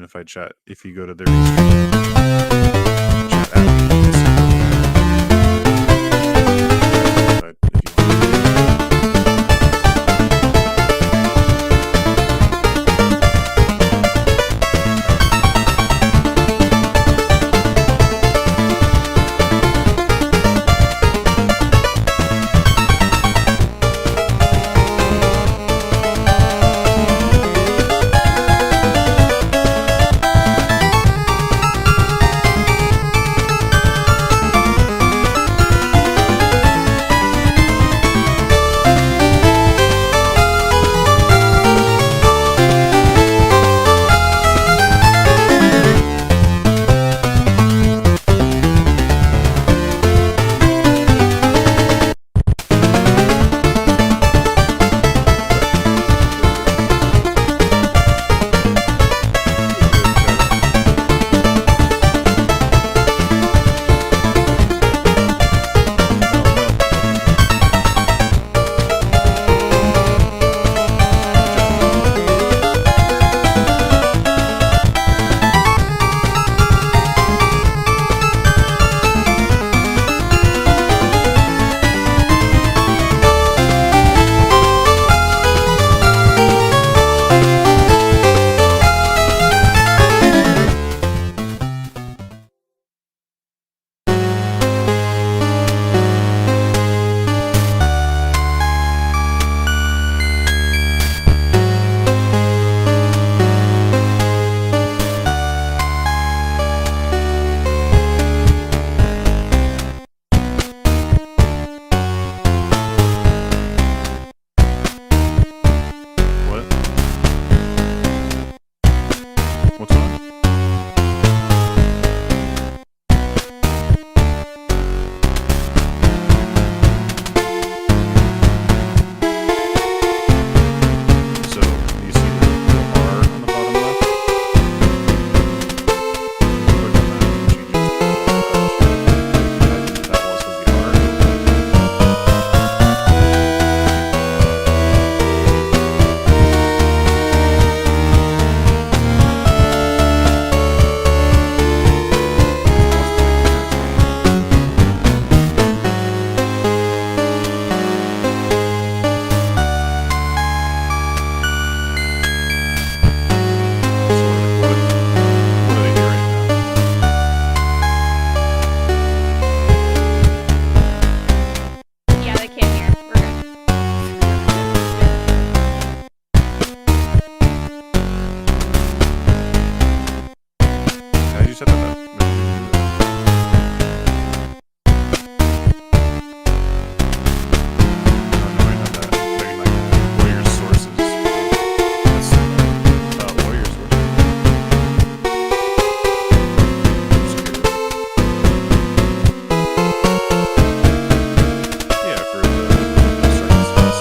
unified chat. If you go to their chat app, you can see but if you what's on? So you see the R on the bottom left? Click on that and change it to that was the R. So what are they hearing now? Yeah, they can't hear. We're good. How did you set that up? Knowing that, putting like lawyer sources. That's lawyer sources. Yeah, for the circumstance.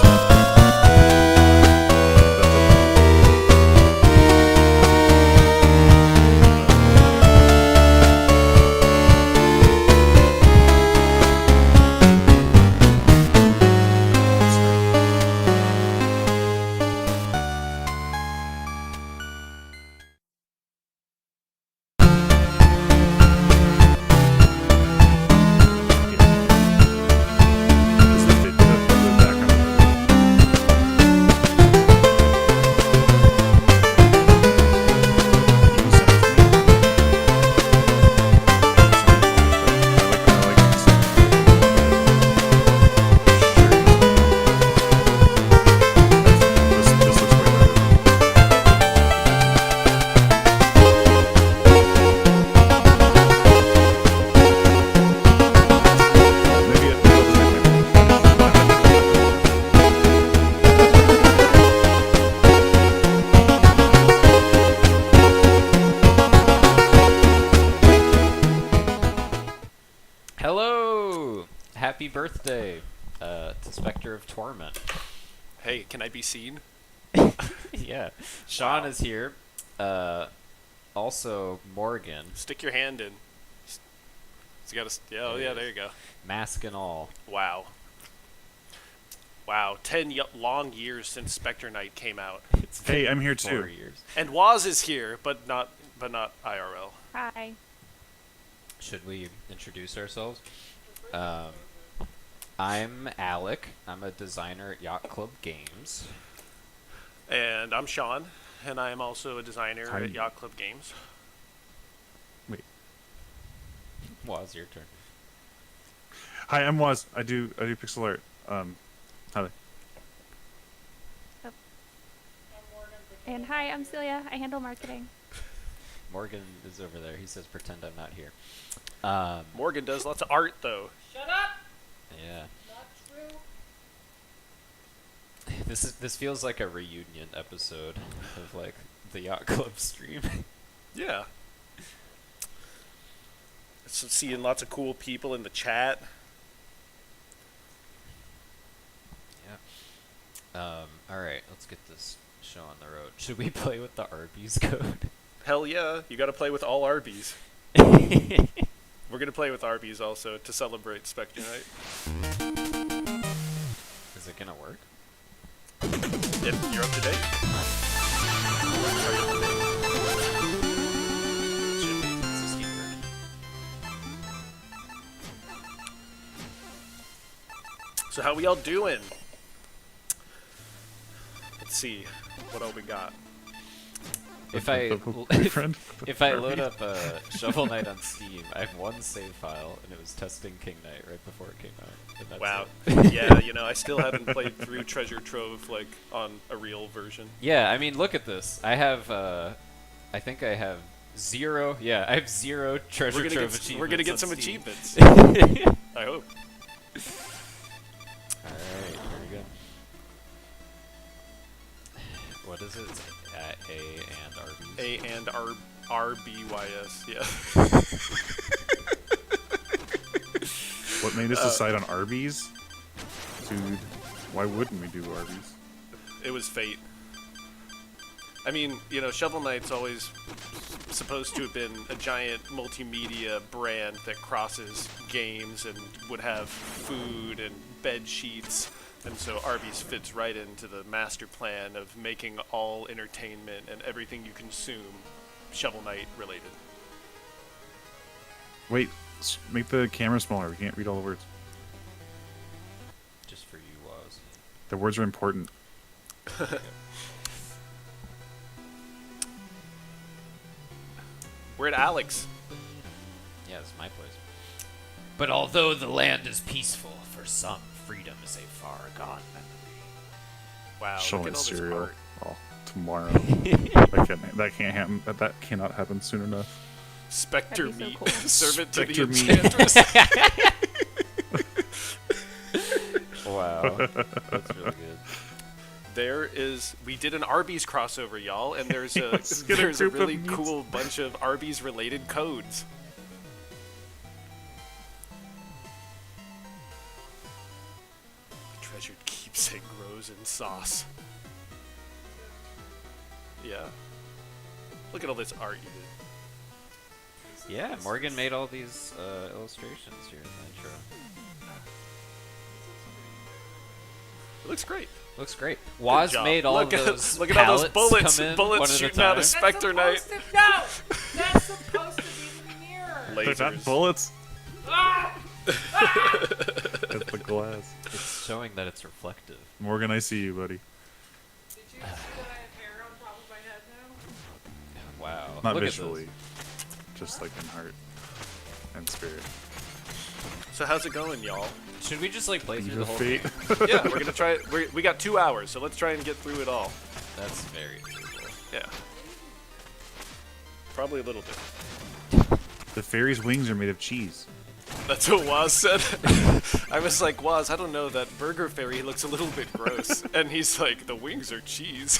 Is the background? Hello! Happy birthday to Specter of Torment. Hey, can I be seen? Yeah. Sean is here. Also, Morgan. Stick your hand in. It's got a, yeah, oh yeah, there you go. Mask and all. Wow. Wow, 10 long years since Specter Knight came out. It's been Hey, I'm here 4 too. years. And Waz is here, but not but not IRL. Hi. Should we introduce ourselves? I'm Alec. I'm a designer at Yacht Club Games. And I'm Sean, and I am also a designer Hi. at Yacht Club Games. Wait. Waz, your turn. Hi, I'm Waz. I do pixel art. Hi. And hi, I'm Celia. I handle marketing. Morgan is over there. He says, "Pretend I'm not here." Morgan does lots of art, though. Yeah. This feels like a reunion episode of like the Yacht Club stream. Yeah. So seeing lots of cool people in the chat. Yeah. All right, let's get this show on the road. Should we play with the Arby's code? Hell yeah, you gotta play with all Arby's. Is We're gonna play with Arby's also to celebrate Specter Knight. it gonna work? If you're up to date. Are you up to date? Should be. It's a Steam version. So how we all doing? Let's see what all we got. If I Boyfriend? if I load up Shovel Knight on Steam, I have one save file, and it was testing King Knight right before it came out. And that's Wow. it. Yeah, you know, I still haven't played through Treasure Trove like on a real version. Yeah, I mean, look at this. I have, I think I have 0. Yeah, I have 0 Treasure Trove achievements. We're gonna get on some Steam. achievements. I hope. All right, here we go. What is it? It's A and Arby's. A and RBYS, yeah. What made us decide on Arby's? Dude, why wouldn't we do Arby's? It was fate. I mean, you know, Shovel Knight's always supposed to have been a giant multimedia brand that crosses games and would have food and bed sheets. And so Arby's fits right into the master plan of making all entertainment and everything you consume Shovel Knight related. Wait, make the camera smaller. We can't read all the words. Just for you, Woz. The words are important. We're at Alex. Yeah, it's my place. But although the land is peaceful, for some, freedom is a far gone memory. Wow, Showing look at all this cereal. art. Oh, tomorrow. that can't happen. That cannot happen soon enough. Specter That'd be so meat. cool. Serve it to Specter the meat. enchantress. Wow, that's really good. We did an Arby's crossover, y'all, and there's a Let's get a there's a group of really meats. cool bunch of Arby's related codes. The treasured keepsake grows in sauce. Yeah. Look at all this art you did. Yeah, Morgan made all these illustrations here in the intro. It looks great. Looks great. Good Waz job. made all look those look at all those pallets bullets come in bullets one at a shooting out time. of Specter Knight. No! That's supposed to be the mirror! They're not Lasers. bullets. Ah! It's the glass. It's showing that it's reflective. Morgan, I see you, buddy. Did you see that I have hair on top of my head now? Wow. Not Look visually. Just like in heart and spirit. So how's it going, y'all? At this. Should we just like play through Your the whole fate. thing? Yeah, we're gonna try it. We got 2 hours, so let's try and get through it all. That's very doable. Yeah. Probably a little bit. The fairy's wings are made of cheese. That's what Waz said. I was like, Waz, I don't know, that burger fairy looks a little bit gross. And he's like, the wings are cheese.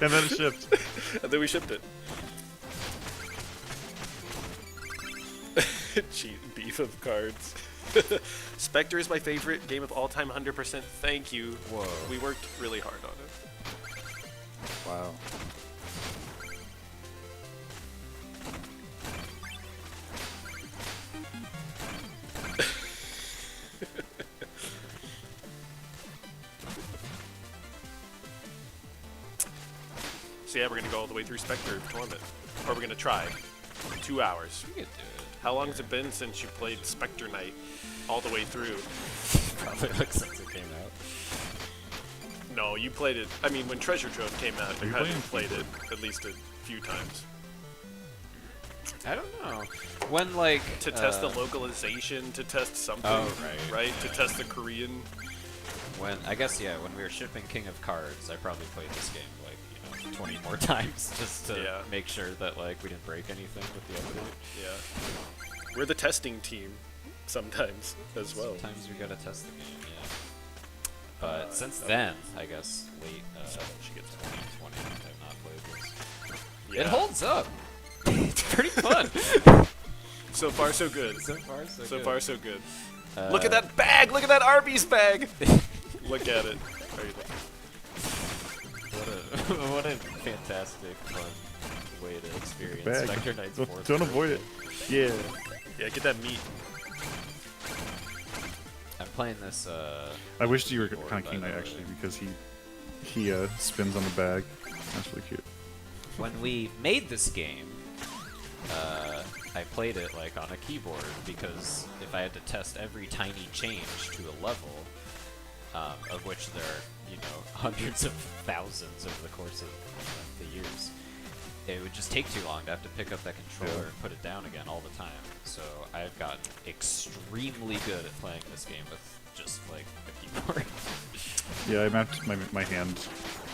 And then it shipped. And then we shipped it. Cheat beef of cards. Spectre is my favorite game of all time, 100%. Thank you. Whoa. We worked really hard on it. Wow. So yeah, we're gonna go all the way through Specter Torment, or we're gonna try 2 hours. We could do it. How long has it been since you played Specter Knight all the way through? Probably like since it came out. No, you played it. I mean, when Treasure Trove came out, you you had playing played it at least a few times I don't know. When like to test the localization, to test something, Oh, right. To test the Korean. when I guess when we were shipping King of Cards, I probably played this game like 20 more times just to Yeah. make sure that like we didn't break anything with the update. Yeah, we're the testing team sometimes as well. Sometimes we gotta test the game, yeah. But since then, I guess late 2020, I've not played this. Yeah. It holds up. It's pretty fun. So far, so good. So far, so So good. far, so good. Look at that bag! Look at that Arby's bag! Look at it. Are you looking? What a fantastic, fun way to experience Bag. Specter Knight's Don't, 4th don't avoid it. Yeah. Yeah, get that meat. I'm playing this. I wished you were Keyboard, kind of King by the Knight way. actually, because he spins on the bag. That's really cute. When we made this game, I played it like on a keyboard because if I had to test every tiny change to a level, of which there are hundreds of thousands over the course of the years, it would just take too long to have to pick up that controller Yeah. and put it down again all the time. So I've gotten extremely good at playing this game with just like a keyboard. Yeah, I mapped my hand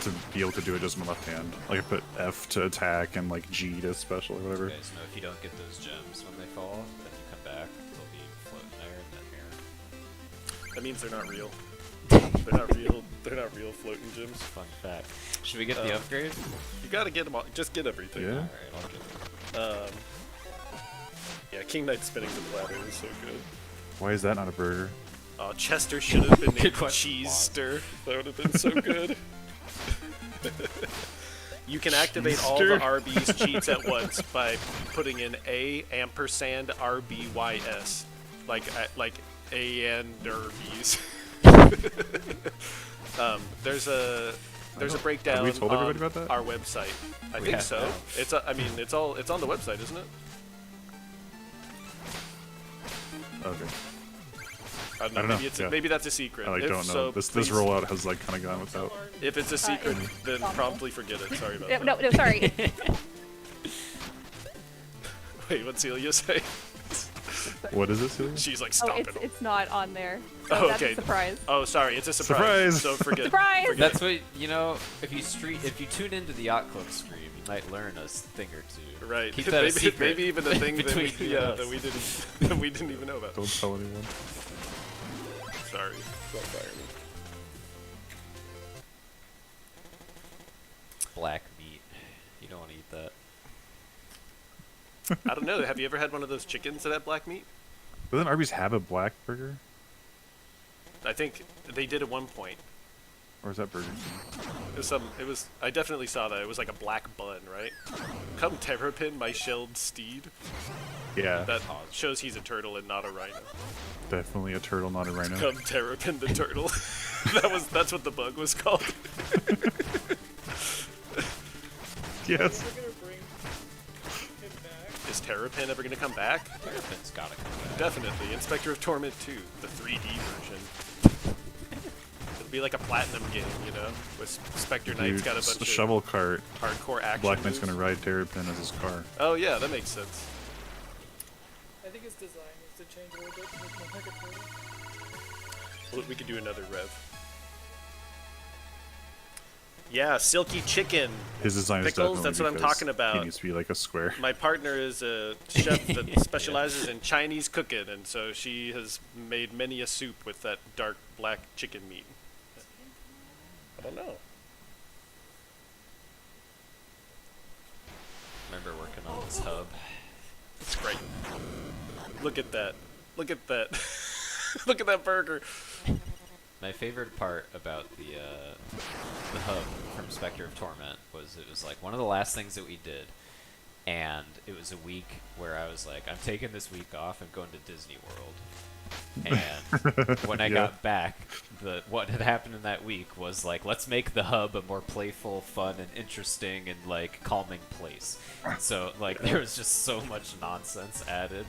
to be able to do it just with my left hand. Like I put F to attack and like G to special or whatever. You guys know if you don't get those gems when they fall, then you come back, they'll be floating there in the air. That means they're not real. They're not real. They're not real floating gems. Fun fact. Should we get the upgrade? You gotta get them all. Just get everything. Yeah. Alright, I'll get it. Yeah, King Knight spinning the bladder is so good. Why is that not a burger? Chester should have been Good named question. Cheese Stir. That would have been so good. You can activate all the Cheese-stir. Arby's cheats at once by putting in AMPRBYS, like A and Arby's. There's a breakdown Have we told on everybody about that? our website. I We think have so. now. It's I mean it's on the website, isn't it? Okay. I don't know. I don't know, Maybe it's yeah. maybe that's a secret. I like If don't know. so, This please- rollout has like kind of gone without. If it's a secret, it's then awful. promptly forget it. Sorry about No, that. no, sorry. Wait, what's Celia say? What is it, Celia? She's like, Oh, stop it's it. it's not on there. So Oh, that's okay. a surprise. Oh, sorry, it's a surprise. Surprise! So forget. Surprise! Forget That's what if you tune into the Yacht Club stream, you might learn a thing or two. Right. Keep that a maybe, secret. maybe even the thing that between we, you and yeah, us. that we didn't even know about. Don't tell anyone. Sorry. Don't fire me. Black meat. You don't want to eat that. I don't know. Have you ever had one of those chickens that have black meat? Doesn't Arby's have a black burger? I think they did at one point. Or is that Burger King? It was. I definitely saw that. It was like a black bun, right? Come Terrapin, my shelled steed. Yeah, That shows he's a turtle and not a rhino. definitely a turtle, not a rhino. Come Terrapin the turtle. That's what the bug was called. Yes. We're gonna bring him back. Is Terrapin ever gonna come back? Terrapin's gotta come back. Definitely. Inspector of Torment 2, the 3D version. It'll be like a platinum game, you know? With Specter Knight's Dude, got a bunch the of shovel cart. hardcore action Black Knight's moves. gonna ride Terrapin as his car. Oh yeah, that makes sense. I think his design needs to change a little bit to make him like a turtle. We could do another rev. Yeah, Silky Chicken. His design Pickles, is definitely that's what I'm because talking about. He needs to be like a square. My partner is a chef that specializes in Chinese cooking, and so she has made many a soup with that dark black chicken meat. I don't know. Remember working on this hub? It's great. Look at that. Look at that. Look at that burger. My favorite part about the hub from Specter of Torment was it was like one of the last things that we did, and it was a week where I was like, I'm taking this week off and going to Disney World, And when I Yeah. got back, what had happened in that week was like, let's make the hub a more playful, fun, and interesting and like calming place. So like there was just so much nonsense added.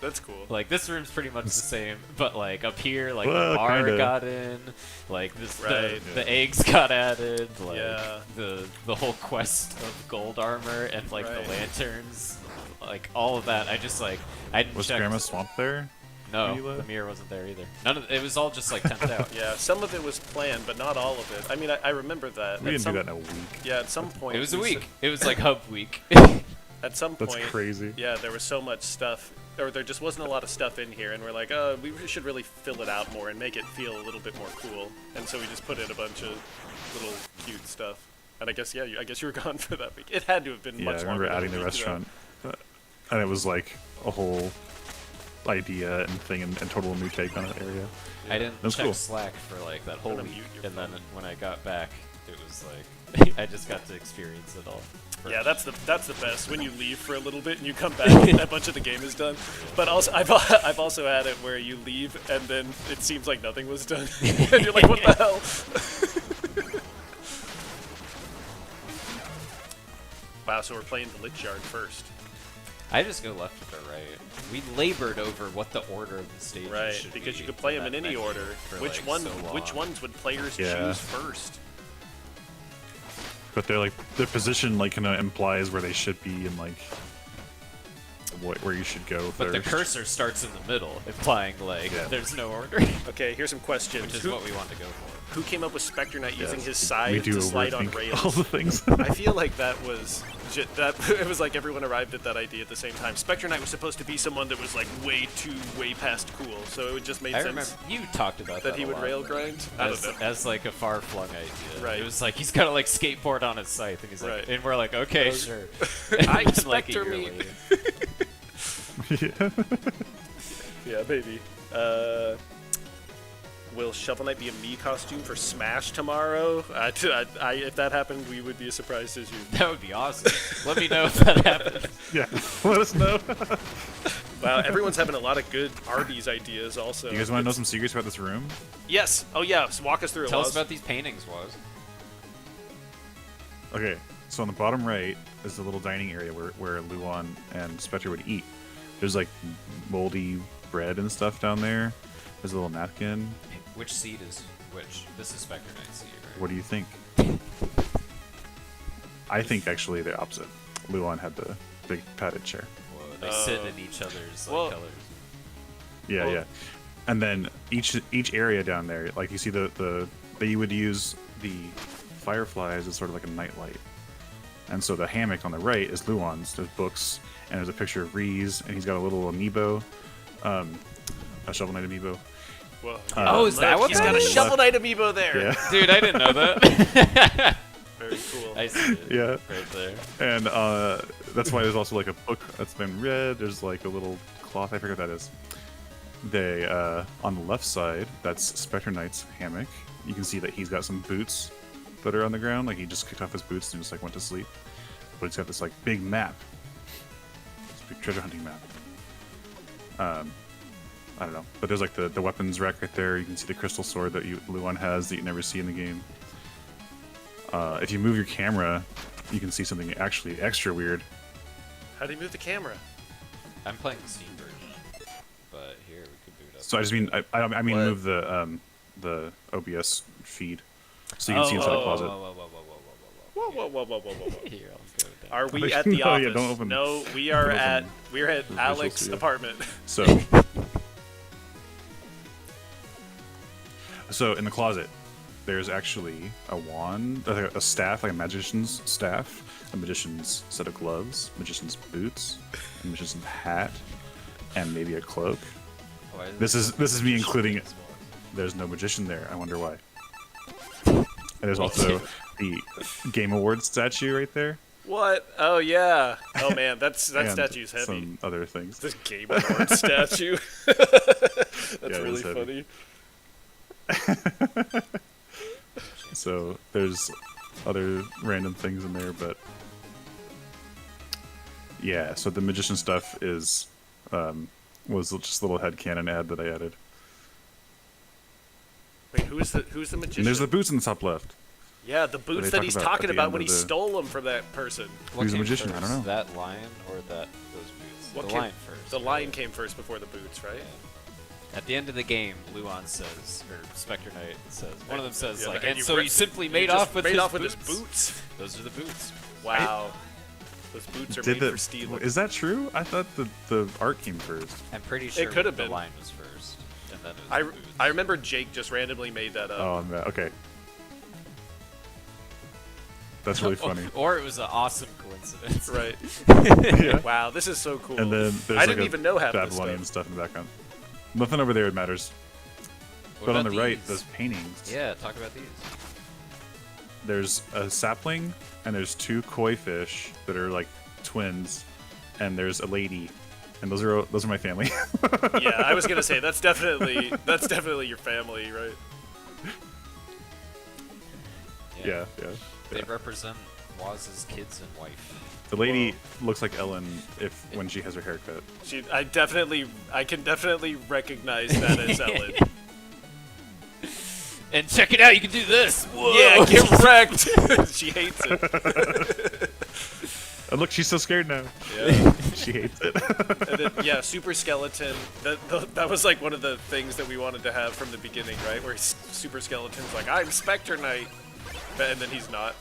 That's cool. Like this room's pretty much the same, but like up here, like Well, the bar kinda. got in, like this, Right. the eggs got added, like Yeah. the whole quest of gold armor and like Right. the lanterns, like all of that. I just like I Was checked. Grandma's Swamp there? No, where you live? the mirror wasn't there either. None of it was all just like temped out. Yeah, some of it was planned, but not all of it. I mean, I remember that. We At didn't some, do that in a week. Yeah, at some point. It was a we week. It was like hub week. At some That's point, crazy. yeah, there was so much stuff, or there just wasn't a lot of stuff in here, and we're like, we should really fill it out more and make it feel a little bit more cool. And so we just put in a bunch of little cute stuff. And I guess, yeah, I guess you were gone for that week. It had to have been Yeah, much I remember longer than adding a the week, restaurant, and it was like a whole idea and thing and total new take on that area. I didn't That's check cool. Slack for like that whole I'm gonna week, mute your and then phone. when I got back, it was like I just got to experience it all. Yeah, that's the best when you leave for a little bit and you come back and a bunch of the game is done. But also, I've also had it where you leave and then it seems like nothing was done, and you're like, what the hell? Wow, so we're playing the Lich Yard first, I just go left or right. We labored over what the order of the stages right? should Because be you could play for them in that any menu order. for, Which like, one? so Which long. ones would players Yeah. choose first? But they're like their position like kind of implies where they should be and like where you should go But the first. cursor starts in the middle, implying like Yeah. there's no order, Okay, here's some questions. which is Who, what we want to go for. who came up with Specter Knight using Yes, his we side do to slide on overthink rails? all the things. I feel like that was that it was like everyone arrived at that idea at the same time. Specter Knight was supposed to be someone that was like way past cool, so it would just made I sense remember you talked about that that he a would lot. rail grind. I as, don't know. as like a far-flung idea. Right. It was like he's got to like skateboard on his scythe, and he's like, Right. and we're like, okay, sure. I And then, like, a Specter year me. later- Yeah. Yeah, maybe. Will Shovel Knight be a Mii costume for Smash tomorrow? If that happened, we would be as surprised as you. That would be awesome. Let me know if that happens. Yeah. Let us know. Wow, everyone's having a lot of good Arby's ideas. Also, You guys want to know some secrets about this room? Yes. Oh yeah. So walk us through it. Tell us Woz. about these paintings, was. Okay, so on the bottom right is the little dining area where Luan and Spectre would eat. There's like moldy bread and stuff down there. There's a little napkin. Which seed is which? This is Specter Knight's seed, right? What do you think? I think actually the opposite. Luan had the big padded chair. Whoa, they sit in each other's like, well- colors. Yeah, Well- yeah. And then each area down there, like you see you would use the fireflies as sort of like a nightlight. And so the hammock on the right is Luan's. There's books, and there's a picture of Reese, and he's got a little amiibo, a Shovel Knight amiibo. Whoa. Oh, is that what He's that got a is? Shovel Knight amiibo there. Yeah, Dude, I didn't know that. Very cool. I see it. yeah. Right there. And that's why there's also like a book that's been read. There's like a little cloth. I forget what that is. They on the left side, that's Specter Knight's hammock. You can see that he's got some boots that are on the ground. Like he just kicked off his boots and just like went to sleep. But he's got this like big map, this big treasure hunting map. I don't know, but there's like the weapons rack right there. You can see the crystal sword that Luan has that you never see in the game. If you move your camera, you can see something actually extra weird. How do you move the camera? I'm playing the Steam version, but here we could boot up. So I just mean I mean What? move the OBS feed so you can see inside the closet. Whoa. Whoa, whoa, whoa, whoa, whoa, whoa, whoa. Here, I'll go down. Are we Okay, at the no, office? yeah, don't open- No, we are don't at open we're at the visuals Alex's to you. apartment. So in the closet, there's actually a wand, a staff, like a magician's staff, a magician's set of gloves, magician's boots, a magician's hat, and maybe a cloak. Why This is me including it. There's no magician there. I wonder why. And there's also the Game Awards statue right there. What? Oh yeah. Oh man, that and statue's heavy. Some other things. The Game Awards statue. That's Yeah, it really is heavy. funny. So there's other random things in there, but yeah. So the magician stuff is was just a little headcanon ad that I added. Who's the magician? And there's the boots in the top left. Yeah, the boots they that talk he's about at talking the about end when of he the- stole them from that person. What Who's the came magician? I first, don't know. That lion or those boots? What the came- lion first. The right? lion came first before the boots, right? At the end of the game, Luan says, or Specter Knight says, one of them says, Yeah, like, and and you so ripped- he simply you made just off with made his off with boots. his boots. Those are the boots. Wow. Those boots are Did made the for stealing. is that true? I thought the art came first. I'm pretty sure could have the been. lion was first, and then it was I, the boots. I remember Jake just randomly made that up. Oh, okay. That's really funny. Or it was an awesome coincidence. Right. Yeah. Wow, this is so cool. And then there's I like didn't a even know half this Babylonian stuff. stuff in the background. Nothing over there matters. What But on the about right, these? those paintings. Yeah, talk about these. There's a sapling, and there's two koi fish that are like twins, and there's a lady, and those are my family. Yeah, I was gonna say that's definitely your family, right? yeah. They represent Waz's kids and wife. The lady looks like Ellen when she has her hair cut. I can definitely recognize that as Ellen. And check it out, you can do this! Whoa! Yeah, get wrecked. She hates it. And look, she's so scared now. Yeah. She hates it. And then, yeah, Super Skeleton. That was like one of the things that we wanted to have from the beginning, right? Where Super Skeleton's like, I'm Specter Knight, and then he's not.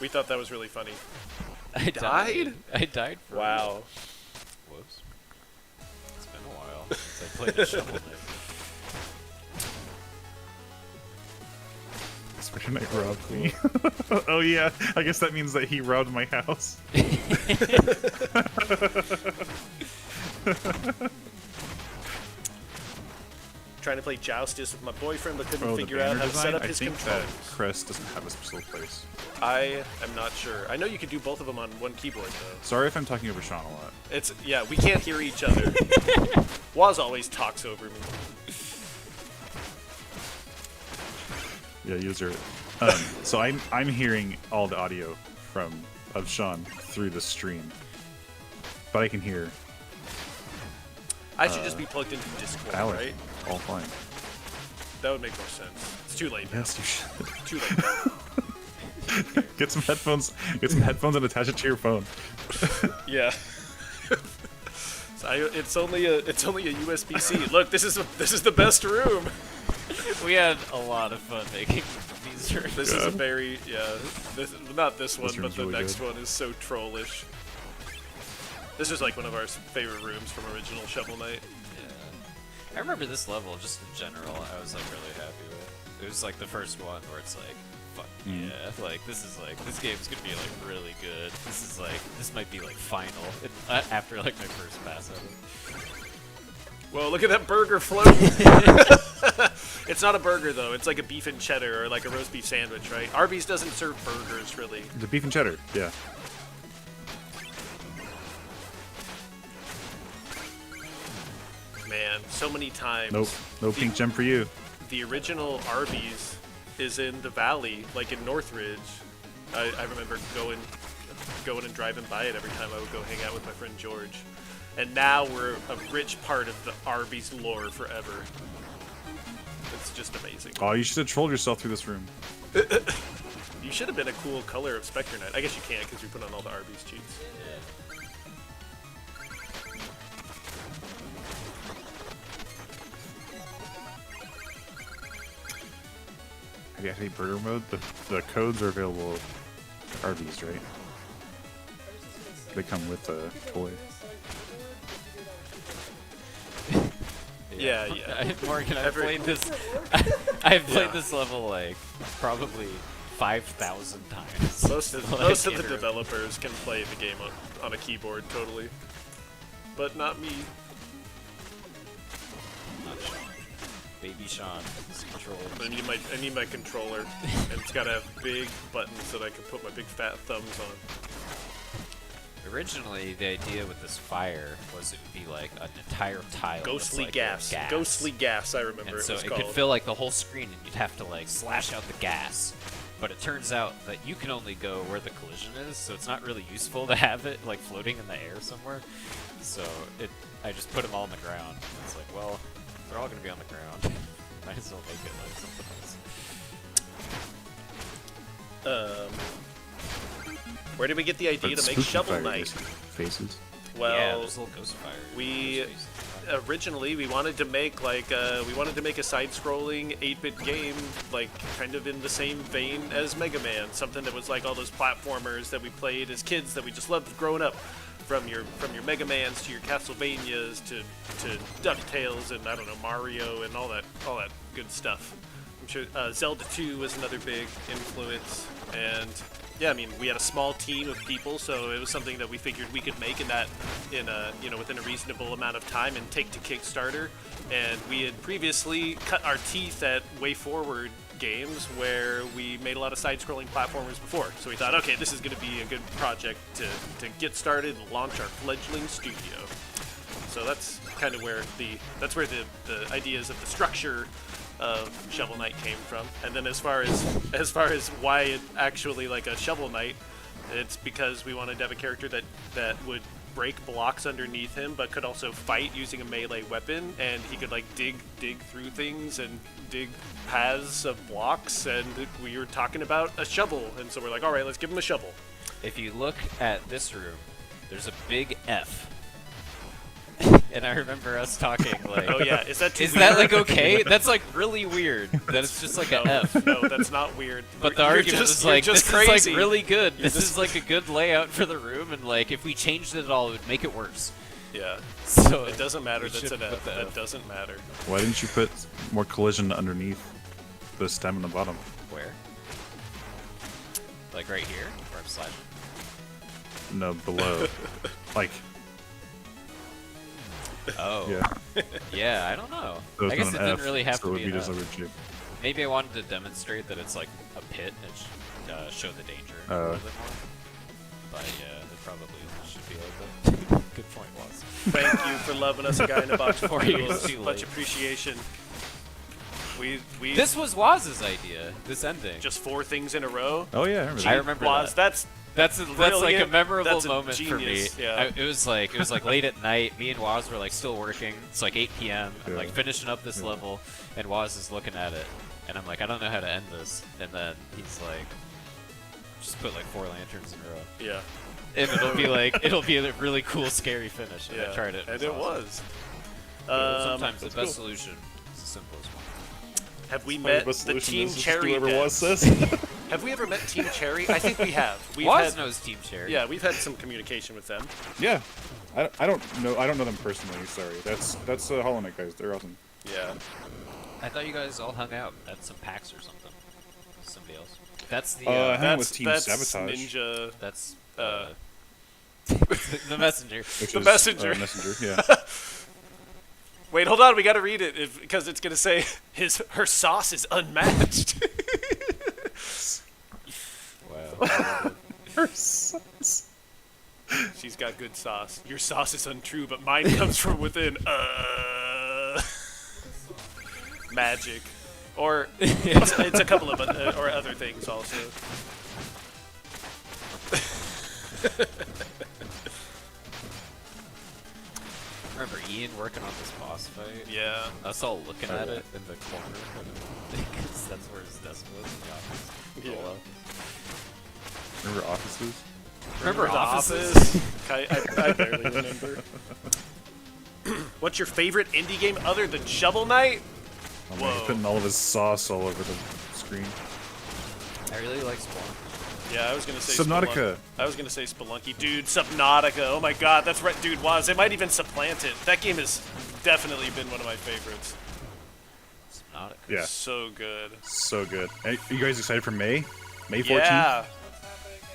We thought that was really funny. I died? I died for Wow. Whoops. It's been a while since I played a Shovel Knight. Specter Knight robbed me. Oh yeah, I guess that means that he robbed my house. Trying to play Joustus with my boyfriend, but couldn't Oh, the figure out banner how to design? set up I his think controls. that crest doesn't have a special place. I am not sure. I know you can do both of them on one keyboard, though. Sorry if I'm talking over Sean a lot. Yeah, we can't hear each other. Waz always talks over me. Yeah, user. So I'm hearing all the audio of Sean through the stream, but I can hear I should just be plugged into Discord, Alex right? all fine. That would make more sense. It's too late. Yes, you should. Too late. Get some headphones. Get some headphones and attach it to your phone. Yeah. It's only a USB-C. Look, this is the best room. We had a lot of fun making these rooms. This is a very not this one, This but room's the really next good. one is so trollish. This is like one of our favorite rooms from original Shovel Knight. I remember this level just in general. I was like really happy with. It was like the first one where it's like, fuck yeah, like this game's gonna be like really good. This might be like final after like my first pass of it. Whoa, look at that burger float! It's not a burger though. It's like a beef and cheddar or like a roast beef sandwich, right? Arby's doesn't serve burgers really. The beef and cheddar. Yeah. Man, so many times. Nope. No pink gem for you. The original Arby's is in the valley, like in Northridge. I remember going and driving by it every time I would go hang out with my friend George. And now we're a rich part of the Arby's lore forever. It's just amazing. Oh, you should have trolled yourself through this room. You should have been a cool color of Specter Knight. I guess you can't because you put on all the Arby's cheats. Have you actually burger mode? The codes are available at Arby's, right? They come with a toy. Yeah. Morgan, I've played this. I've played this level like probably 5,000 times. Most of Like, the in a row. developers can play the game on a keyboard totally, but not me. Not Sean. Baby Sean. His controller. I need my controller, and it's gotta have big buttons that I can put my big fat thumbs on. Originally, the idea with this fire was it would be like an entire tile. that's Ghostly like gas. Ghostly gas. I remember And it so was it called. could fill like the whole screen, and you'd have to like slash out the gas. But it turns out that you can only go where the collision is, so it's not really useful to have it like floating in the air somewhere. So I just put them all on the ground. It's like, well, they're all gonna be on the ground. Might as well make it like something else. Where did we get the idea to make Spooky Shovel fire Knight? faces. Yeah, Well, there's little ghost fires. we originally we wanted to make like a side-scrolling 8-bit game, like kind of in the same vein as Mega Man, something that was like all those platformers that we played as kids that we just loved growing up, from your Mega Mans to your Castlevanias to DuckTales and I don't know, Mario and all that good stuff. I'm sure Zelda 2 was another big influence, and yeah, I mean, we had a small team of people, so it was something that we figured we could make within a reasonable amount of time and take to Kickstarter. And we had previously cut our teeth at Way Forward games where we made a lot of side-scrolling platformers before. So we thought, okay, this is going to be a good project to get started and launch our fledgling studio. So that's kind of where the ideas of the structure of Shovel Knight came from. And then as far as why it actually like a Shovel Knight, it's because we wanted to have a character that would break blocks underneath him but could also fight using a melee weapon, and he could like dig through things and dig paths of blocks, and we were talking about a shovel, and so we're like, all right, let's give him a shovel. If you look at this room, there's a big F. And I remember us talking like, Oh yeah, is that too is weird? that like okay? That's like really weird. That it's just like an F. No, that's not weird. But the You're argument just- is like, you're this just is crazy. like really good. This just- is like a good layout for the room, and like if we changed it at all, it would make it worse. Yeah, So it doesn't matter. we That's should an put F. the That F. doesn't matter. Why didn't you put more collision underneath the stem in the bottom? Where? Like right here, where I'm sliding. No, below. Like, Oh. yeah. Yeah, I don't know. So it's I guess not it an didn't F, really have so to it would be be an just a F. weird shape. Maybe I wanted to demonstrate that it's like a pit and show the danger a Oh. little bit more. But yeah, it probably should be like that. Good point, Was. Thank you for loving us, a guy in a box Before for you was too much late. appreciation. We This was Waz's idea. This ending. just 4 things in a row. Oh yeah, I remember I that. remember Waz, that. That's like a brilliant. memorable That's a moment genius, for me. yeah. It was like late at night. Me and Waz were like still working. It's like 8 p.m. I'm Yeah. like finishing up this Yeah. level, and Waz is looking at it, and I'm like, I don't know how to end this. And then he's like, just put like 4 lanterns in a row, Yeah, and it'll be a really cool, scary finish. And yeah. I tried it, and it it awesome. was. Sometimes the that's best cool. solution is the simplest one. Have we My met best the solution Team is just Cherry? do whatever Was devs? says. Have we ever met Team Cherry? I think we have. We've Waz had, knows Team Cherry. yeah, we've had some communication with them. Yeah. I don't know them personally, sorry. That's Hollow Knight guys, they're awesome. Yeah. I thought you guys all hung out at some PAX or something. Somebody else. That's the. I hung out That's with Team that's Sabotage. Ninja. That's Uh, the messenger. Which The is, messenger. Messenger, yeah. Wait, hold on. We got to read it because it's gonna say her sauce is unmatched. Wow. She's got good sauce. Your sauce is untrue, but mine comes from within. Magic, or it's a couple of or other things also. Remember Ian working on this boss fight? Yeah. Us all looking Oh, at yeah. it in the corner because that's where his desk was in the office. Yeah. Roll up. Remember offices? Remember The offices? Office? I barely remember. What's your favorite indie game other than Shovel Knight? Oh, man, Whoa. he's putting all of his sauce all over the screen. I really like Spawn. Yeah, I was gonna say Subnautica. Spelunky. I was gonna say Spelunky, dude. Subnautica. Oh my God, that's right, dude. Was it might even supplant it. That game has definitely been one of my favorites. Subnautica. Yeah, So good. so good. Hey, are you guys excited for May? May 14th? Yeah.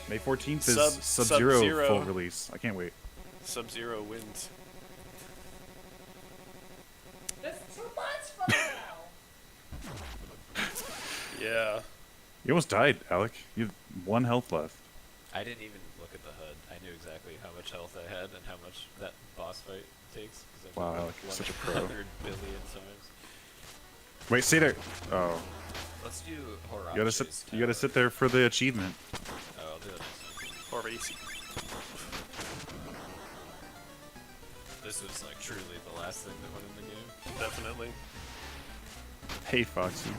May 14th is Sub-Zero. Sub-Zero full release. I can't wait. Sub-Zero wins. That's too much for now. Yeah. You almost died, Alec. You have 1 health left. I didn't even look at the HUD. I knew exactly how much health I had and how much that boss fight takes. 'Cause I've Wow, done it Alec, you're such a pro. 100 billion times. Wait, stay there. Oh, Let's do horror. you gotta sit there for the achievement. Oh, I'll do it. Or easy. This was like truly the last thing that went in the game. Definitely. Hey, Foxy.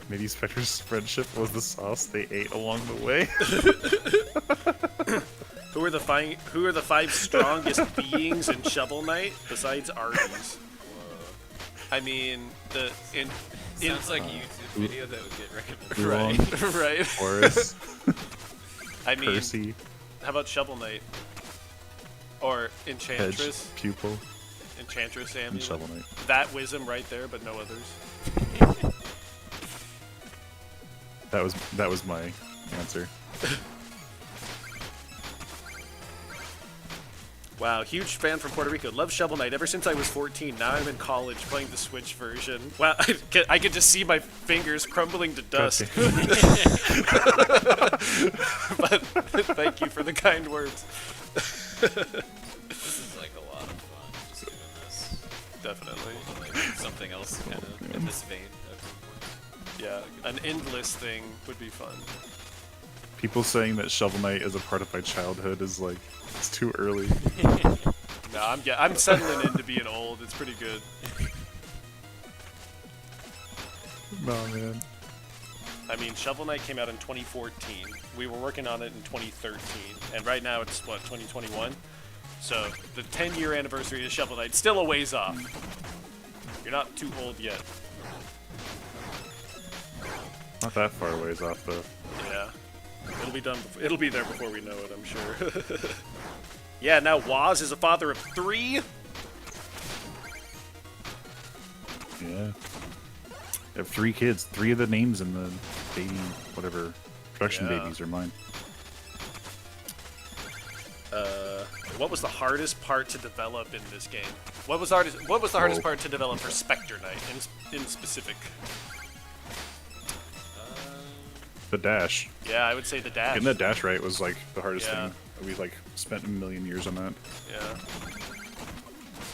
Maybe Spectre's friendship was the sauce they ate along the way. Who are the five strongest beings in Shovel Knight besides Arby's? I mean, Sounds like a YouTube video that would get recommended. Oolong, right. Horus, I mean, Percy, how about Shovel Knight or Hedge, Enchantress? Pupil, Enchantress and Amulet. Shovel Knight. That Wisdom right there, but no others. That was my answer. Wow, huge fan from Puerto Rico. Love Shovel Knight ever since I was 14. Now I'm in college playing the Switch version. Wow, I could just see my fingers crumbling to dust. But thank you for the kind words. This is like a lot of fun, just doing this. Definitely. Like, something else kind of in this vein at some point. Yeah, an endless thing would be fun. People saying that Shovel Knight is a part of my childhood is like, it's too early. No, I'm settling into being old. It's pretty good. No, man. I mean, Shovel Knight came out in 2014. We were working on it in 2013, and right now it's what, 2021? So the 10-year anniversary of Shovel Knight, still a ways off. You're not too old yet. Not that far ways off though. Yeah, it'll be done. It'll be there before we know it, I'm sure. Yeah, now Waz is a father of 3. Yeah. I have 3 kids. 3 of the names in the baby, whatever, production Yeah. babies are mine. What was the hardest part to develop in this game? What was the hardest part to develop for Specter Knight in specific? The dash. Yeah, I would say the dash. Getting that dash right was like the hardest Yeah. thing. We like spent a million years on that. Yeah.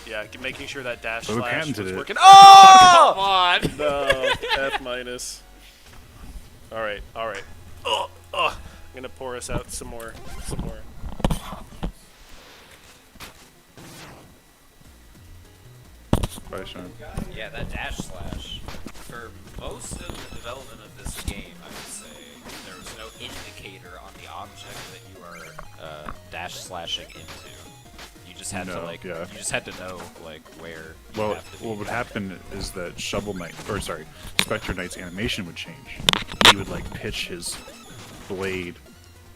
Yeah, making sure that dash But we slash patented was it. working. Oh! Come on! No, F minus. All right, all right. Oh, I'm gonna pour us out some more. Bye, Sean. Yeah, that dash slash. For most of the development of this game, I would say there was no indicator on the object that you are dash slashing into. You just had to No, like, yeah. you just had to know like where. You Well, have to be. what would happen is that Shovel Knight, or sorry, Specter Knight's animation would change. He would like pitch his blade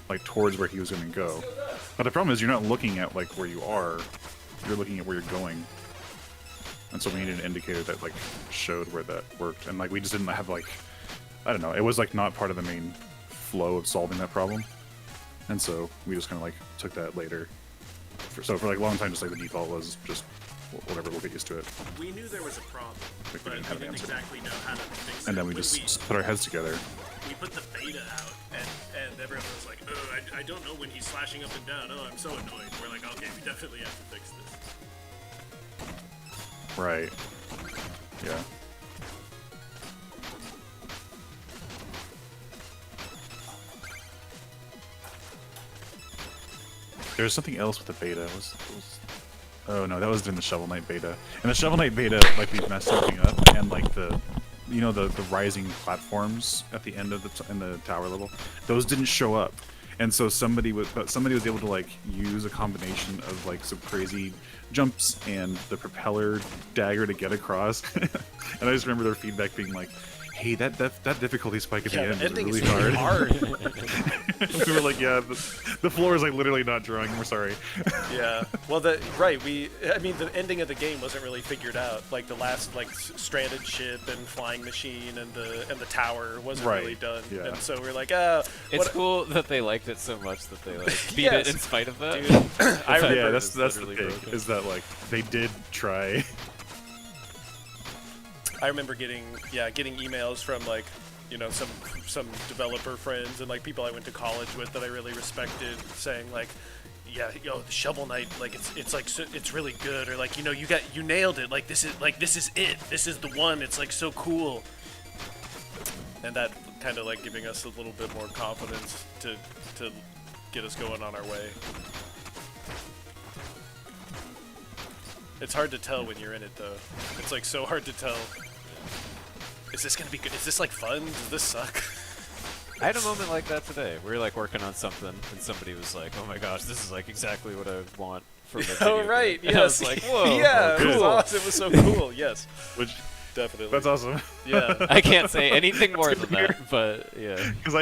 like towards where he was going to go. But the problem is you're not looking at like where you are, you're looking at where you're going. And so we needed an indicator that like showed where that worked. And like we just didn't have like, I don't know, it was like not part of the main flow of solving that problem. And so we just kind of like took that later. So for like a long time, just like the default was just whatever, we'll get used to it. We knew there was a problem, Like, we but didn't we have an didn't answer. exactly know how to fix it. And then we When just put our heads together. we put the beta out, and everyone was like, "Oh, I don't know when he's slashing up and down. Oh, I'm so annoyed." We're like, "Okay, we definitely have to fix this." Right. Yeah. There was something else with the beta. Oh no, that was during the Shovel Knight beta. And the Shovel Knight beta, like we messed something up, and like the rising platforms at the end of in the tower level, those didn't show up. And so somebody was able to like use a combination of like some crazy jumps and the propeller dagger to get across. And I just remember their feedback being like, "Hey, that difficulty spike at the end is really hard." We were like, "Yeah, the floor is like literally not drawing. We're sorry." Yeah. Well, I mean, the ending of the game wasn't really figured out. Like the last like stranded ship and flying machine and the tower wasn't Right, really done. yeah. And so we're like, "Oh, It's cool that they liked it so much that they like beat Yes. it in spite of that. Dude, I remember Yeah, it's that's the literally thing. broken. Is that like they did try. I remember getting emails from like, you know, some developer friends and like people I went to college with that I really respected, saying like, "Yeah, yo, the Shovel Knight, like it's like it's really good," or like, "You know, you nailed it. Like this is it. This is the one. It's like so cool." And that kind of like giving us a little bit more confidence to get us going on our way. It's hard to tell when you're in it, though. It's like so hard to tell. Is this gonna be good? Is this like fun? Does this suck? I had a moment like that today. We were like working on something, and somebody was like, "Oh my gosh, this is like exactly what I want from a video Oh right, game." yes. And I was like, "Whoa, yeah, cool. it was awesome. It was so cool. Yes, Which definitely. that's awesome. Yeah. I can't say anything more good than to hear. that, but yeah." Because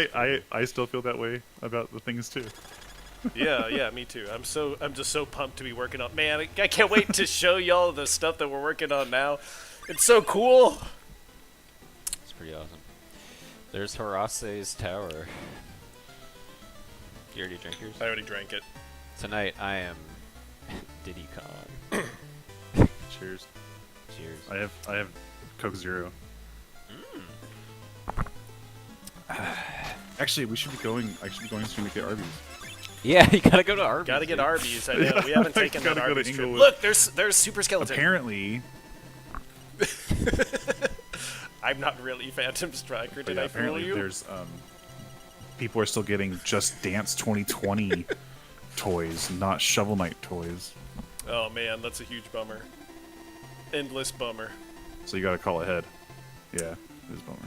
I still feel that way about the things too. Yeah, me too. I'm just so pumped to be working on. Man, I can't wait to show y'all the stuff that we're working on now. It's so cool. It's pretty awesome. There's Horace's tower. You already drank yours? I already drank it. Tonight I am Diddy Kong. Cheers. Cheers. I have Coke Zero. Actually, we should be going. I should be going soon to get Arby's. Yeah, you gotta go to Arby's. Gotta get dude. Arby's. I know we haven't taken that Gotta go to Arby's trip. Inglewood. Look, there's Super Skeleton. Apparently, I'm not really Phantom Striker. Did yeah, I fool apparently you? there's people are still getting Just Dance 2020 toys, not Shovel Knight toys. Oh man, that's a huge bummer. Endless bummer. So you gotta call ahead. Yeah, it is a bummer.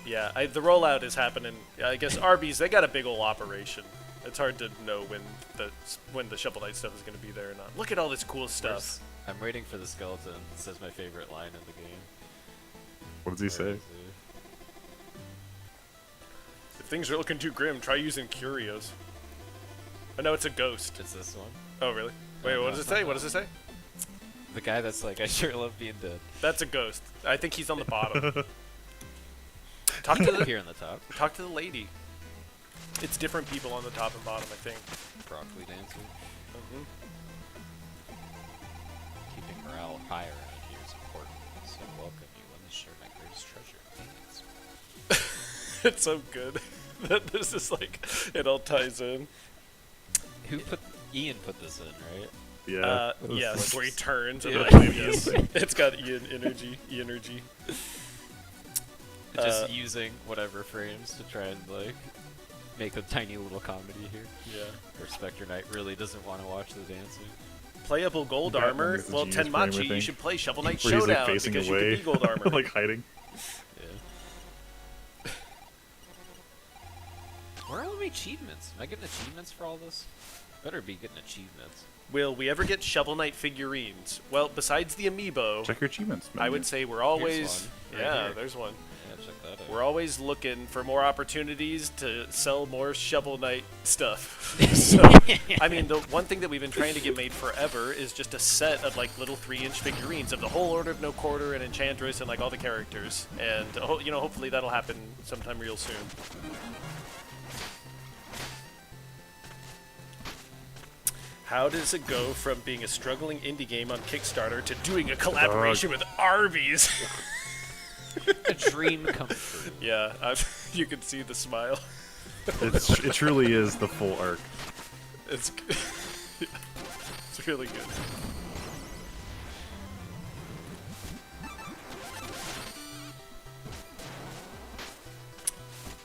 Yeah, the rollout is happening. I guess Arby's, they got a big old operation. It's hard to know when the Shovel Knight stuff is going to be there or not. Look at all this cool stuff. I'm waiting for the skeleton. It says my favorite line in the game. What does he Where say? is it? If things are looking too grim, try using Curios. Oh no, it's a ghost. It's this one. Oh really? Wait, No, what no, does it it's not say? that What does it say? The guy that's like, I sure love being dead. That's a ghost. I think he's on the bottom. Talk to Up the here on the top. talk to the lady. It's different people on the top and bottom, I think. Broccoli dancer. Mm-hmm. Keeping morale high around here is important. So welcome you when this share my greatest treasure. Thanks. It's so good that this is like it all ties in. Who put Ian put this in, right? Yeah. Yes, where he turns and Yeah. like, yes, it's got Ian energy. Just using whatever frames to try and like make a tiny little comedy here. Yeah. Or Specter Knight really doesn't want to watch the dancing. Playable gold Batman armor. is the Well, genius frame, I Tenmachi, you think. should play Shovel Knight Where he's Showdown like facing because away, you can be gold armor. like hiding. Yeah. Where are all my achievements? Am I getting achievements for all this? Better be getting achievements. Will we ever get Shovel Knight figurines? Well, besides the amiibo, Check your achievements. I would say we're always one, right yeah. here. There's one. Yeah, check that out. We're always looking for more opportunities to sell more Shovel Knight stuff. So, I mean, the one thing that we've been trying to get made forever is just a set of like little 3-inch figurines of the whole Order of No Quarter and Enchantress and like all the characters. And you know, hopefully that'll happen sometime real soon. How does it go from being a struggling indie game on Kickstarter to doing a collaboration with Arby's? A dream come true. Yeah, you can see the smile. it truly is the full arc. It's it's really good.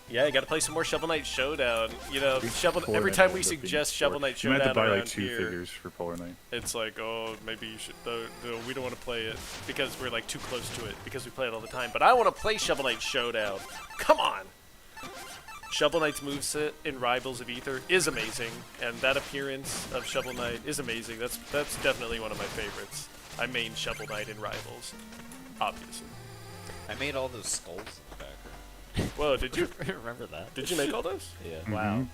Yeah, you gotta play some more Shovel Knight Showdown. You know, Polar every Knight time we ends up being suggest four. Shovel Knight You might Showdown have to buy around like 2 here, figures for Polar Knight. it's like, oh, maybe you should. No, we don't want to play it because we're like too close to it because we play it all the time. But I want to play Shovel Knight Showdown. Come on. Shovel Knight's moveset in Rivals of Ether is amazing, and that appearance of Shovel Knight is amazing. That's definitely one of my favorites. I main Shovel Knight in Rivals, obviously. I made all those skulls in the background. Whoa, did you? Remember that? Did you make all those? Yeah. Wow.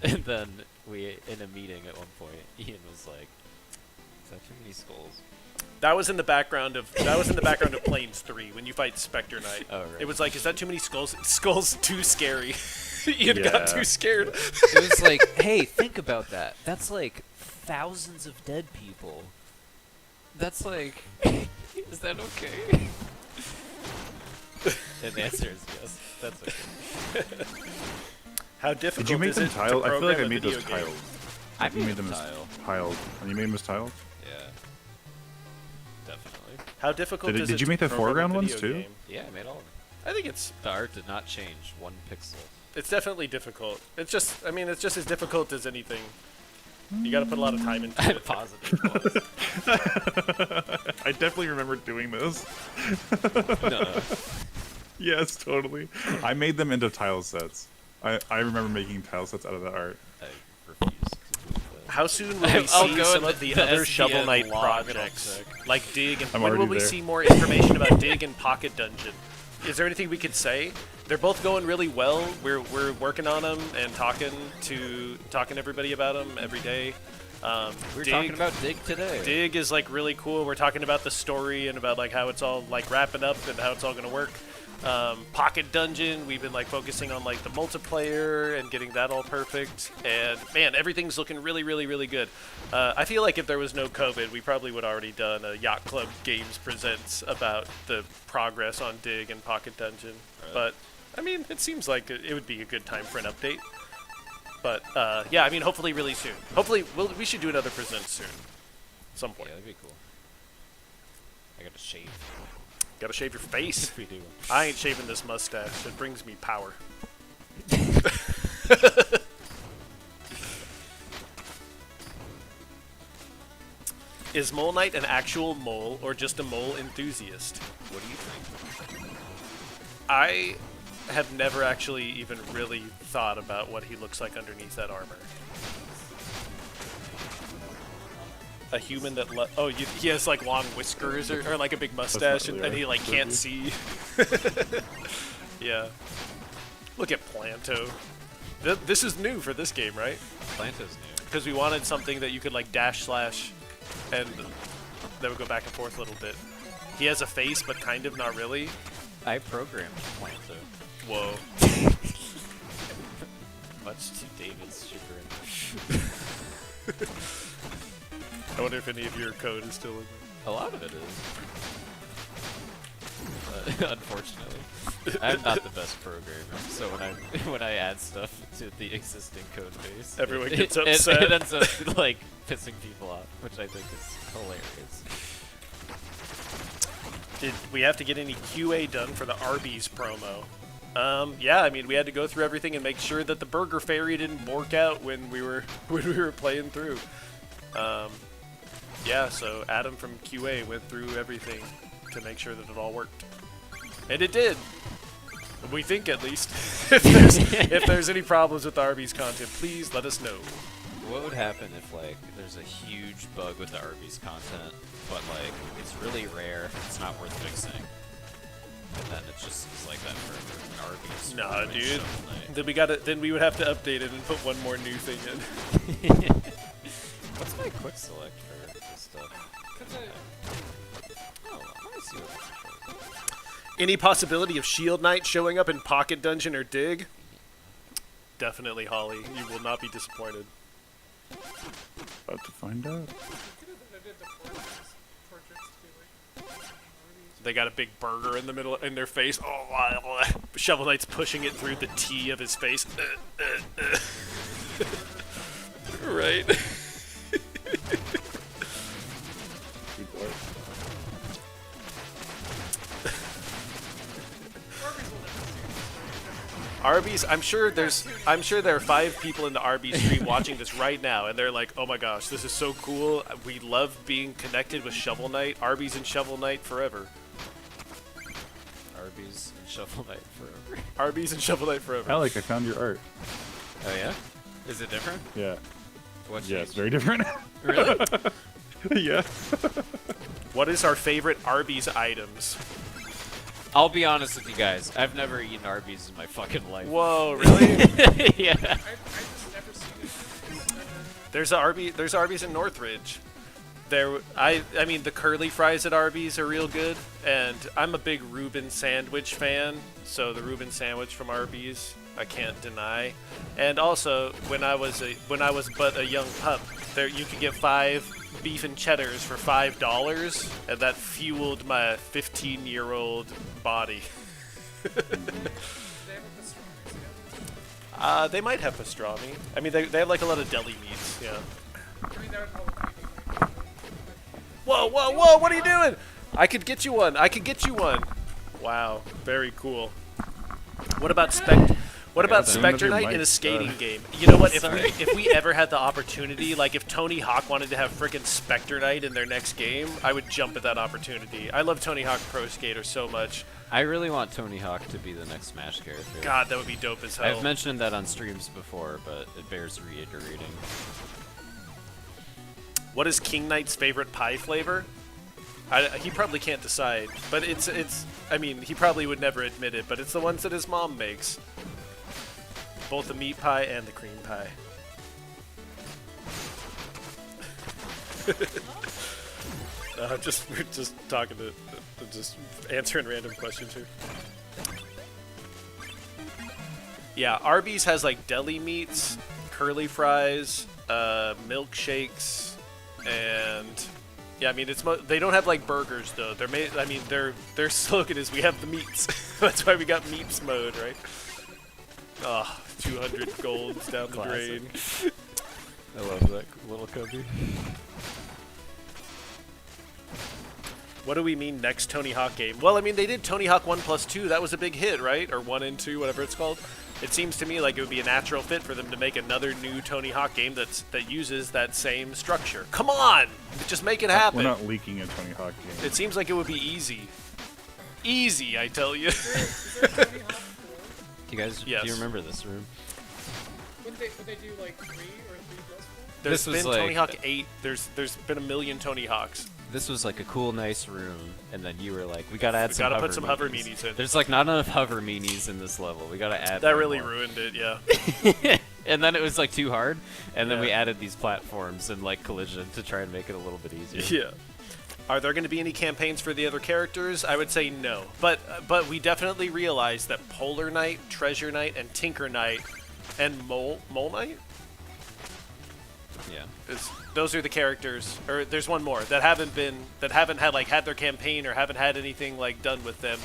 And then we, in a meeting at one point, Ian was like, "Is that too many skulls?" That was in the background of Planes 3 when you fight Specter Knight. Oh, right. It was like, is that too many skulls? Skulls too scary. Ian Yeah. got too scared. It was like, hey, think about that. That's like thousands of dead people. That's like, is that okay? And the answer is yes. That's okay. How difficult Did you make is them it to tiled? I feel like program I a made those video game? tiled. I You made them as tile. tiled. And you made them as tiled? Yeah. Definitely. How difficult is it Did you to make the program a foreground ones video too? game? Yeah, I made all of them. I think it's The art did not change 1 pixel. definitely difficult. It's just, I mean, it's just as difficult as anything. You got to put a lot of time into it. Positive. I definitely remember doing this. No. Yes, totally. I made them into tile sets. I remember making tile sets out of that art. I refuse to believe that. How soon will we I'll see go some in of the the other SVN Shovel Knight log, projects? it'll check. Like Dig and I'm when will already we there. see more information about Dig and Pocket Dungeon? Is there anything we could say? They're both going really well. We're working on them and talking to everybody about them every day. We're Dig, talking about Dig today. Dig is like really cool. We're talking about the story and about like how it's all like wrapping up and how it's all gonna work. Pocket Dungeon, we've been like focusing on like the multiplayer and getting that all perfect. And man, everything's looking really, really, really good. I feel like if there was no COVID, we probably would already done a Yacht Club Games Presents about the progress on Dig and Pocket Dungeon. Right. But I mean, it seems like it would be a good time for an update. But yeah, I mean, hopefully really soon. Hopefully we should do another present soon, at some Yeah, point. that'd be cool. I gotta shave Gotta shave your face. if we do. I ain't shaving this mustache. It brings me power. Is Mole Knight an actual mole or just a mole enthusiast? What do you think? I have never actually even really thought about what he looks like underneath that armor. A human that he has like long whiskers or like a big mustache really and he right. like can't see. Yeah. Look at Planto. This is new for this game, right? Planta's new. Because we wanted something that you could like dash slash and that would go back and forth a little bit. He has a face, but kind of not really. I programmed Planta. Whoa. Much to David's chagrin. I wonder if any of your code is still in there. A lot of it is. Unfortunately, I'm not the best programmer, so when I add stuff to the existing code base, Everyone it- gets it- upset. It ends up like pissing people off, which I think is hilarious. Did we have to get any QA done for the Arby's promo? Yeah, I mean we had to go through everything and make sure that the Burger Fairy didn't bork out when we were playing through. Yeah, so Adam from QA went through everything to make sure that it all worked, and it did. We think at least. if there's any problems with the Arby's content, please let us know. What would happen if like there's a huge bug with the Arby's content, but like it's really rare, it's not worth fixing, and then it just is like that for Arby's? Nah, running dude. Shovel Knight. Then we would have to update it and put one more new thing in. What's my quick select for this stuff? Oh, let me see what this is. Any possibility of Shield Knight showing up in Pocket Dungeon or Dig? Definitely, Holly. You will not be disappointed. About to find out. They got a big burger in the middle in their face. Oh, Shovel Knight's pushing it through the T of his face. Right. Arby's, I'm sure there are 5 people in the Arby's stream watching this right now, and they're like, "Oh my gosh, this is so cool! We love being connected with Shovel Knight. Arby's and Shovel Knight forever. Arby's and Shovel Knight forever. Arby's and Shovel Knight forever." Alec, I found your art. Oh yeah? Is it different? Yeah. What's Yeah, it's very different. Really? Yeah. What is our favorite Arby's items? I'll be honest with you guys. I've never eaten Arby's in my fucking life. Whoa, really? Yeah. I just never seen it. There's Arby's in Northridge. I mean the curly fries at Arby's are real good, and I'm a big Reuben sandwich fan. So the Reuben sandwich from Arby's, I can't deny. And also, when I was but a young pup, there you could get 5 beef and cheddars for $5, and that fueled my 15-year-old body. They have a pastrami, yeah. They might have pastrami. I mean, they have like a lot of deli meats. Yeah. I mean, that would probably be Whoa, whoa, whoa! What are you doing? I could get you one. I could get you one. Wow, very cool. What about What about Soon Specter as your Knight in a mic's skating done. game? You know what? Sorry. If we ever had the opportunity, like if Tony Hawk wanted to have frickin' Specter Knight in their next game, I would jump at that opportunity. I love Tony Hawk Pro Skater so much. I really want Tony Hawk to be the next Smash character. God, that would be dope as hell. I've mentioned that on streams before, but it bears reiterating. What is King Knight's favorite pie flavor? He probably can't decide, but it's. I mean, he probably would never admit it, but it's the ones that his mom makes. Both the meat pie and the cream pie. We're just talking to, just answering random questions here. Yeah, Arby's has like deli meats, curly fries, milkshakes, and yeah, I mean they don't have like burgers though. They're made. I mean their slogan is "We have the meats." That's why we got meats mode, right? Oh, 200 golds down the drain. I love that little cubby. What do we mean next Tony Hawk game? Well, I mean they did Tony Hawk 1+2. That was a big hit, right? Or 1 and 2, whatever it's called. It seems to me like it would be a natural fit for them to make another new Tony Hawk game that uses that same structure. Come on, just make it happen. We're not leaking a Tony Hawk game. It seems like it would be easy. Easy, I tell you. Do you guys? Yes. Do you remember this room? Would they do like 3 or 3+4? There's This was been like- Tony Hawk 8. There's been a million Tony Hawks. This was like a cool, nice room, and then you were like, "We gotta add We some gotta hover put some hover meanies in. There's like not enough hover meanies in this level. We gotta add. That one really more. ruined it, yeah. And then it was like too hard, and then we Yeah. added these platforms and like collision to try and make it a little bit easier. Yeah. Are there going to be any campaigns for the other characters? I would say no. But we definitely realized that Polar Knight, Treasure Knight, and Tinker Knight, and Mole Knight? Yeah. Those are the characters, or there's one more that haven't had their campaign or haven't had anything like done with them,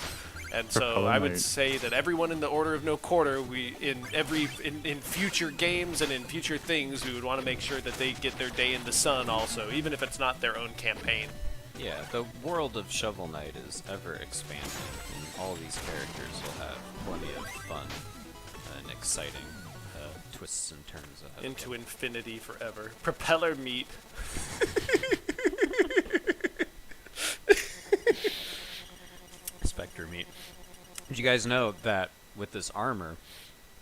and so Polar I would Knight. say that everyone in the Order of No Quarter, in future games and in future things, we would want to make sure that they get their day in the sun also, even if it's not their own campaign. Yeah, the world of Shovel Knight is ever expanding, and all these characters will have plenty of fun and exciting twists and turns ahead. Into infinity forever. Propeller meat. Spectre meat. Did you guys know that with this armor,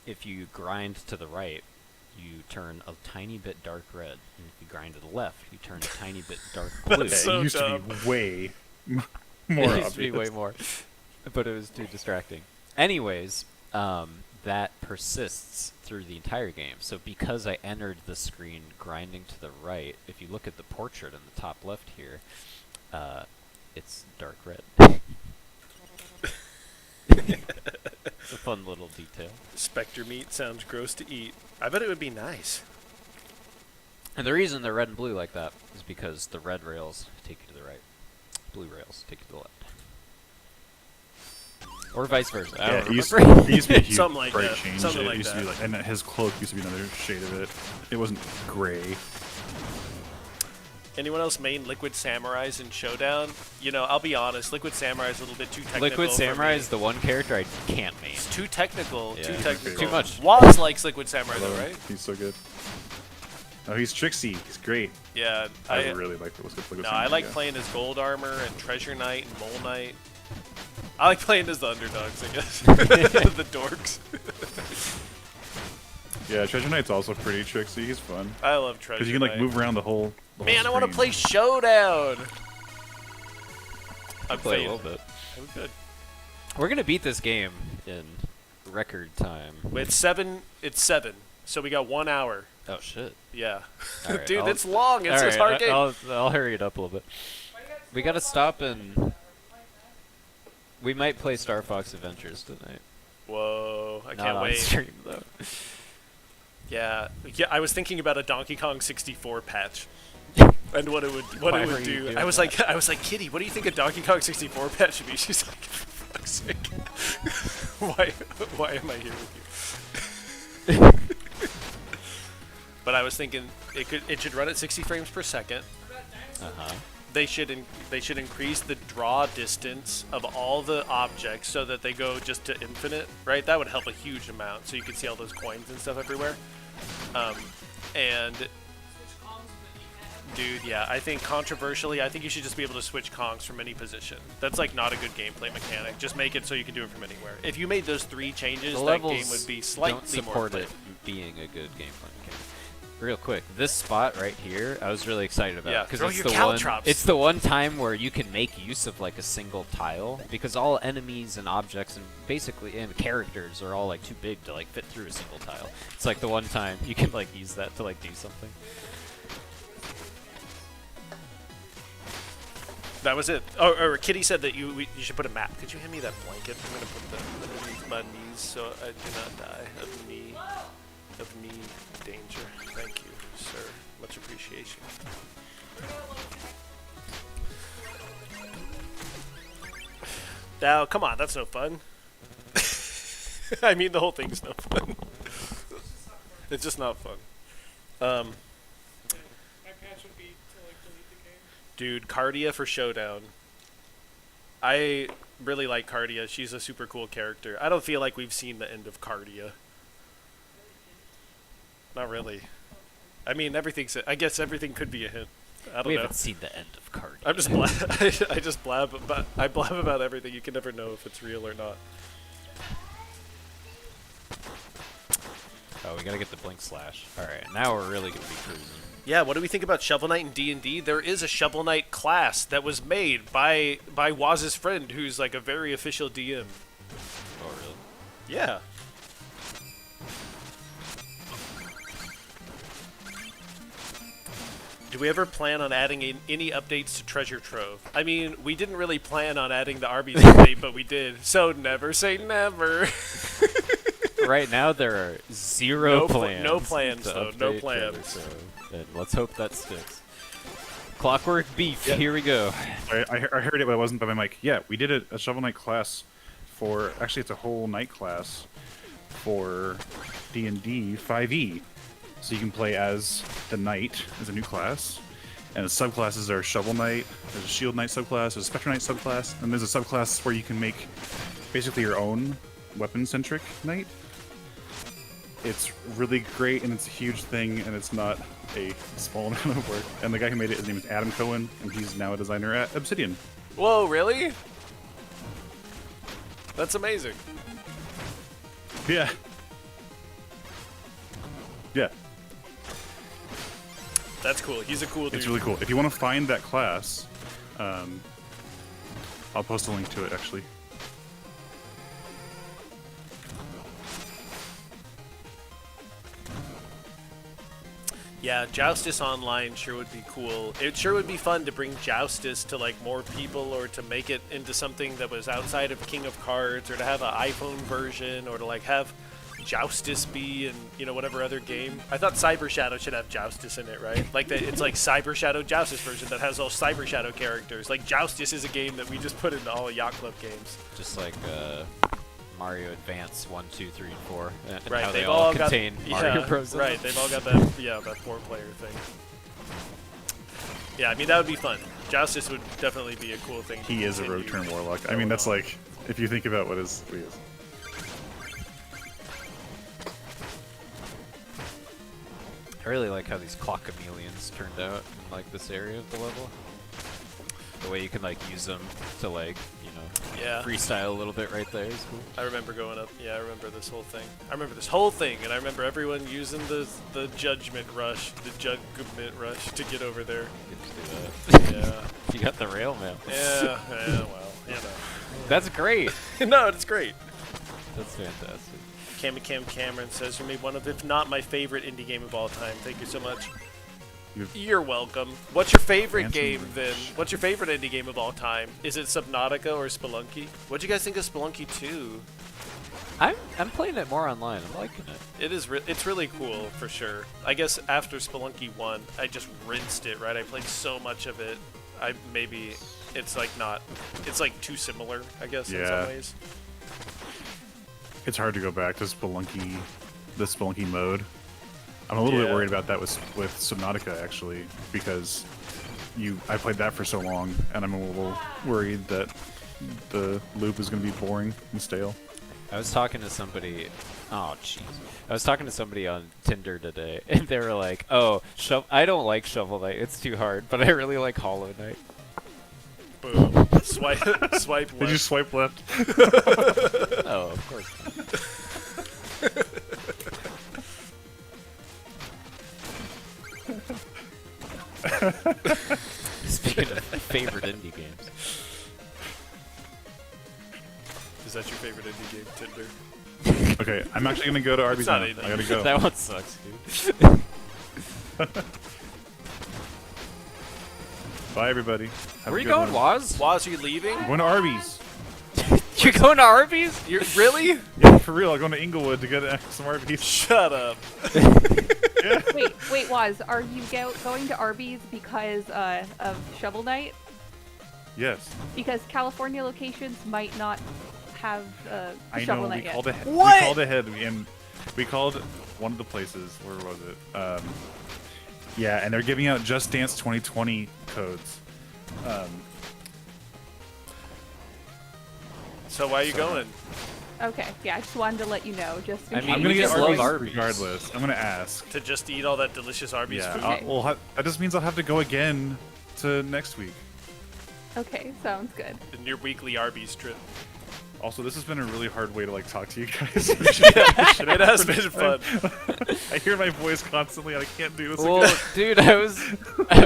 if you grind to the right, you turn a tiny bit dark red, and if you grind to the left, you turn a tiny bit dark blue. That's Yeah, so it used dumb. to be way more It used to be obvious. way more, but it was too distracting. Anyways, that persists through the entire game. So because I entered the screen grinding to the right, if you look at the portrait in the top left here, it's dark red. It's a fun little detail. Spectre meat sounds gross to eat. I bet it would be nice. And the reason they're red and blue like that is because the red rails take you to the right, blue rails take you to the left. Or vice versa. I Yeah, don't it used, remember. it used to be a huge Something like bright that. change. Something It like used to be that. like, and his cloak used to be another shade of it. It wasn't gray. Anyone else main Liquid Samurais in Showdown? You know, I'll be honest, Liquid Samurai is a little bit too technical. Liquid for Samurai me. is the one character I can't main. It's too technical. Yeah. Too technical. Too much. Waz likes Liquid Samurai though, Love him. right? He's so good. Oh, he's tricksy. He's great. Yeah. I really like Liquid No, Samurai, I like yeah. playing as Gold Armor and Treasure Knight and Mole Knight. I like playing as the underdogs, I guess. The dorks. Yeah, Treasure Knight's also pretty tricksy. He's fun. I love Treasure Because you can like Knight. move around the whole Man, I want to screen. play Showdown. I'm Play a fading. little bit. I'm good. We're gonna beat this game in record time. It's 7. It's 7. So we got 1 hour. Oh shit! Yeah. All right, Dude, I'll- it's long. It's All a right, hard game. I'll hurry it up a little bit. We gotta stop and we might play Star Fox Adventures tonight. Whoa, I Not can't on wait. stream though. Yeah, I was thinking about a Donkey Kong 64 patch. And what it would Why were you do. doing I was that? like, Kitty, what do you think a Donkey Kong 64 patch should be? She's like, for fuck's sake. why am I here with you? But I was thinking it should run at 60 frames per second. Uh huh. they should increase the draw distance of all the objects so that they go just to infinite, right? That would help a huge amount, so you can see all those coins and stuff everywhere. And dude, yeah, I think controversially, I think you should just be able to switch Kongs from any position. That's like not a good gameplay mechanic. Just make it so you can do it from anywhere. If you made those 3 changes, The that levels game would be slightly don't support more it being a good gameplay mechanic. Real quick, this spot right here, I was really excited about. Yeah, because throw it's your the caltrops. It's the one time where you can make use of like a single tile, because all enemies and objects and basically and characters are all like too big to like fit through a single tile. It's like the one time you can like use that to like do something. That was it. Oh, or Kitty said that you should put a map. Could you hand me that blanket? I'm gonna put that underneath my knees so I do not die of knee danger. Thank you, sir. Much appreciation. Now, come on, that's no fun. I mean, the whole thing's no fun. It's just not fun. My patch would be to like delete the game. Dude, Cardia for Showdown. I really like Cardia. She's a super cool character. I don't feel like we've seen the end of Cardia. Not really. I mean, I guess everything could be a hint. I don't We know. haven't seen the end of Card. I'm just I just blab about everything. You can never know if it's real or not. Oh, we gotta get the blink slash. All right, now we're really gonna be cruising. Yeah, what do we think about Shovel Knight in D&D? There is a Shovel Knight class that was made by Waz's friend, who's like a very official DM. Oh, really? Yeah. Do we ever plan on adding any updates to Treasure Trove? I mean, we didn't really plan on adding the Arby's update, but we did. So never say never. Right now there are zero plans. No plans, to though. No update plans. Treasure Trove. And let's hope that sticks. Clockwork Beef. Here we go. I heard it, but I wasn't by my mic. Yeah, we did a Shovel Knight class for. Actually, it's a whole night class for D&D 5e. So you can play as the Knight as a new class, and the subclasses are Shovel Knight. There's a Shield Knight subclass. There's a Specter Knight subclass, and there's a subclass where you can make basically your own weapon-centric Knight. It's really great, and it's a huge thing, and it's not a small amount of work. And the guy who made it, his name is Adam Cohen, and he's now a designer at Obsidian. Whoa, really? That's amazing. Yeah. Yeah. That's cool. He's a cool dude. It's really cool. If you want to find that class, I'll post a link to it, actually. Yeah, Joustus Online sure would be cool. It sure would be fun to bring Joustus to like more people, or to make it into something that was outside of King of Cards, or to have an iPhone version, or to like have Joustus be in, you know, whatever other game. I thought Cyber Shadow should have Joustus in it, right? Like it's like Cyber Shadow Joustus version that has all Cyber Shadow characters. Like Joustus is a game that we just put into all Yacht Club games. Just like Mario Advance 1, 2, 3, and 4, and Right, how they they've all got- contain Mario Bros. in Right, them. they've all got that, yeah, that 4-player thing. Yeah, I mean, that would be fun. Joustus would definitely be a cool thing. to He is a continue rogue turn warlock. I going mean, that's on. like, if you think about what he is. I really like how these clock chameleons turned out in like this area of the level. The way you can like use them to like, you know, Yeah. freestyle a little bit right there is cool. I remember going up. Yeah, I remember this whole thing. And I remember everyone using the judgment rush, to get over there. Get to do that. Yeah. You got the rail mail. Yeah, well, you That's great. know. No, it's great. That's fantastic. Cameron says, "You made one of, if not my favorite indie game of all time." Thank you so much. You've- You're welcome. What's your favorite Handsome game rich. then? What's your favorite indie game of all time? Is it Subnautica or Spelunky? What'd you guys think of Spelunky 2? I'm playing it more online. I'm liking it. It is. It's really cool for sure. I guess after Spelunky 1, I just rinsed it. Right, I played so much of it. It's like not. It's like too similar. I guess in Yeah. some ways. It's hard to go back to Spelunky, the Spelunky mode. I'm a little bit Yeah. worried about that with Subnautica, actually, because I played that for so long, and I'm a little worried that the loop is going to be boring and stale. I was talking to somebody. Oh, jeez. I was talking to somebody on Tinder today, and they were like, "Oh, I don't like Shovel Knight. It's too hard, but I really like Hollow Knight." Boom. Swipe left. Did you swipe left? Oh, of course not. Speaking of favorite indie games. Is that your favorite indie game, Tinder? Okay, I'm actually going to go to Arby's not now. anything. I gotta go. That one sucks, dude. Bye, everybody. Have Where a you good going, one. Waz? Waz, are you leaving? I'm going to Arby's. You're going to Arby's? You're really? Yeah, for real. I'm going to Inglewood to get some Arby's. Shut up. Wait, Waz, are you going to Arby's because of Shovel Knight? Yes. Because California locations might not have I Shovel know. Knight yet. What? We called ahead, and we called one of the places. Where was it? Yeah, and they're giving out Just Dance 2020 codes. So why are you going? Okay, yeah, I just wanted to let you know. Just in I mean, I'm case. gonna we get just love Arby's Arby's. regardless. I'm gonna ask. To just eat all that delicious Arby's Yeah. food? Okay. That just means I'll have to go again to next week. Okay, sounds good. In your weekly Arby's trip. Also, this has been a really hard way to like talk to you guys. It has been fun. I hear my voice constantly. And I can't do this Well, again. dude, I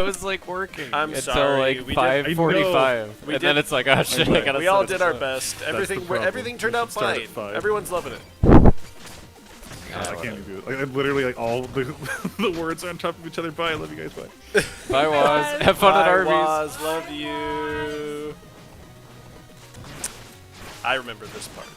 was like working I'm until sorry, like we did- 5:45, We and did- then it's like, oh shit, I gotta. We all set did up our stuff. best. the problem. Everything turned out Start at fine. 5. Everyone's loving it. God, I can't even do it. Like, literally, like all the words are on top of each other. Bye. I love you guys. Bye. Bye, Waz. Have fun at Bye, Arby's. Waz, love you. I remember this part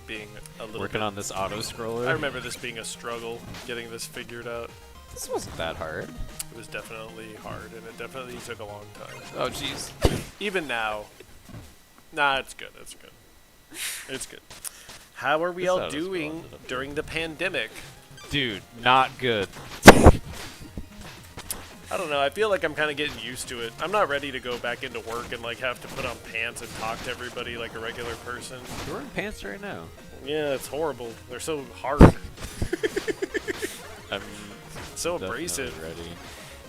being a little Working bit, on this auto scroller. I remember this being a struggle, getting this figured out. This wasn't that hard. It was definitely hard, and it definitely took a long time. Oh jeez. Even now. Nah, it's good. It's good. It's good. How are we This all auto scroll doing ended up during the pandemic? Dude, not good. I don't know. I feel like I'm kind of getting used to it. I'm not ready to go back into work and like have to put on pants and talk to everybody like a regular person. You're wearing pants right now. Yeah, it's horrible. They're so hard, I'm so definitely abrasive. ready.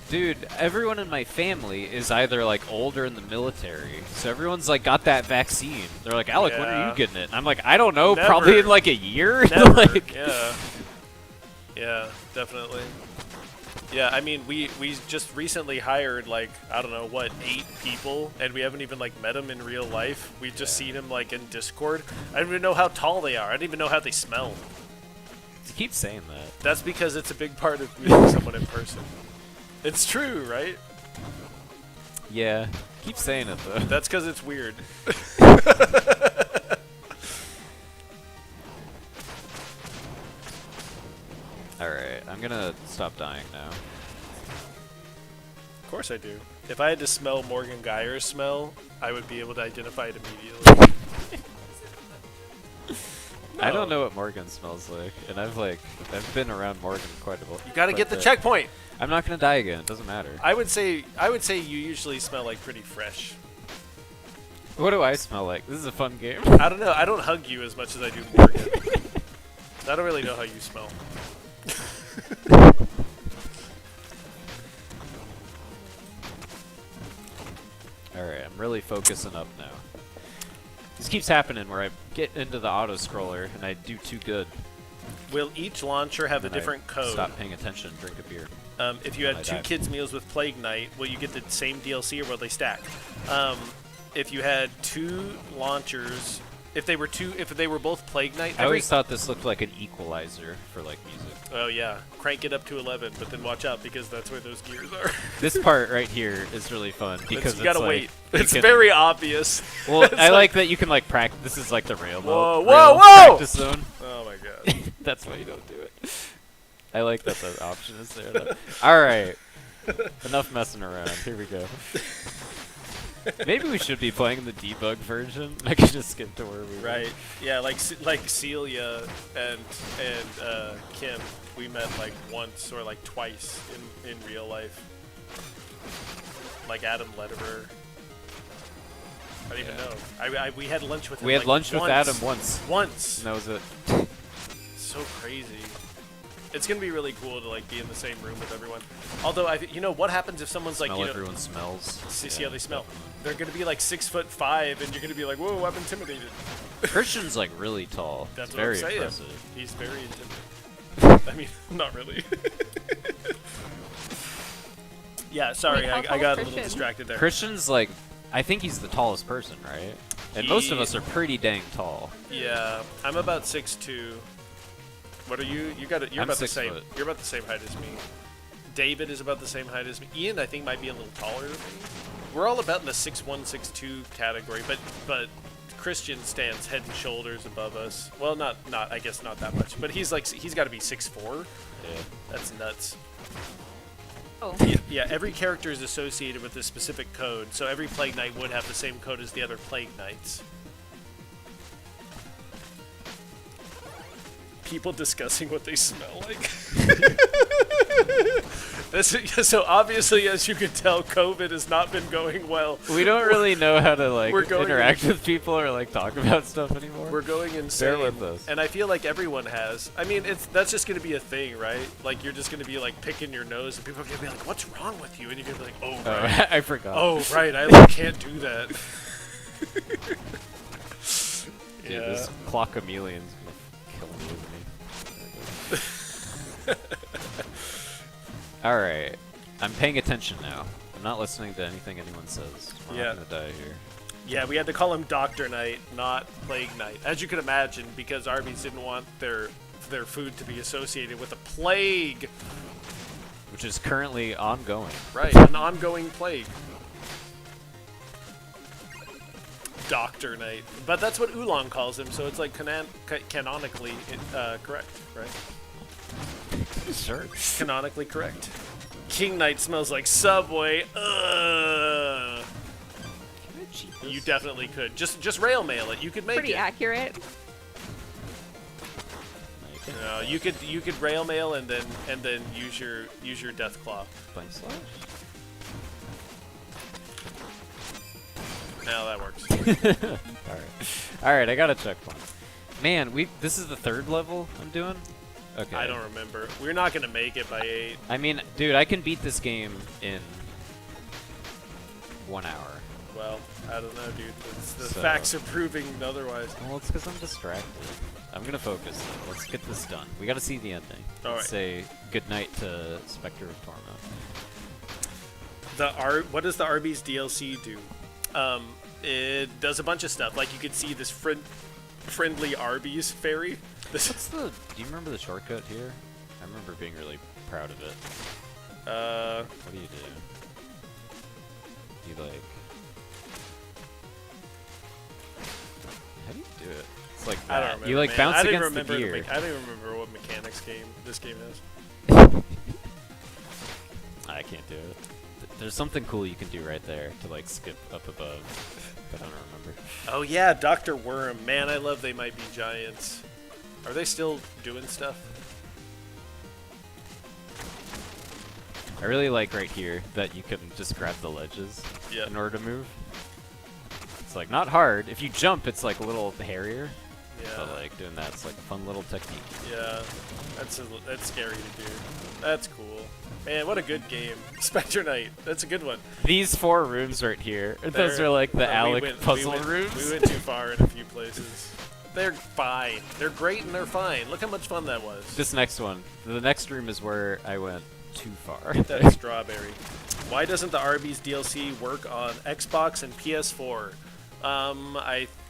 Dude, everyone in my family is either like old or in the military, so everyone's like got that vaccine. They're like, Alec, when are Yeah. you getting it? And I'm like, I don't know, Never. probably in like a year. Never. Like, Yeah. Yeah, definitely. Yeah, I mean, we just recently hired like, I don't know, what, 8 people, and we haven't even like met them in real life. We've just seen them like in Discord. I don't even know how tall they are. I don't even know how they smell. you keep saying that. That's because it's a big part of meeting someone in person. It's true, right? Yeah, keep saying it though. That's because it's weird. Alright, I'm gonna stop dying now. Of course I do. If I had to smell Morgan Geyer's smell, I would be able to identify it immediately. I don't know what Morgan smells like, and I've been around Morgan quite a bit. You gotta get the checkpoint. I'm not gonna die again. It doesn't matter. I would say you usually smell like pretty fresh. What do I smell like? This is a fun game. I don't know. I don't hug you as much as I do Morgan. I don't really know how you smell. Alright, I'm really focusing up now. This keeps happening where I get into the auto scroller and I do too good. Will each launcher have a and I different code? Stop paying attention and drink a beer. If you I had 2 died. kids meals with Plague Knight, will you get the same DLC or will they stack? If you had 2 launchers, if they were both Plague Knight, I always thought this looked like an equalizer for like music. oh yeah, crank it up to 11, but then watch out because that's where those gears are. This part right here is really fun because you gotta it's like, wait. you It's can- very obvious. Well, It's I like that you can like practice. This is like the rail Whoa, mode. whoa, rail whoa! Practice zone. Oh my god. That's why you don't do it. I like that the option is there. Though. All right, enough messing around. Here we go. Maybe we should be playing the debug version. I can just skip to where we were. Right. Yeah, like Celia and Kim, we met like once or like twice in real life. like Adam Lederer. I don't even know. We had lunch with him. We had like, lunch with once. Adam once. Once. And that was it. So crazy. It's gonna be really cool to like be in the same room with everyone. Although you know what happens if someone's like Smell you know everyone smells. see how they smell. They're gonna be like 6'5" and you're gonna be like, whoa, I'm intimidated. Christian's like really tall. That's It's what very I'm saying. impressive. He's very intimidating. I mean, not really. Yeah, sorry, Wait, how I tall is got a little Christian? distracted there. Christian's like, I think he's the tallest person, right? And most of He- us are pretty dang tall. Yeah, I'm about 6'2". What are you? You're I'm about the 6 same. foot. You're about the same height as me. David is about the same height as me. Ian, I think, might be a little taller than me. We're all about in the 6'1", 6'2" category, but Christian stands head and shoulders above us. Well, not I guess not that much, but he's got to be 6'4". Yeah. That's nuts. Oh. Yeah, every character is associated with a specific code, so every Plague Knight would have the same code as the other Plague Knights. People discussing what they smell like. So obviously, as you can tell, COVID has not been going well. We don't really know how to like We're going interact with people or like talk about stuff anymore. We're going insane. Bear with us. And I feel like everyone has. I mean, that's just going to be a thing, right? Like, you're just going to be, like, picking your nose, and people are going to be like, what's wrong with you? And you're going to be like, oh, Oh, right. I forgot. Oh, right, I like, can't do that. Dude, Yeah. this clock chameleon's gonna kill me with me. Alright. I'm paying attention now. I'm not listening to anything anyone says. We're Yeah. not gonna die here. Yeah, we had to call him Dr. Knight, not Plague Knight. As you can imagine, because Arby's didn't want their food to be associated with a plague. Which is currently ongoing. Right, an ongoing plague. Dr. Knight. But that's what Oolong calls him, so it's like canonically correct, right? Sure. Canonically correct. King Knight smells like Subway. Ugh. You definitely could. Just rail mail it. You could make Pretty it. accurate. No, you could rail mail and then use your death claw. Blank slash? Now that works. Alright, I got a checkpoint. Man, this is the third level I'm doing? Okay. I don't remember. We're not gonna make it by 8. I mean, dude, I can beat this game in 1 hour. Well, I don't know, dude. The So- facts are proving otherwise. Well, it's because I'm distracted. I'm gonna focus though. Let's get this done. We gotta see the ending. All Let's say goodnight to Specter of Torment. What does the Arby's DLC do? It does a bunch of stuff. Like, you could see this friendly Arby's fairy. What's the? Do you remember the shortcut here? I remember being really proud of it. What do? You like? How do you do it? It's like I don't that. remember. You like man. bounce I didn't against remember the gear. I don't even remember what mechanics this game is. I can't do it. There's something cool you can do right there to like skip up above, but I don't remember. Oh yeah, Dr. Worm. Man, I love They Might Be Giants. Are they still doing stuff? I really like right here that you can just grab the ledges Yeah. in order to move. It's like not hard. If you jump, it's like a little hairier. Yeah. But like doing that, it's like a fun little technique. Yeah. That's scary to do. That's cool. Man, what a good game. Specter Knight. That's a good one. These 4 rooms right here, those They're- are like the we Alec went- puzzle we went, rooms. We went too far in a few places. They're fine. They're great and they're fine. Look how much fun that was. This next one, the next room is where I went too far. That strawberry. Why doesn't the Arby's DLC work on Xbox and PS4?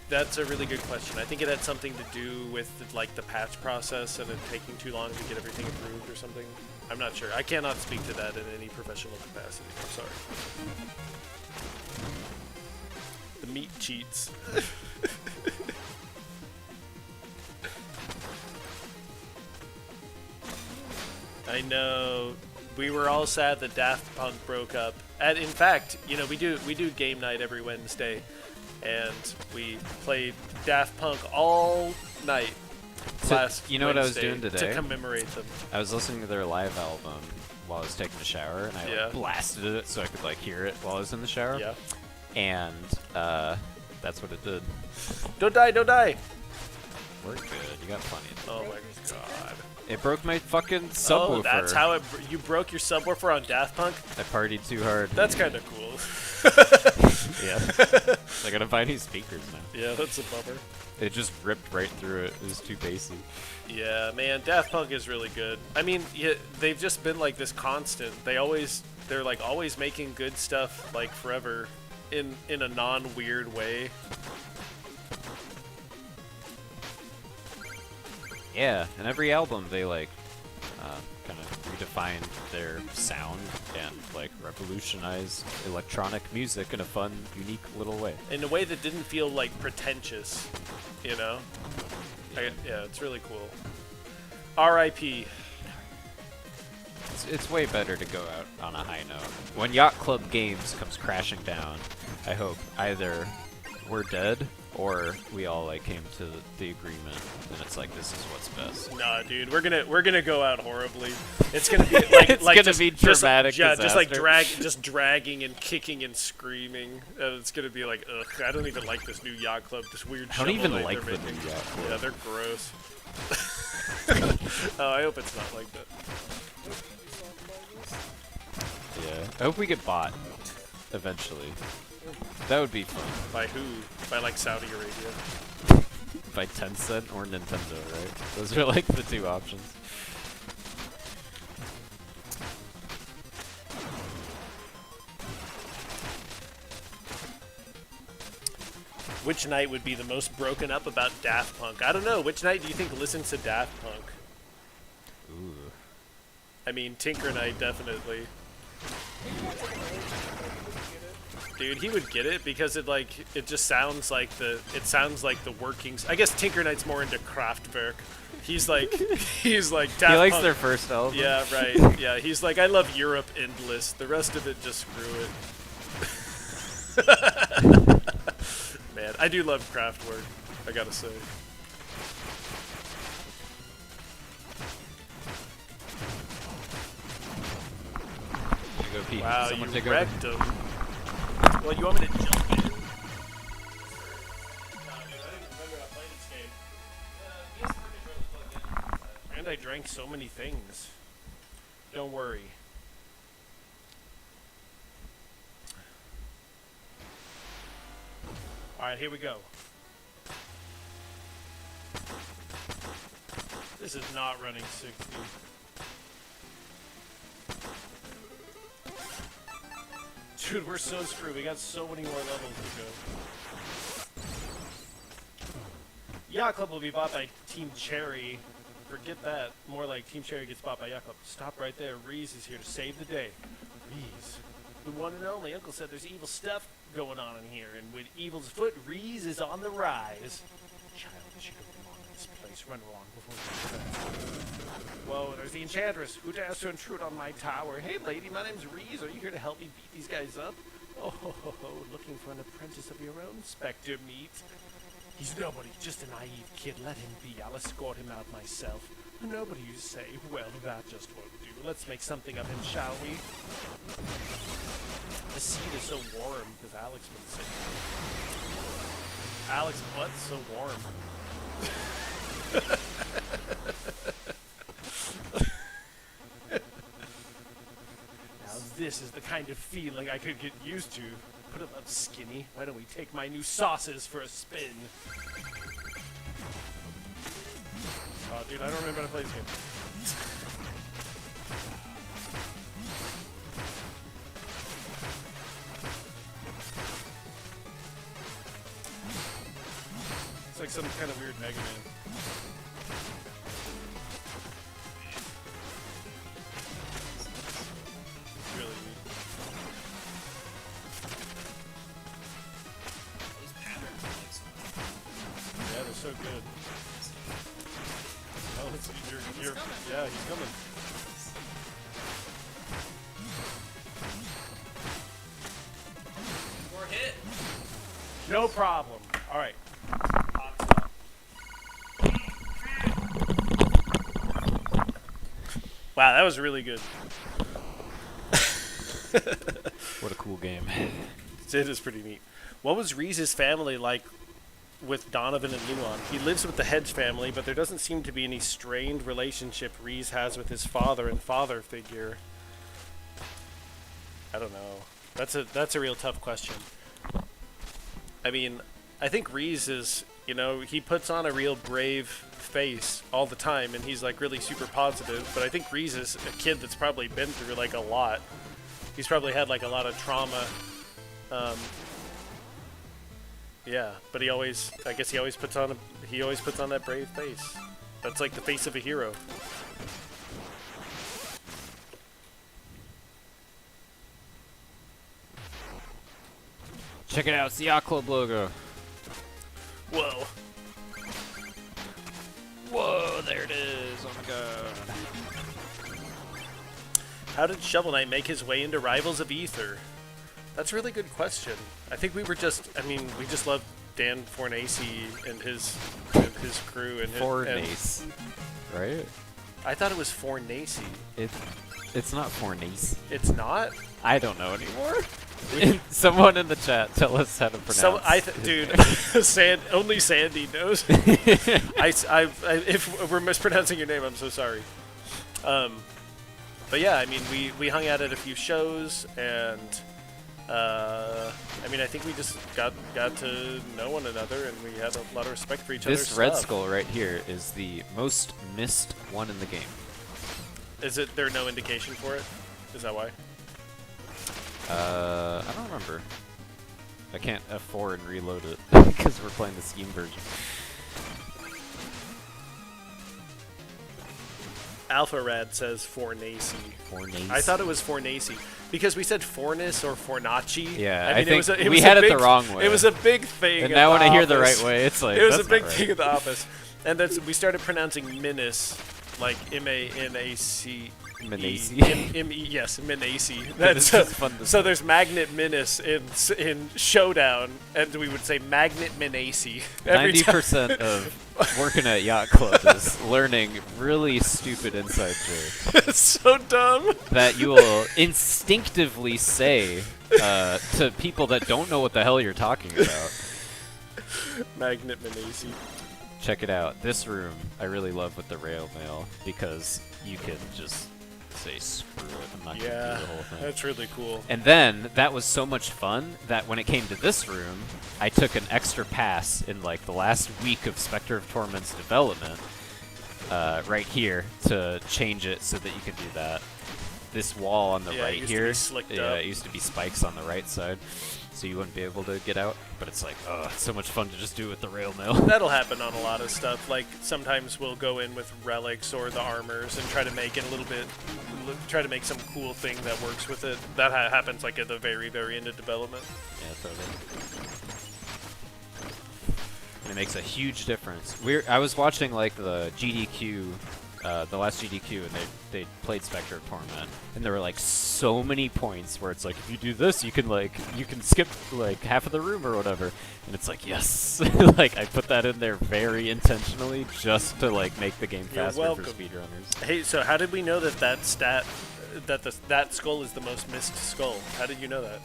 That's a really good question. I think it had something to do with like the patch process and it taking too long to get everything approved or something. I'm not sure. I cannot speak to that in any professional capacity. I'm sorry. The meat cheats. I know. We were all sad that Daft Punk broke up. And in fact, you know, we do game night every Wednesday, and we played Daft Punk all night So, last you know what I was Wednesday doing today? to commemorate them. I was listening to their live album while I was taking a shower, and I Yeah. like, blasted it so I could like hear it while I was in the shower. Yeah. And that's what it did. Don't die, don't die. We're good. You got plenty of time. Oh my god. It broke my fucking subwoofer. Oh, that's how you broke your subwoofer on Daft Punk? I partied too hard. That's kind of cool. Yeah. I gotta buy new speakers now. Yeah, that's a bummer. It just ripped right through it. It was too bassy. Yeah, man, Daft Punk is really good. I mean, yeah, they've just been like this constant. They're like always making good stuff like forever in a non-weird way. Yeah, and every album they like kind of redefined their sound and like revolutionized electronic music in a fun, unique little way. In a way that didn't feel like pretentious, you know? Yeah, it's really cool. R.I.P. It's way better to go out on a high note. When Yacht Club Games comes crashing down, I hope either we're dead or we all like came to the agreement and it's like this is what's best. Nah, dude, we're gonna go out horribly. It's gonna be like It's like gonna just, be just, dramatic yeah, just like disaster. dragging and kicking and screaming. It's gonna be like, ugh, I don't even like this new Yacht Club. This weird. I don't even shovel like they're the new making. Yacht Club. Yeah, they're gross. Oh, I hope it's not like that. Yeah, I hope we get bought eventually. That would be fun. By who? By like Saudi Arabia. By Tencent or Nintendo, right? Those are like the two options. Which night would be the most broken up about Daft Punk? I don't know. Which night do you think listens to Daft Punk? Ooh. I mean, Tinker Knight definitely. Dude, he would get it because it just sounds like the workings. I guess Tinker Knight's more into Kraftwerk. He's like Daft He likes Punk. their first album. Yeah, right. Yeah, he's like, I love Europe Endless. The rest of it, just screw it. Man, I do love Kraftwerk, I gotta say. Go pee. Wow, Someone you take over. wrecked him. Well, you want me to jump in? Nah, dude, I didn't remember how to play this game. And I drank so many things. Don't worry. Alright, here we go. This is not running 60. Dude, we're so screwed. We got so many more levels to go. Yacht Club will be bought by Team Cherry. Forget that. More like Team Cherry gets bought by Yacht Club. Stop right there. Reese is here to save the day. Reese. The one and only. Uncle said there's evil stuff going on in here, and with evil's foot, Reese is on the rise. Child, she could belong in this place. Run along before we get back. Whoa, there's the Enchantress. Who dares to intrude on my tower? Hey, lady, my name's Reese. Are you here to help me beat these guys up? Oh, looking for an apprentice of your own, Specter Knight. He's nobody, just a naive kid. Let him be. I'll escort him out myself. Nobody, you say? Well, that just won't do. Let's make something of him, shall we? The seat is so warm, because Alex would say. Alex, what's so warm? Now this is the kind of feeling I could get used to. Put him up, Skinny. Why don't we take my new sauces for a spin? Oh, dude, I don't remember how to play this game. It's like some kind of weird Mega Man. It's really neat. Yeah, they're so good. Oh, you're yeah, he's coming. Or hit. No problem. All right. Wow, that was really good. What a cool game. It is pretty neat. What was Reese's family like with Donovan and Luan? He lives with the Hedge family, but there doesn't seem to be any strained relationship Reese has with his father and father figure. I don't know. That's a real tough question. I mean, I think Reese is, you know, he puts on a real brave face all the time, and he's like really super positive. But I think Reese is a kid that's probably been through like a lot. He's probably had like a lot of trauma. Yeah, but I guess he always puts on that brave face. That's like the face of a hero. Check it out, it's the Yacht Club logo. Whoa. Whoa, there it is. Oh my god. How did Shovel Knight make his way into Rivals of Aether? That's a really good question. I think we just love Dan Fornace and his crew and Fornace, right? I thought it was Fornace. It's not Fornace. It's not? I don't know anymore. Someone in the chat tell us how to pronounce. Only Sandy knows. If we're mispronouncing your name, I'm so sorry. But yeah, I mean, we hung out at a few shows, and I mean, I think we just got to know one another, and we had a lot of respect for each other's This red stuff. skull right here is the most missed one in the game. Is there no indication for it? Is that why? I don't remember. I can't F4 and reload it because we're playing the Steam version. Alpha Rad says Fornace. Fornace. I thought it was Fornace because we said Fornis or Fornaci. Yeah, I mean, think it we was had a it big, the wrong way. It was a big thing. And at now when the I hear the office. right way, it's like it was a that's big not right. thing at the office, and we started pronouncing Minas like M-A-N-A-C. Manacy. Yes, Manacy. It's That's just fun to so say. there's Magnet Minas in Showdown, and we would say Magnet Manacy. 90% of working at Yacht Club is learning really stupid inside jokes It's so dumb. that you will instinctively say to people that don't know what the hell you're talking about. Magnet Manacy. Check it out. This room I really love with the rail mail because you can just say screw it. I'm not gonna Yeah, do the whole thing. that's really cool. And then that was so much fun that when it came to this room, I took an extra pass in like the last week of Specter of Torment's development, right here to change it so that you can do that. This wall on the Yeah, it right used to here, be slicked yeah, up. it used to be spikes on the right side, so you wouldn't be able to get out. But it's like, oh, it's so much fun to just do with the rail mail. That'll happen on a lot of stuff. Like sometimes we'll go in with relics or the armors and try to make it a little bit, try to make some cool thing that works with it. That happens like at the very, very end of development. Yeah, totally. And it makes a huge difference. I was watching like the GDQ, the last GDQ, and they played Specter of Torment, and there were like so many points where it's like, if you do this, you can skip like half of the room or whatever, and it's like, yes, like I put that in there very intentionally just to like make the game You're faster welcome. for speedrunners. Hey, so how did we know that that skull is the most missed skull? How did you know that?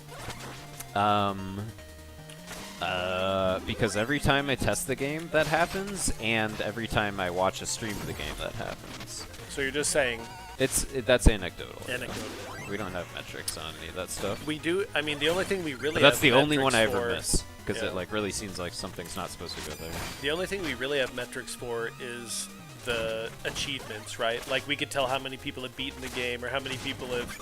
Because every time I test the game, that happens, and every time I watch a stream of the game, that happens. So you're just saying That's anecdotal. anecdotal. We don't have metrics on any of that stuff. We do. I mean, the only thing we really But that's have the only one I metrics ever for- miss, because Yeah. it like really seems like something's not supposed to go there. The only thing we really have metrics for is the achievements, right? Like we could tell how many people have beaten the game or how many people have,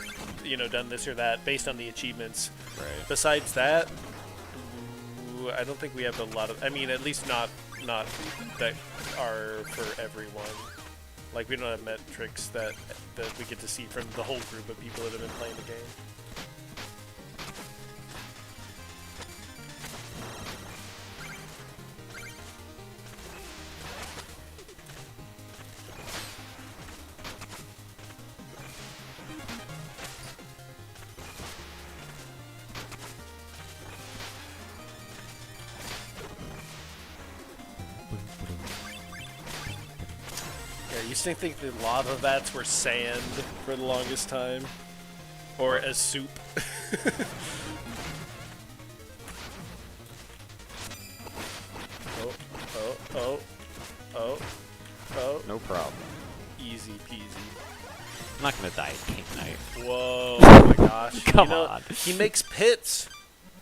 done this or that based on the achievements. Right. Besides that, I don't think we have a lot of. I mean, at least not that are for everyone. Like we don't have metrics that we get to see from the whole group of people that have been playing the game. Yeah, I used to think the lava vats were sand for the longest time. Or as soup. Oh. No problem. Easy peasy. I'm not gonna die at King Knight. Whoa, oh my gosh. Come on. He makes pits.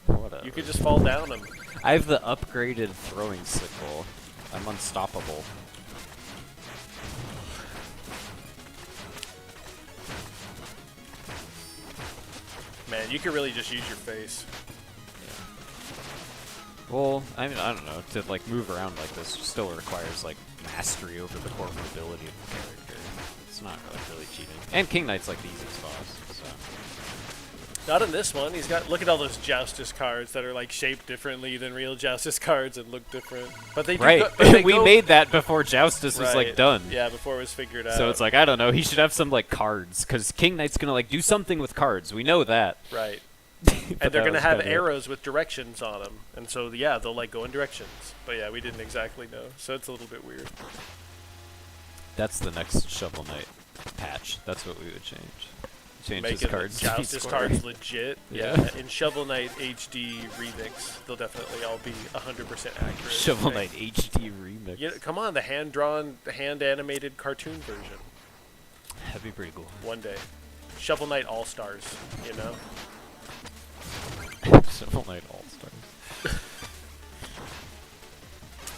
Whatever. You could just fall down him. I have the upgraded throwing sickle. I'm unstoppable. Man, you could really just use your face. Well, I mean, I don't know. To like move around like this still requires like mastery over the core mobility of the character. It's not like really cheating. And King Knight's like the easiest boss. So. Not in this one. He's got. Look at all those Joustus cards that are like shaped differently than real Joustus cards and look different. But they do. Right. But they We go, made that before Joustus was like Right. done. Yeah, before it was figured out. So it's like I don't know. He should have some like cards because King Knight's gonna like do something with cards. We know that. right. But And they're that gonna was have kinda it. arrows with directions on them, and so yeah, they'll like go in directions. But yeah, we didn't exactly know, so it's a little bit weird. That's the next Shovel Knight patch. That's what we would change. Change his Making cards. the to be Joustus scored. cards legit. Yeah. Yeah. In Shovel Knight HD Remix, they'll definitely all be 100% accurate. Shovel Right. Knight HD remix. Yeah, come on, the hand-drawn, hand-animated cartoon version. That'd be pretty cool. One day. Shovel Knight All-Stars, you know? Shovel Knight All Stars.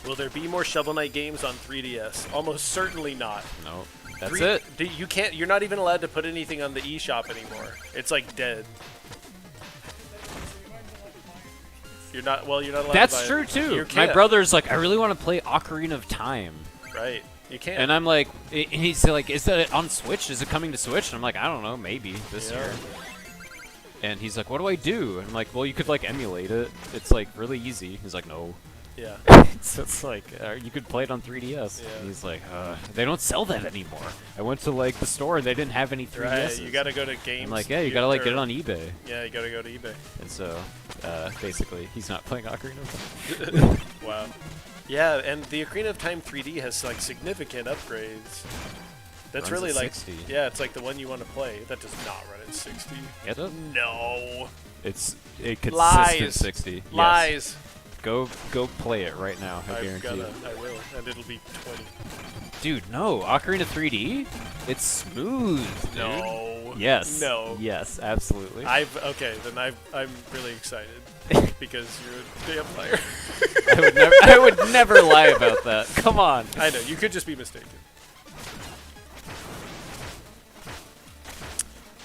Will there be more Shovel Knight games on 3DS? Almost certainly not. No, that's it. You can't. You're not even allowed to put anything on the eShop anymore. It's like dead. You're not. Well, you're not allowed. That's to buy true it. too. You My can't. brother's like, I really want to play Ocarina of Time, Right. You can't. and I'm like, and he's like, is that on Switch? Is it coming to Switch? And I'm like, I don't know, maybe this Yeah. year. And he's like, what do I do? And I'm like, well, you could like emulate it. It's like really easy. He's like, no. Yeah. So it's like you could play it on 3DS. Yeah. And he's like, they don't sell that anymore. I went to like the store and they didn't have any 3DSs. Right. You gotta go to games. I'm like, yeah, you gotta like get it on eBay. Yeah, you gotta go to eBay. And so basically, he's not playing Ocarina of Time. Wow. Yeah, and the Ocarina of Time 3D has like significant upgrades. That's Runs really at like 60. Yeah, it's like the one you want to play. That does not run at 60. Get it? No. It's a consistent Lies. 60. Yes. Lies. Go play it right now. I guarantee you. I will, and it'll be 20. Dude, no. Ocarina 3D? It's smooth, dude. No. Yes. No. Yes, absolutely. Okay, then I'm really excited because you're a damn liar. I would never lie about that. Come on. I know, you could just be mistaken.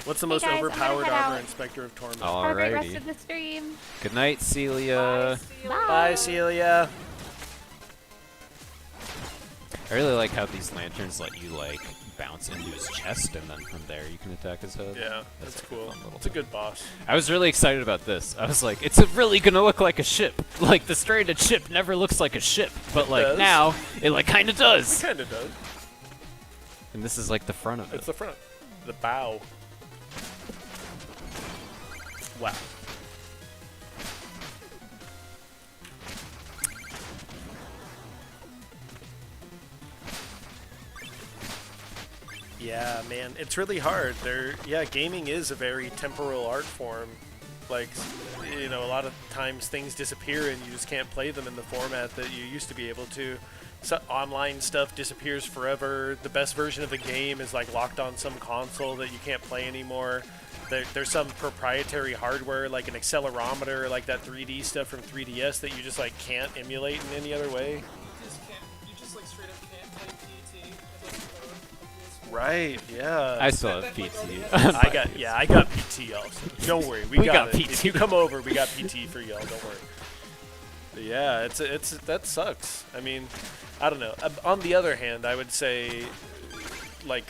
What's the most guys, I'm gonna overpowered head armor out. in Specter of Torment? Have a great rest Alrighty. of the stream. Good night, Celia. Bye, Celia. I really like how these lanterns let you like bounce into his chest, and then from there you can attack his head. Yeah, that's like, a cool. fun little It's a thing. good boss. I was really excited about this. I was like, it's really gonna look like a ship. Like the stranded ship never looks like a ship, but like does. now it like kind of does. Kinda does. And this is like the front of it. It's the front. The bow. Wow. Yeah, man, it's really hard. Gaming is a very temporal art form. Like, you know, a lot of times things disappear and you just can't play them in the format that you used to be able to. So online stuff disappears forever. The best version of the game is like locked on some console that you can't play anymore. There's some proprietary hardware, like an accelerometer, like that 3D stuff from 3DS that you just like can't emulate in any other way. You just like straight up can't play PT. It doesn't code. Right? Yeah. I still have PT. I got PT also. Don't worry, we got it. PT. If you come over, we got PT for y'all. Don't worry. But yeah, that sucks. I mean, I don't know. On the other hand, I would say, like,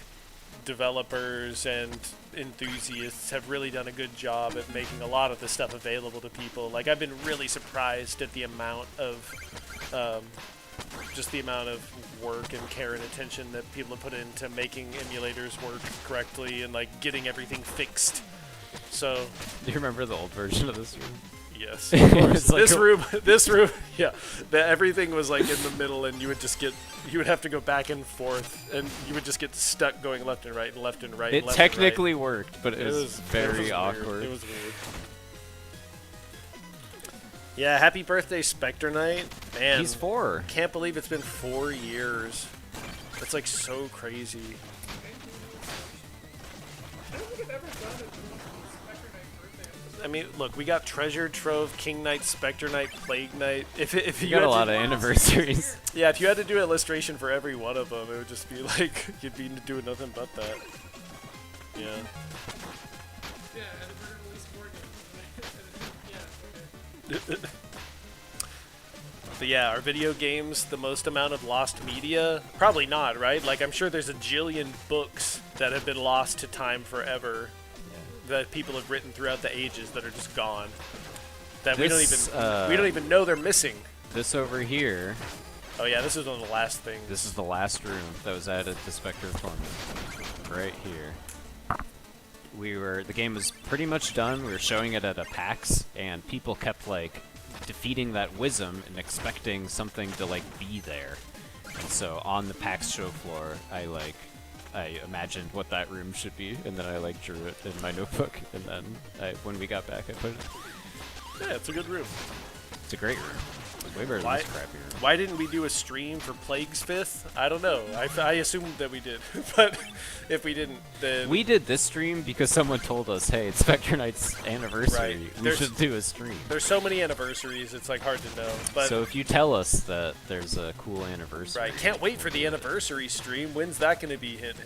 developers and enthusiasts have really done a good job at making a lot of the stuff available to people. Like, I've been really surprised at the amount of just the amount of work and care and attention that people have put into making emulators work correctly and like getting everything fixed. So Do you remember the old version of this room? Yes, of course. It's like this room, yeah. Everything was like in the middle, and you would have to go back and forth, and you would just get stuck going left and right and left and right. It and left technically and right. worked, but it was It very was awkward. Weird. It was weird. Yeah, happy birthday, Specter Knight. Man, He's 4. can't believe it's been 4 years. That's like so crazy. I don't think I've ever done a Specter Knight birthday. I mean, look, we got Treasure Trove, King Knight, Specter Knight, Plague Knight. If You you got had a lot to, of anniversaries. yeah, if you had to do illustration for every one of them, it would just be like you'd be doing nothing but that. Yeah. Yeah, and we're gonna release more games. Yeah, okay. But yeah, are video games the most amount of lost media? Probably not, right? Like, I'm sure there's a jillion books that have been lost to time forever that people have written throughout the ages that are just gone. That we don't even know they're missing. This over here, Oh yeah, this is one of the last things. this is the last room that was added to Specter Torment. Right here. The game was pretty much done. We were showing it at a PAX, and people kept like defeating that Wisdom and expecting something to like be there. And so on the PAX show floor, I imagined what that room should be, and then I like drew it in my notebook, and then when we got back, I put it. Yeah, it's a good room. It's a great room. Way better than Why, this crappy room. why didn't we do a stream for Plague's 5th? I don't know. I assumed that we did, but if we didn't, then We did this stream because someone told us, hey, it's Specter Knight's anniversary. Right. We There's- should do a stream. there's so many anniversaries. It's like hard to know. But So if you tell us that there's a cool anniversary. right, can't wait for the anniversary stream. When's that going to be? Hint.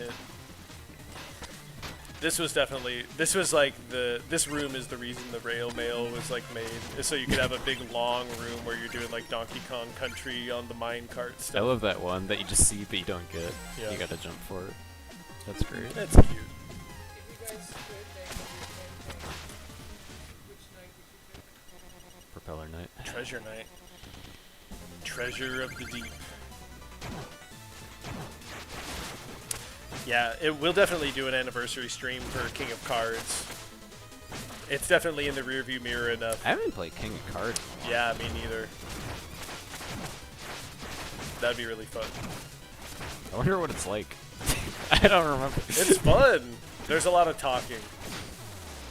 This was like this room is the reason the rail mail was like made, is so you could have a big long room where you're doing like Donkey Kong Country on the minecart I stuff. love that one that you just see but you don't get. Yeah. You gotta jump for it. That's great. That's cute. If you guys could make a campaign, which night would you pick? Propeller Knight. Treasure Knight. Treasure of the Deep. Yeah, we'll definitely do an anniversary stream for King of Cards. It's definitely in the rearview mirror enough. I haven't played King of Cards. Yeah, me neither. That'd be really fun. I wonder what it's like. I don't remember. It's fun. There's a lot of talking.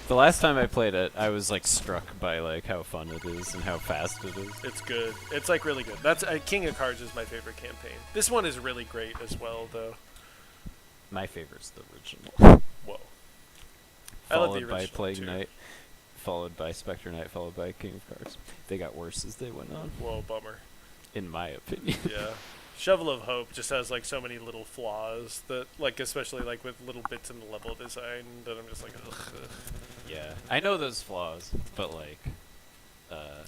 The last time I played it, I was like struck by like how fun it is and how fast it is. It's good. It's like really good. That's King of Cards is my favorite campaign. This one is really great as well, though. My favorite's the original. Whoa. I love the Followed by original, Plague too. Knight, followed by Specter Knight, followed by King of Cards. They got worse as they went on, Whoa, bummer. in my opinion. Yeah. Shovel of Hope just has like so many little flaws that, like, especially like with little bits in the level design that I'm just like, ugh. Yeah, I know those flaws, but like,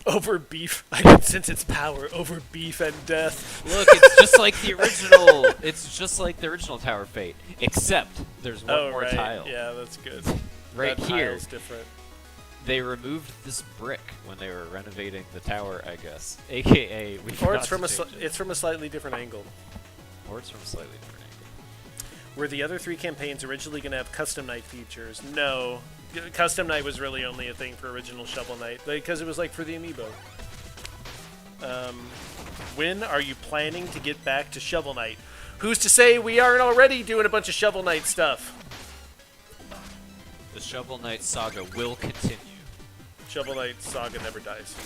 Over beef. I can sense its power over beef and death. look, it's just like the original. It's just like the original Tower of Fate, except there's one more right. tile. Yeah, that's good. Right that here, tile's different. they removed this brick when they were renovating the tower, I guess. AKA, we Or forgot it's from to a change it. it's from a slightly different angle. Or it's from a slightly different angle. Were the other 3 campaigns originally going to have custom night features? No. Custom night was really only a thing for original Shovel Knight, because it was like for the amiibo. When are you planning to get back to Shovel Knight? Who's to say we aren't already doing a bunch of Shovel Knight stuff? The Shovel Knight saga will continue. Shovel Knight Saga never dies.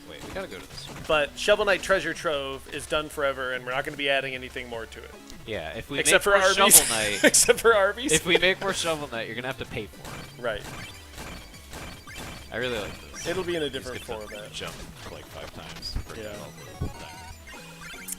Wait, we gotta go to this. But Shovel Knight Treasure Trove is done forever, and we're not going to be adding anything more to it. Yeah, if we Except make for more Arby's. Shovel Knight, Except for Arby's. if we make more Shovel Knight, you're gonna have to pay for it. Right. I really like this. It'll be in a Just different get to format. Jump like 5 times. Break Yeah. all the diamonds.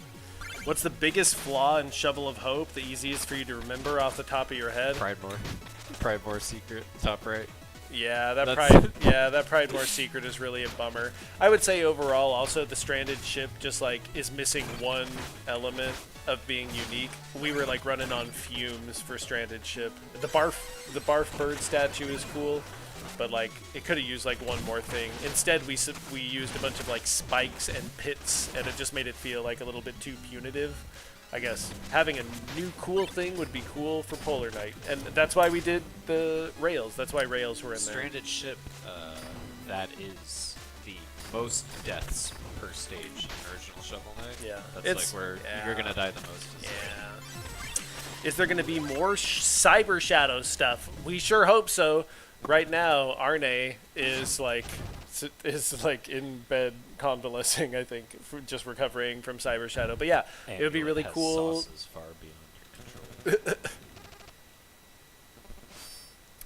What's the biggest flaw in Shovel of Hope? The easiest for you to remember off the top of your head? Pridemore secret, top right. Yeah, that That's- Pridemore secret is really a bummer. I would say overall, also the stranded ship just like is missing one element of being unique. We were like running on fumes for stranded ship. The barf bird statue is cool, but like it could have used like one more thing. Instead, we used a bunch of like spikes and pits, and it just made it feel like a little bit too punitive. I guess having a new cool thing would be cool for Polar Knight, and that's why we did the rails. That's why rails were in there. Stranded ship that is the most deaths per stage in original Shovel Knight. Yeah. That's It's- like where yeah. you're gonna die the most. Yeah. Is there going to be more Cyber Shadow stuff? We sure hope so. Right now, Arne is like in bed convalescing, I think, just recovering from Cyber Shadow. But yeah, it would be really has cool. Sauces far beyond your control.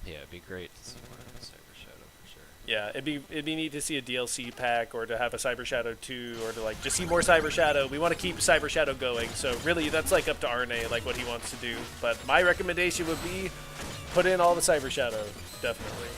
Yeah, it'd be great to see more of Cyber Shadow for sure. Yeah, it'd be neat to see a DLC pack or to have a Cyber Shadow 2 or to like just see more Cyber Shadow. We want to keep Cyber Shadow going, so really that's like up to Arne, like what he wants to do. But my recommendation would be put in all the Cyber Shadow, definitely.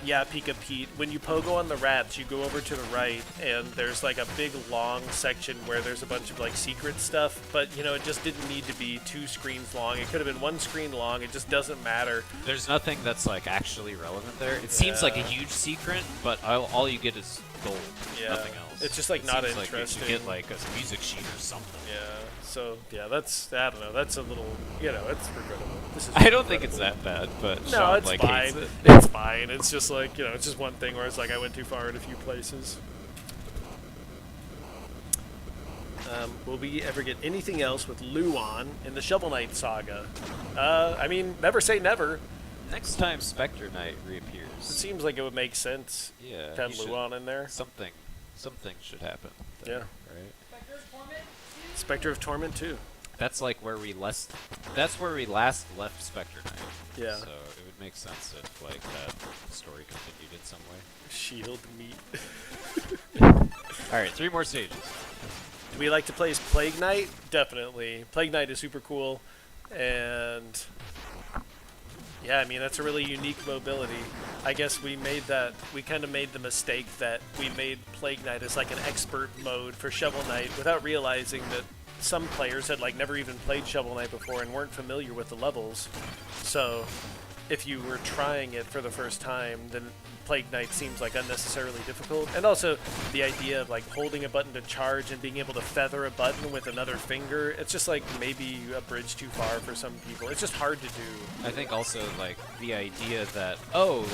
Yeah, Pika Pete. When you pogo on the rats, you go over to the right, and there's like a big long section where there's a bunch of like secret stuff. But you know, it just didn't need to be 2 screens long. It could have been 1 screen long. It just doesn't matter. There's nothing that's like actually relevant there. It seems like a huge secret, but all you get is gold. Yeah. Nothing else. It's just like It not seems like interesting. you should get like a music sheet or something. Yeah. So yeah, that's I don't know. That's a little it's regrettable. This is I don't think it's that bad, but No, Sean it's like fine. hates it. It's fine. It's just like it's just one thing where it's like I went too far in a few places. Will we ever get anything else with Luon in the Shovel Knight saga? I mean, never say never. Next time Specter Knight reappears, It seems like it would make sense yeah, to have he should- Luon in there. Something should happen. Yeah. There, right. Specter's Torment? Specter of Torment too. That's like where we last. That's where we last left Specter Knight. Yeah. So it would make sense if like that story continued in some way. Shield meat. All right, 3 more stages. Do we like to play as Plague Knight? Definitely. Plague Knight is super cool, and yeah, I mean that's a really unique mobility. I guess we kind of made the mistake that we made Plague Knight as like an expert mode for Shovel Knight without realizing that some players had like never even played Shovel Knight before and weren't familiar with the levels. So if you were trying it for the first time, then Plague Knight seems like unnecessarily difficult. And also the idea of like holding a button to charge and being able to feather a button with another finger, it's just like maybe a bridge too far for some people. It's just hard to do. I think also like the idea that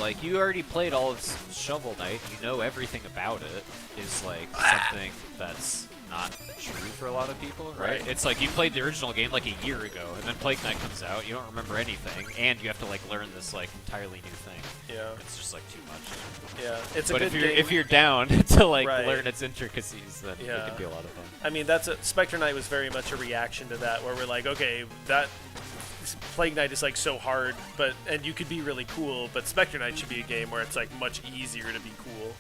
like you already played all of Shovel Knight, you know everything about it, is like something that's not true for a lot of people, right? Right. It's like you played the original game like a year ago, and then Plague Knight comes out, you don't remember anything, and you have to like learn this like entirely new thing. Yeah. It's just like too much. Yeah. It's a But good if you're game. if you're down to like Right. learn its intricacies, then it Yeah. can be a lot of fun. I mean, Specter Knight was very much a reaction to that, where we're like, okay, that Plague Knight is like so hard, and you could be really cool, but Specter Knight should be a game where it's like much easier to be cool.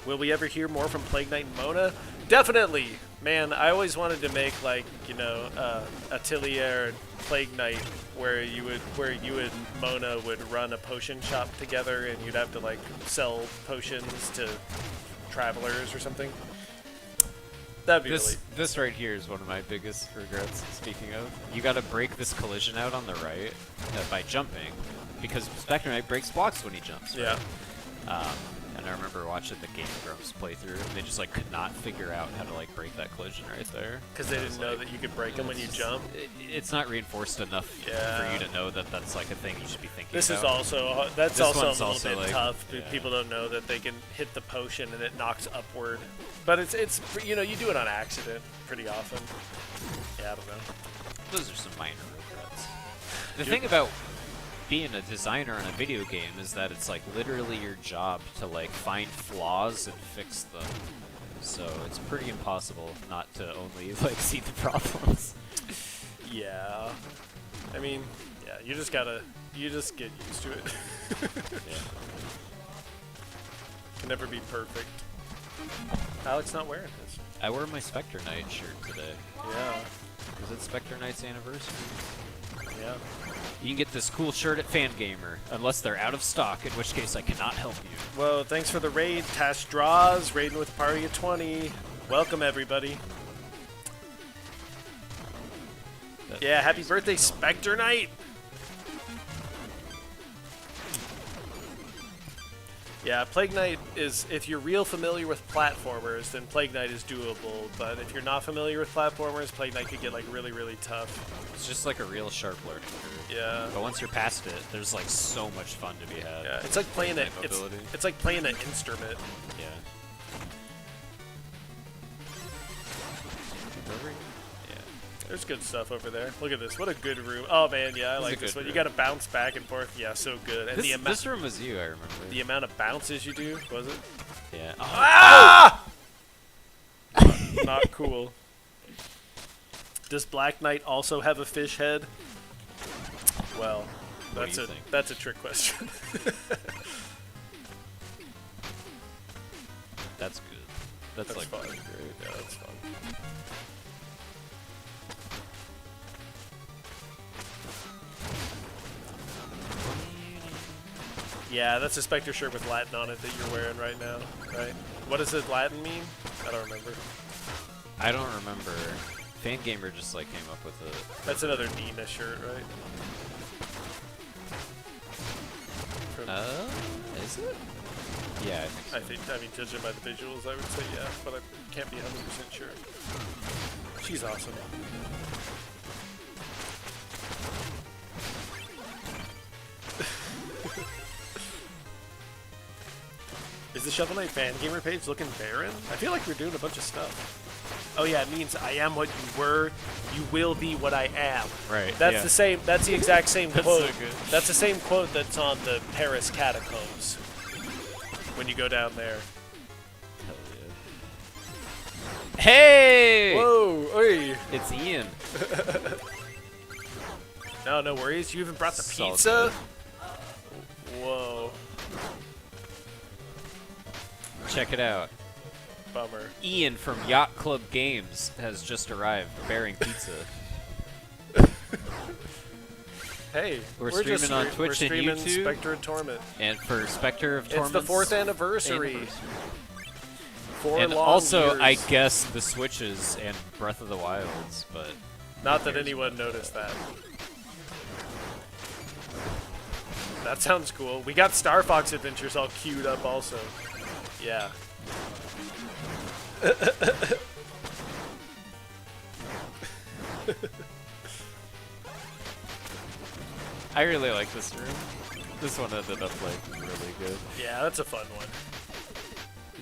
Will we ever hear more from Plague Knight and Mona? Definitely, man. I always wanted to make like Atelier and Plague Knight, where you and Mona would run a potion shop together, and you'd have to like sell potions to travelers or something. That'd be really. This right here is one of my biggest regrets. Speaking of, you got to break this collision out on the right by jumping, because Specter Knight breaks blocks when he jumps. Right? Yeah. And I remember watching the Game Grumps playthrough, and they just like could not figure out how to like break that collision right there. Because they I was didn't know like, that you could break them when you it's- jump. It's not reinforced enough Yeah. for you to know that that's like a thing you should be thinking This about. is also that's This also a one's little also, bit like, tough. yeah. People don't know that they can hit the potion and it knocks upward. But it's you do it on accident pretty often. Yeah, I don't know. Those are some minor regrets. The thing about being a designer in a video game is that it's like literally your job to like find flaws and fix them. So it's pretty impossible not to only like see the problems. Yeah. I mean, yeah, you just get used to it. Yeah. Can never be perfect. Alex not wearing his. I wore my Specter Knight shirt today. Yeah. Was it Specter Knight's anniversary? Yeah. You can get this cool shirt at Fangamer, unless they're out of stock, in which case I cannot help you. Well, thanks for the raid, Tash Draws, raiding with a party of 20. Welcome, everybody. Yeah, happy birthday, Specter Knight! Yeah, Plague Knight is, if you're real familiar with platformers, then Plague Knight is doable, but if you're not familiar with platformers, Plague Knight could get like really, really tough. It's just like a real sharp learning curve. Yeah. But once you're past it, there's like so much fun to be had. Yeah, it's like playing it. Mobility. It's like playing an instrument. Yeah. Yeah. There's good stuff over there. Look at this. What a good room. Oh man, yeah, I This is like a this good one. You room. got to bounce back and forth. Yeah, so good. And This room was you, I remember. the amount of bounces you do, was it? Yeah. Ah! Not cool. Does Black Knight also have a fish head? Well, What do you think? that's a trick question. That's good. That's like fun. really great. Yeah, that's fun. Yeah, that's a Spectre shirt with Latin on it that you're wearing right now, right? What does the Latin mean? I don't remember. I don't remember. Fangamer just like came up with it. That's another Nina shirt, right? From- Is it? Yeah, I think so. I mean, judging by the visuals, I would say yeah, but I can't be 100% sure. She's awesome. Is the Shovel Knight fan gamer page looking barren? I feel like we're doing a bunch of stuff. Oh yeah, it means I am what you were, you will be what I am. Right. That's yeah. the same. That's the exact same That's quote. so good. That's the same quote that's on the Paris catacombs. When you go down there. Hell yeah. Hey! Whoa! Oy. It's Ian. No worries. You even brought the Solid pizza. Whoa! Check it out. Bummer. Ian from Yacht Club Games has just arrived bearing pizza. Hey, We're just streaming on Twitch we're and streaming YouTube. Spectre and Torment. And for Specter of It's Torment. the 4th anniversary. 4 And long also, years. I guess, the Switches and Breath of the Wilds, but... Not that anyone noticed that. That sounds cool. We got Star Fox Adventures all queued up also. Yeah. I really like this room. This one ended up, like, really good. Yeah, that's a fun one.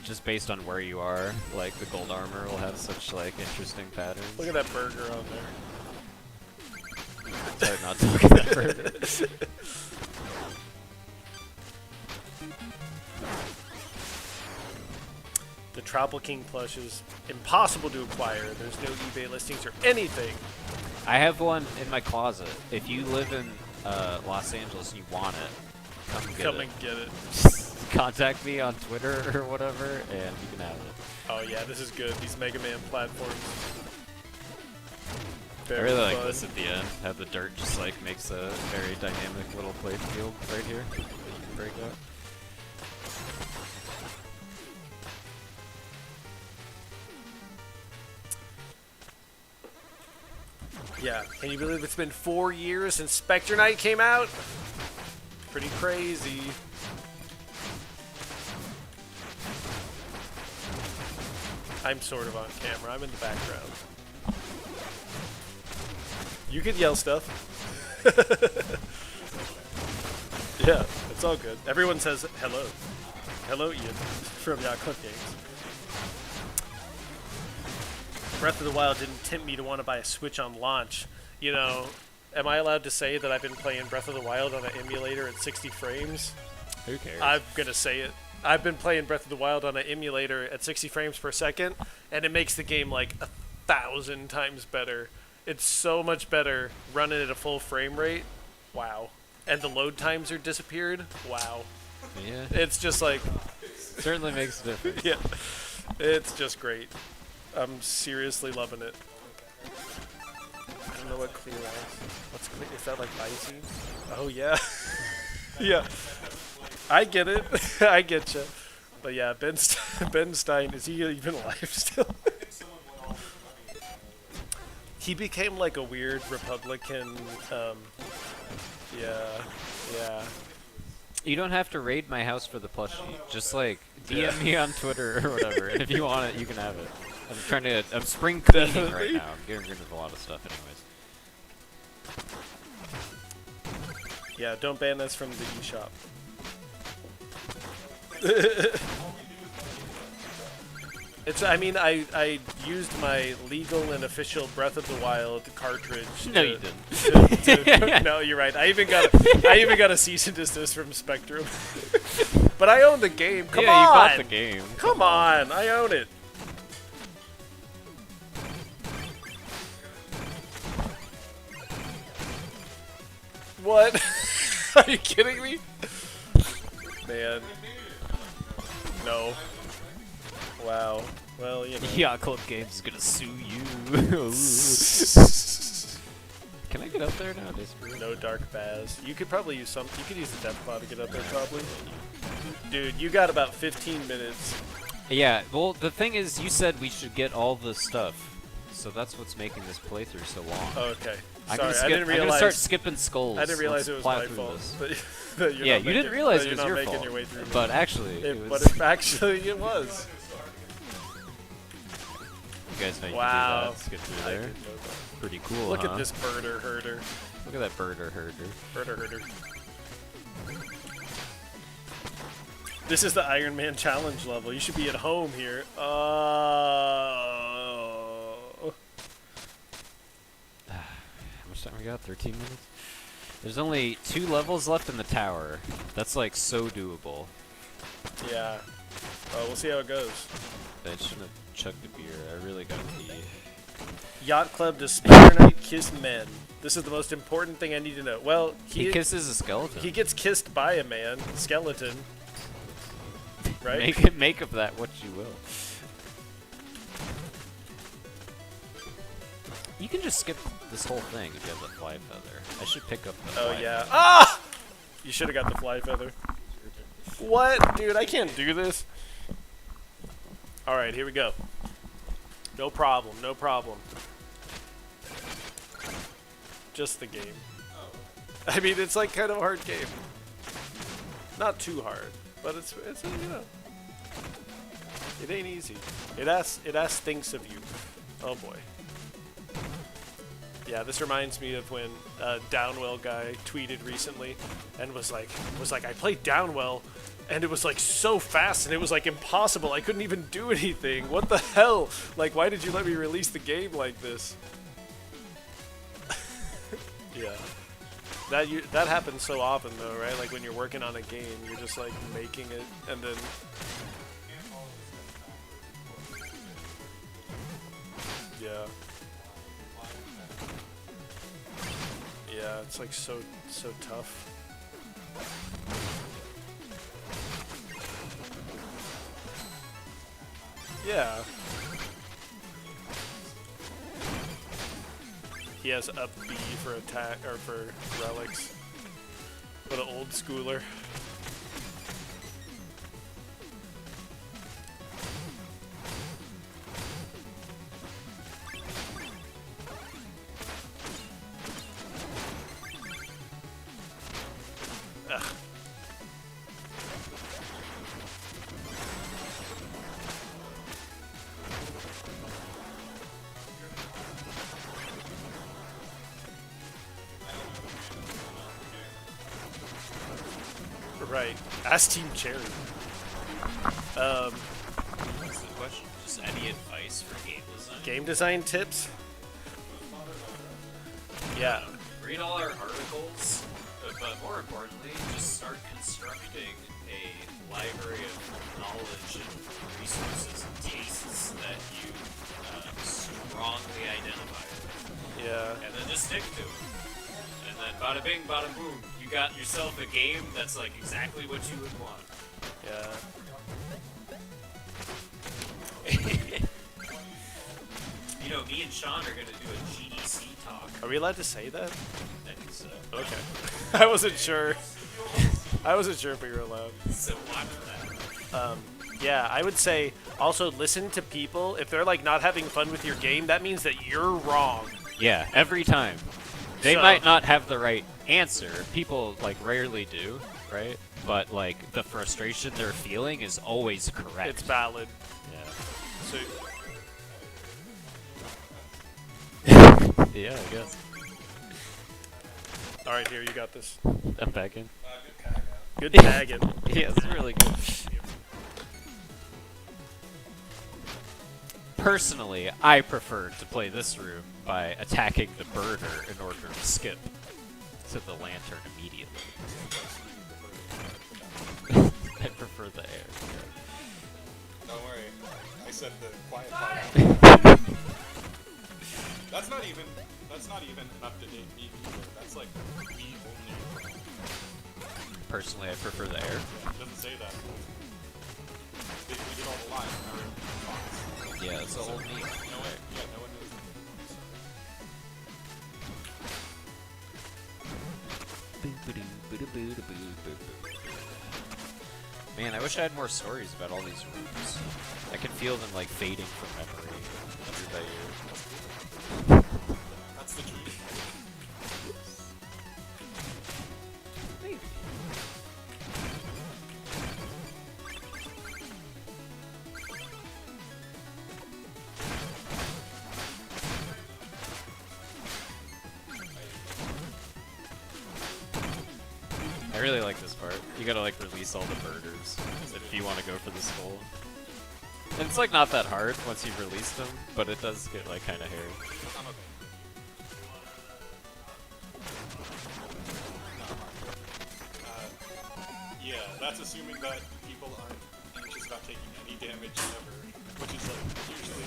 Just based on where you are, like, the gold armor will have such, like, interesting patterns. Look at that burger on there. It's hard not to look at that burger. The Tropical King plush is impossible to acquire. There's no eBay listings or anything. I have one in my closet. If you live in Los Angeles and you want it, Come and get it. Contact me on Twitter or whatever, and you can have it. Oh yeah, this is good. These Mega Man platforms. I really like this at the end. How the dirt just like makes a very dynamic little play field right here. You can break out. Yeah, can you believe it's been 4 years since Specter Knight came out? Pretty crazy. I'm sort of on camera. I'm in the background. You could yell stuff. Yeah, it's all good. Everyone says hello. Hello, Ian, from Yacht Club Games. Breath of the Wild didn't tempt me to want to buy a Switch on launch. You know, am I allowed to say that I've been playing Breath of the Wild on an emulator at 60 frames? Who cares? I'm gonna say it. I've been playing Breath of the Wild on an emulator at 60 frames per second, and it makes the game like 1,000 times better. It's so much better running at a full frame rate. Wow. And the load times are disappeared. Wow. Yeah, It's just like, certainly makes a difference. yeah, it's just great. I'm seriously loving it. I don't know what clear eyes. What's clear? Is that like icy? Oh yeah. Yeah. I get it. I get you. But yeah, Ben Stein, is he even alive still? He became like a weird Republican. Yeah. You don't have to raid my house for the plushie. Just like DM me on Twitter or whatever, and if you want it, you can have it. I'm spring cleaning right now. I'm getting rid of a lot of stuff, anyways. Yeah, don't ban us from the eShop. I mean, I used my legal and official Breath of the Wild cartridge. No, you didn't. No, you're right. I even got a cease and desist from Spectrum. But I own the game. Come on. You bought the game. Come on, I own it. What? Are you kidding me? Man. No. Wow. Well, you know. Yacht Club Games is gonna sue you. Can I get up there nowadays? No dark baths. You could probably use some. You could use a death pod to get up there, probably. Dude, you got about 15 minutes. Yeah. Well, the thing is, you said we should get all the stuff, so that's what's making this playthrough so long. Oh, okay. I'm Sorry, gonna I didn't realize. I'm gonna start skipping skulls. I didn't realize Let's it was plow my through fault. this. That you're Yeah, not you didn't making- realize that it was you're your not making fault. your way through. But actually, it But was. if actually it was. You guys know you Wow. can do that. Let's get through I there. didn't know that. Pretty cool, Look huh? at this birder herder. Look at that birder herder. Birder herder. This is the Iron Man challenge level. You should be at home here. How much time we got? 13 minutes? There's only 2 levels left in the tower. That's like so doable. Yeah. We'll see how it goes. I shouldn't have chugged a beer. I really gotta pee. Yacht Club does Specter Knight kiss men. This is the most important thing I need to know. Well, He kisses a skeleton. he gets kissed by a man, skeleton. Right? Make of that what you will. You can just skip this whole thing if you have the fly feather. I should pick up the Oh fly yeah. feather. Ah! You should have got the fly feather. What? Dude, I can't do this. Alright, here we go. No problem, no problem. Just the game. I mean, it's like kind of a hard game. Not too hard, but it's you know. It ain't easy. It asks things of you. Oh boy. Yeah, this reminds me of when Downwell guy tweeted recently and was like, I played Downwell and it was like so fast and it was like impossible. I couldn't even do anything. What the hell? Like, why did you let me release the game like this? Yeah. That happens so often though, right? Like when you're working on a game, you're just like making it and then yeah. Yeah, it's like so tough. Yeah. He has up B for attack or for relics. What an old schooler. Ugh. Right. Ask Team Cherry. What's the question? Just any advice for game design? Game design tips? Yeah. Read all our articles, but more importantly, just start constructing a library of knowledge and resources and tastes that you strongly identify with. Yeah. And then just stick to it. And then bada bing, bada boom, you got yourself a game that's like exactly what you would want. Yeah. You know, me and Sean are gonna do a GDC talk. Are we allowed to say that? I think so. Okay. I wasn't sure. I wasn't sure if we were allowed. So watch that. Yeah, I would say also listen to people. If they're like not having fun with your game, that means that you're wrong. Yeah, every time. They So- might not have the right answer. People like rarely do. right? But like the frustration they're feeling is always correct. It's valid. Yeah. So Yeah, I guess. all right, here you got this. I'm back in. Good tagging. Yeah, it's really good. Personally, I prefer to play this room by attacking the birder in order to skip to the lantern immediately. I prefer the air. Don't worry, I said the quiet part. That's not even an up-to-date meme either. That's like me only. Personally, I prefer the air. It doesn't say that. We did all the lines. Remember? Fox. Yeah, it's a whole meme. No one, yeah, no one knows. Man, I wish I had more stories about all these rooms. I can feel them like fading from memory year by year. That's the dream. Maybe. I really like this part. You gotta like release all the birders if you want to go for this goal. And it's like not that hard once you've released them, but it does get like kind of hairy. I'm okay. Yeah, that's assuming that people aren't anxious about taking any damage ever, which is like usually.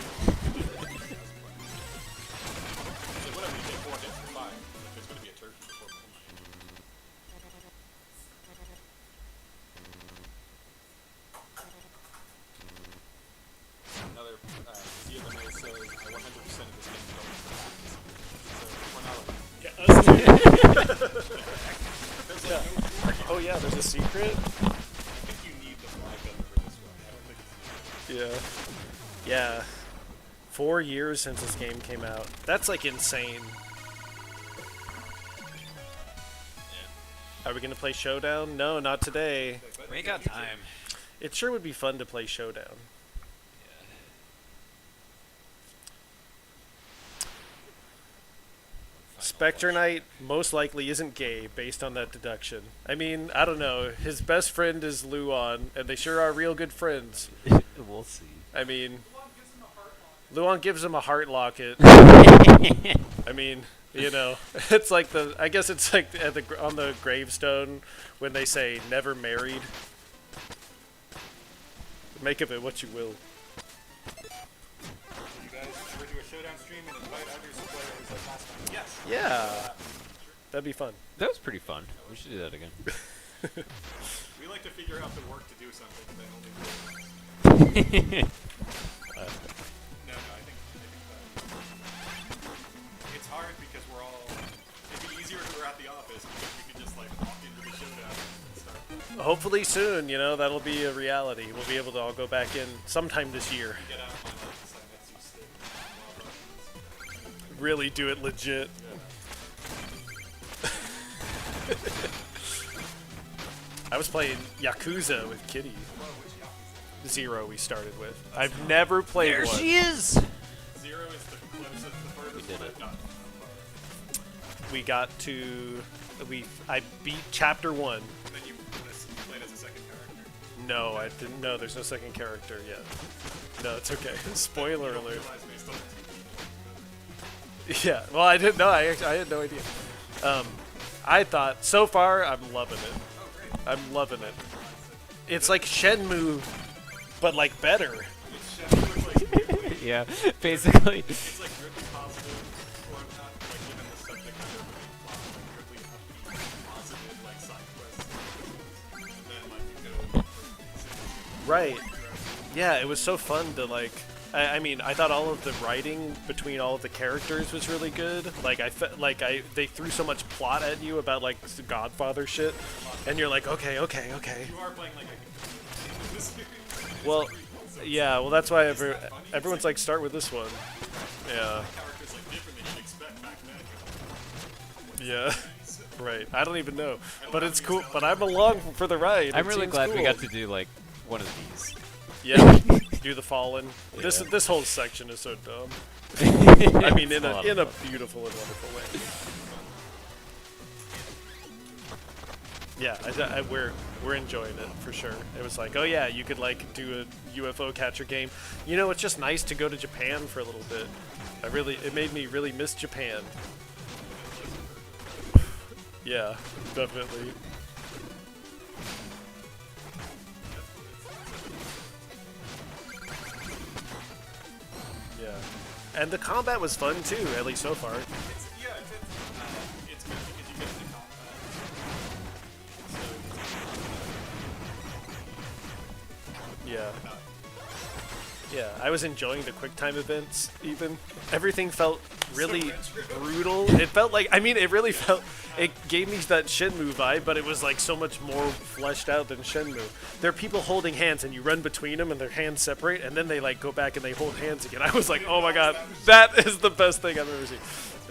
So whatever, you take 4 hits for 5. Like there's gonna be a turkey before midnight. Another CMMA says 100% of this game don't. So we're not like. There's like no. Oh yeah, there's a secret. I think you need the flag gun for this one. I don't think it's. Yeah. Yeah. 4 years since this game came out. That's like insane. Are we gonna play Showdown? No, not today. We ain't got time. It sure would be fun to play Showdown. Specter Knight most likely isn't gay based on that deduction. I mean, I don't know. His best friend is Luan, and they sure are real good friends. We'll see. I mean, Luan gives him a heart locket. I mean, you know, it's like I guess it's like on the gravestone when they say never married. Make of it what you will. You guys ever do a showdown stream and invite other players like last time? Yes. Yeah. That'd be fun. That was pretty fun. We should do that again. We like to figure out the work to do something and then only do it once. No, I think it's hard because we're all. It'd be easier if we were at the office because we could just like walk into the showdown and start. Hopefully soon, you know, that'll be a reality. We'll be able to all go back in sometime this year. Get out of my life and sign that stick. Really do it legit. I was playing Yakuza with Kitty. Zero we started with. I've never played There one. she is! 0 is the closest, the furthest did one it. I've gotten. We got to I beat chapter 1. And then you played as a second character. No, I didn't know there's no second character yet. No, it's okay. Spoiler alert. Realize based on the Yeah, well, I didn't know. I had no idea. I thought, so far, I'm loving it. I'm loving it. It's like Shenmue, but like better. It's Shenmue, like, weirdly, Yeah, basically. it's like weirdly positive, or not, like, given the subject matter of the main plot, like, weirdly upbeat, positive, like, side quests. And then, like, you go for Right. Yeah, it was so fun to like. I mean, I thought all of the writing between all of the characters was really good. Like they threw so much plot at you about like Godfather shit, and you're like, okay. you are playing, like, a this series. Well, yeah. Well, that's why everyone's like, start with this one. Yeah. Characters, like, different than you'd expect back then. Yeah. Right. I don't even know, but it's cool. But I'm along for the ride. I'm It really seems glad we cool. got to do like one of these. Yeah. Do the Fallen. Yeah. This whole section is so dumb. I mean, in lot a of fun. beautiful and wonderful way. Yeah, we're enjoying it for sure. It was like, oh yeah, you could like do a UFO catcher game. You know, it's just nice to go to Japan for a little bit. It made me really miss Japan. Yeah, definitely. Yeah, and the combat was fun too, at least so far. It's good because you get into combat. Yeah. Yeah, I was enjoying the quick time events even. Everything felt really brutal. It felt like, I mean, it really felt, it gave me that Shenmue vibe, but it was like so much more fleshed out than Shenmue. There are people holding hands and you run between them and their hands separate and then they like go back and they hold hands again. I was like, oh my god, that is the best thing I've ever seen.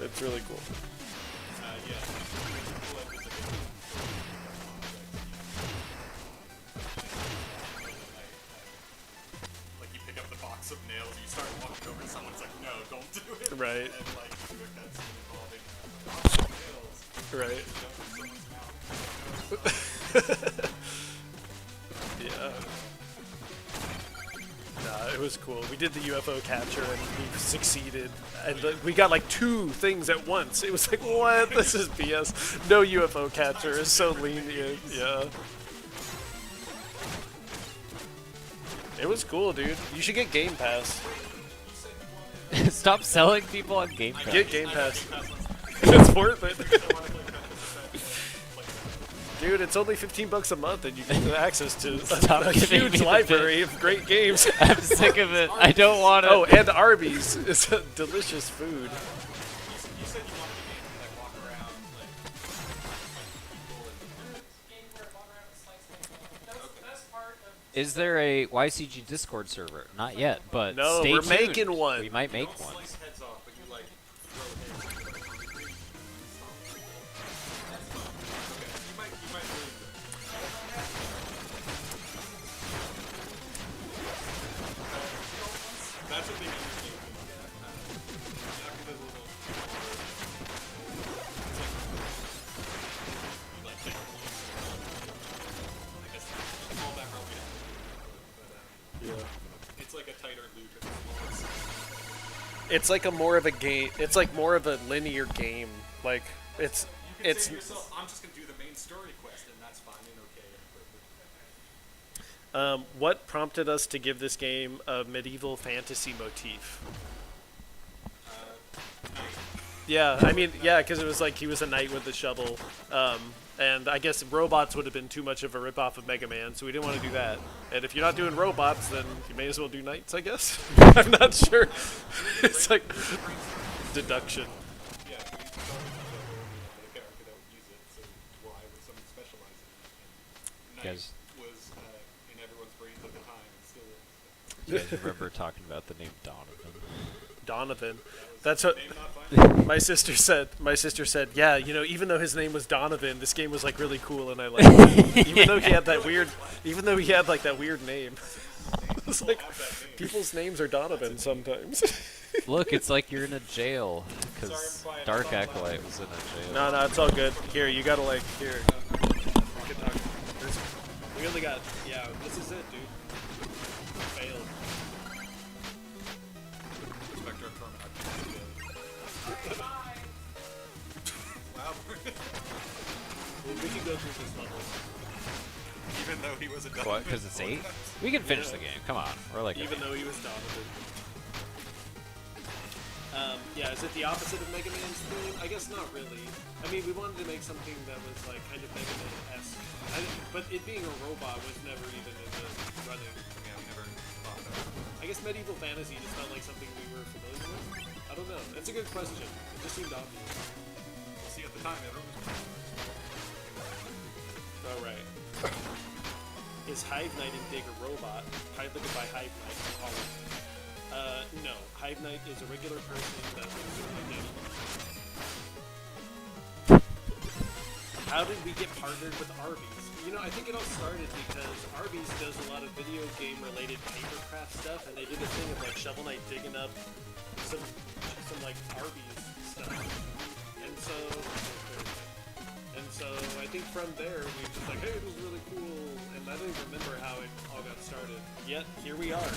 It's really cool. Like you pick up the box of nails, you start walking over to someone, it's like, no, don't do it. Right. And like you do a cutscene involving nails. Right. Someone's mouth. Yeah. Nah, it was cool. We did the UFO catcher and we succeeded. And we got like 2 things at once. It was like, what? This is BS. No UFO catcher is so lenient. Yeah. It was cool, dude. You should get Game Pass. Stop selling people on Game Pass. Get Game Pass. It's worth it. Dude, it's only $15 a month and you get access to Stop a giving me huge the library of great games. I'm sick of it. I don't want it. Oh, and Arby's is a delicious food. You said you wanted a game to like walk around, like Is there a YCG Discord server? Not yet, but No, stay we're tuned. making one. We might make one. slice heads off, but you like throw heads. Okay, you might really do it. That's what they mean. After the little, you like take points. I guess all that probably happened. Yeah. It's like a tighter loop in the smallest. It's like a more of a game. It's like more of a linear game. Like it's You can it's say to yourself, I'm just gonna do the main story quest, and that's fine and okay and perfect. what prompted us to give this game a medieval fantasy motif? Yeah, I mean, yeah, because it was like he was a knight with a shovel, and I guess robots would have been too much of a ripoff of Mega Man, so we didn't want to do that. And if you're not doing robots, then you may as well do knights, I guess. I'm not sure. It's like deduction. Yeah, so you start with a character that would use it, so why would someone specialize in it? Knight Guys. was in everyone's brains at the time, and still is. You guys remember talking about the name Donovan? Donovan. That's what Name not fine. my sister said. My sister said, yeah, you know, even though his name was Donovan, this game was like really cool, and I liked it. Even though he had that weird, even though he had like that weird name. It's like people's names are Donovan sometimes. Look, it's like you're in a jail because Sorry, I'm quiet. Dark Acolyte was in a jail. No, it's all good. Here, you gotta like here. We can talk. We only got this is it, dude. Failed. Specter Knight. Wow. We can go through this level. Even though he was a What? Because it's 8? We can finish the game. Come on. We're like Even though he was Donovan. Yeah, is it the opposite of Mega Man's theme? I guess not really. I mean, we wanted to make something that was like kind of Mega Man-esque. But it being a robot was never even in the running. Yeah, we never thought about it. I guess medieval fantasy just felt like something we were familiar with. I don't know. It's a good question. It just seemed obvious. We'll see at the time, everyone was All right. Is Hive Knight and Dig a robot? Piloted by Hive Knight from Holland. No. Hive Knight is a regular person that looks like Daddy. how did we get partnered with Arby's? You know, I think it all started because Arby's does a lot of video game related papercraft stuff, and they did a thing of like Shovel Knight digging up some like Arby's stuff, and so I think from there we were just like, hey, it was really cool, and I don't even remember how it all got started. Yet here we are.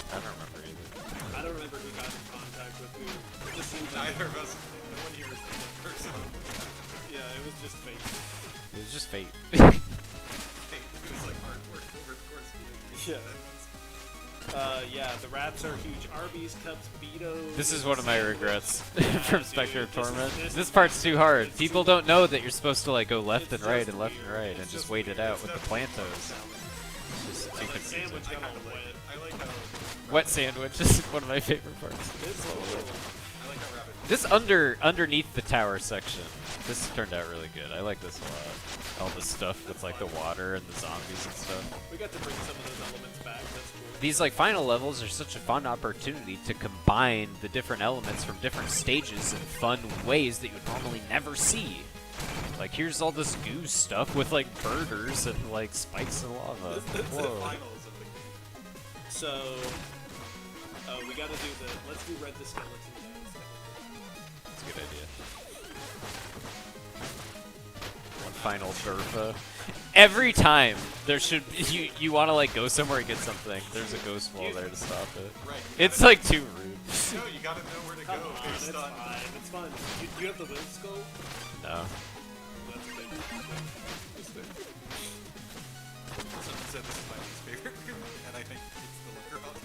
I don't remember either. I don't remember who got in contact with who. It just seems like Neither of us. No one here is the same person. yeah, it was just fate. It was just fate. Hey, it was like hard work over the course of the Yeah. Yeah, the wraps are huge. Arby's, cups, Betos. This is one of my regrets from Specter dude, Torment. this- This part's too hard. People don't know that you're supposed to like go left and right and left and right and just wait it out with the plantos. It's just too Like confusing. sandwich got all wet. I like how Wet sandwich is one of my favorite parts. It's cool. I like how Rabbit. This underneath the tower section, this turned out really good. I like this a lot. All the stuff with like the water and the zombies and stuff. We got to bring some of those elements back. That's cool. These like final levels are such a fun opportunity to combine the different elements from different stages in fun ways that you would normally never see. Like here's all this goo stuff with like burgers and like spikes and lava. This is the Whoa. finals of the game. So, we gotta do the. Let's do Red the Skeleton dance. That's a good idea. One final Durfa. Every time there should be, you want to like go somewhere and get something. There's a ghost wall there to stop it. Right. It's like too rude. No, you gotta know where to Come go on, based it's on. fine. It's fun. You have the wind skull? No. That's good. Someone said this is my least favorite room, and I think it's the liquor house.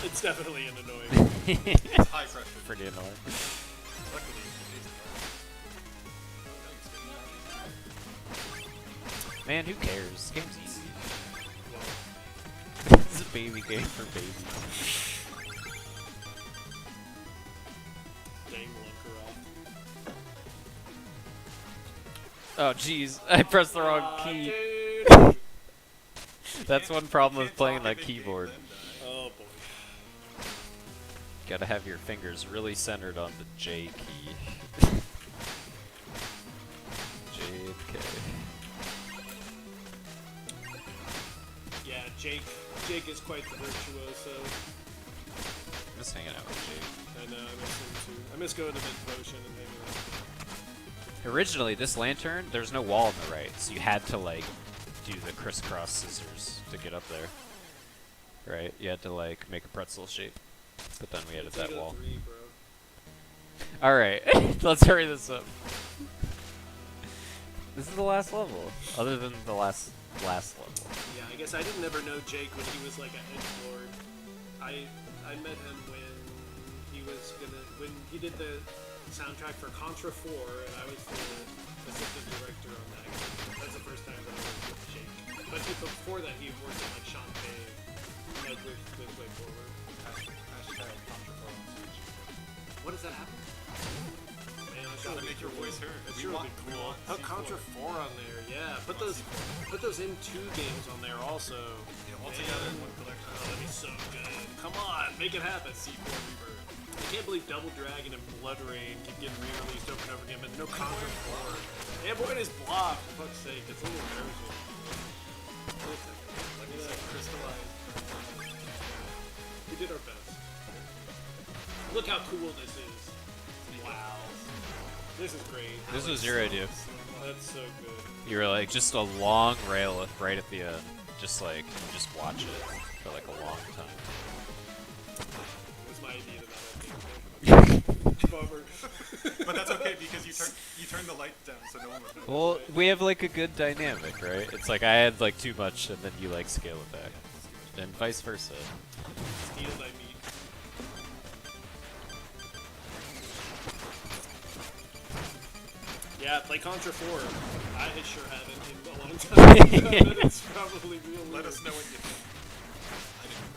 It's definitely an annoying. It's high pressure. Pretty annoying. Luckily, it's Man, who cares? This game's easy. It's a baby game for babies. Dang Lunker Oh jeez, I pressed the wrong key. Dude. That's one problem with can't playing talk that in mid-game keyboard. then die. Oh boy. Gotta have your fingers really centered on the J key. J and K. Yeah, Jake is quite the virtuoso. I'm just hanging out with Jake. I know, I miss him too. I miss going to Mid Potion and hanging out. Originally, this lantern, there's no wall on the right, so you had to like do the crisscross scissors to get up there. Right? You had to like make a pretzel shape. But then we added that Potato wall. 3, bro. Alright, let's hurry this up. This is the last level. Other than the last level. Yeah, I guess I didn't ever know Jake when he was like a edgelord. I met him when he did the soundtrack for Contra 4, and I was the assistant director on that. That's the first time that I worked with Jake. But before that, he worked at like Shantae, like with Way Forward. Hashtag controversial speech. What does that happen? Man, that Gotta make your voice heard. That We sure would want- be we cool. want Put C4. Contra 4 on there, yeah. Put those M2 games on there also. Yeah, all together in one collection. Oh, that'd be so good. Come on, make it happen. C4 Rebirth. I can't believe Double Dragon and Blood Rain keep getting re-released over and over again, but no Contra 4. Yeah, boy, is blocked. For fuck's sake, it's a little embarrassing. Like I said, crystallized. We did our best. Look how cool this is. Wow. This is great. This was your idea. That's so good. You were like, just a long rail right at the end. Just like, just watch it for like a long time. It was my idea to that. Bummer. But that's okay because you turned the light down so no one would know. Well, we have like a good dynamic, right? It's like I had like too much and then you like scale it back. And vice versa. Steal thy meat. Yeah, play Contra 4. I sure haven't in a long time. It's probably real Let weird. us know what you think. I didn't.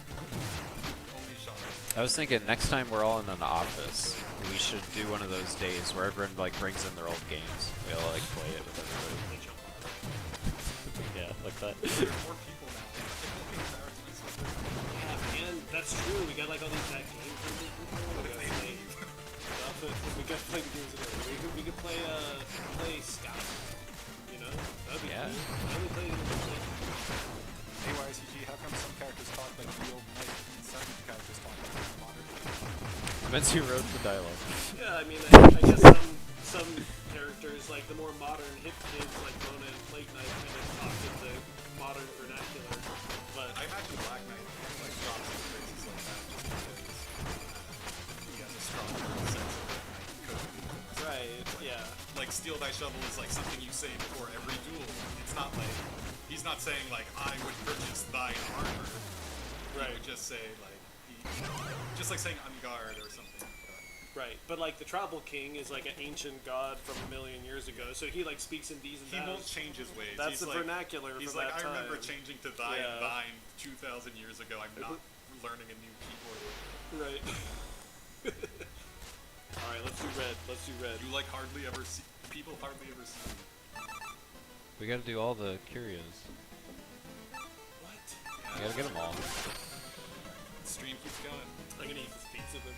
Only Sean. I was thinking next time we're all in an office, we should do one of those days where everyone like brings in their old games. We all like play it with everybody. Yeah, like that. There are more people now. It won't be embarrassing. It's so good. Yeah, man, that's true. We got like all these back games. What if they leave? we gotta play the games in order. We could play Sky. You know, that'd be Yeah. cool. I only played it in the Hey, YCG, how come some characters talk like the old knight and some characters talk like the modern? Depends who wrote the dialogue. Yeah, I mean, I guess some characters, like the more modern hip kids, like Mona and Plague Knight, kind of talk in the modern vernacular. But I imagine Black Knight like drops his phrases like that just because he has a strong sense of like code. right, yeah, Like steal thy shovel is like something you say before every duel. It's not like he's not saying like I would purchase thine armor. He right, would just say like just like saying on guard or something. right. But like the Tribal King is like an ancient god from a million years ago, so he like speaks in these and He that. won't change his ways. That's he's the like, vernacular He's for like, that I remember time. changing to thy and Yeah. thine 2,000 years ago. I'm not learning a new keyboard. Right. All right, let's do red. Let's do red. You like hardly ever see people hardly ever see you. We gotta do all the curios. What? We gotta get them all. Stream keeps going. I'm gonna eat this pizza then.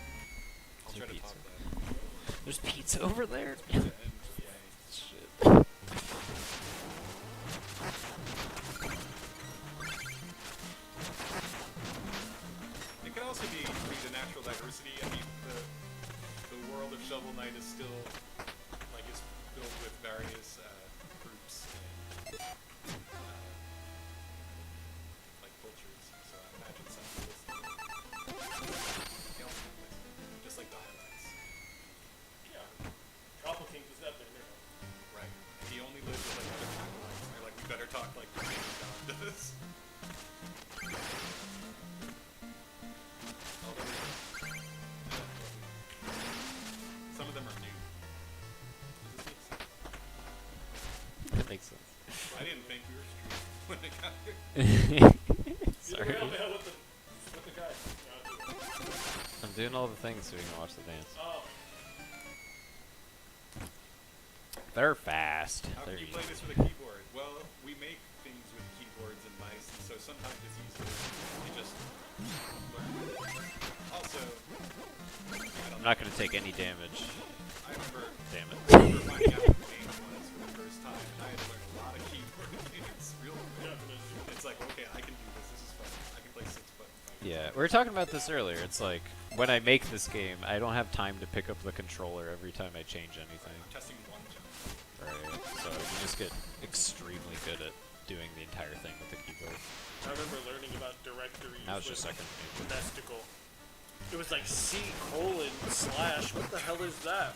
I'll Your try to pizza. talk that. There's pizza over there. Pizza and GA. Shit. It could also be the natural diversity. I mean, the world of Shovel Knight is still like is filled with various groups and like cultures. So I imagine some people still, just like dialects. Yeah. Tribal King does that there. Right. He only lives with like other dialects. They're like, we better talk like the way John does. Some of them are new. Does this make sense? That makes sense. I didn't think we were streaming when I got here. Sorry. With the guy. I'm doing all the things so we can watch the dance. Oh. They're fast. How They're can you easy. play this with a keyboard? Well, we make things with keyboards and mice, and so sometimes it's easier. You just learn. Also, I'm not gonna take any damage. I remember Damn it. finding out what game was for the first time, and I had to learn a lot of keyboard games real quick. It's like, okay, I can do this. This is fun. I can play 6-button fights. Yeah, we were talking about this earlier. It's like, when I make this game, I don't have time to pick up the controller every time I change anything. I'm testing one jump. Right. So you just get extremely good at doing the entire thing with the keyboard. I remember learning about directories. Now it's just with second nature. Domestical. It was like C:// What the hell is that?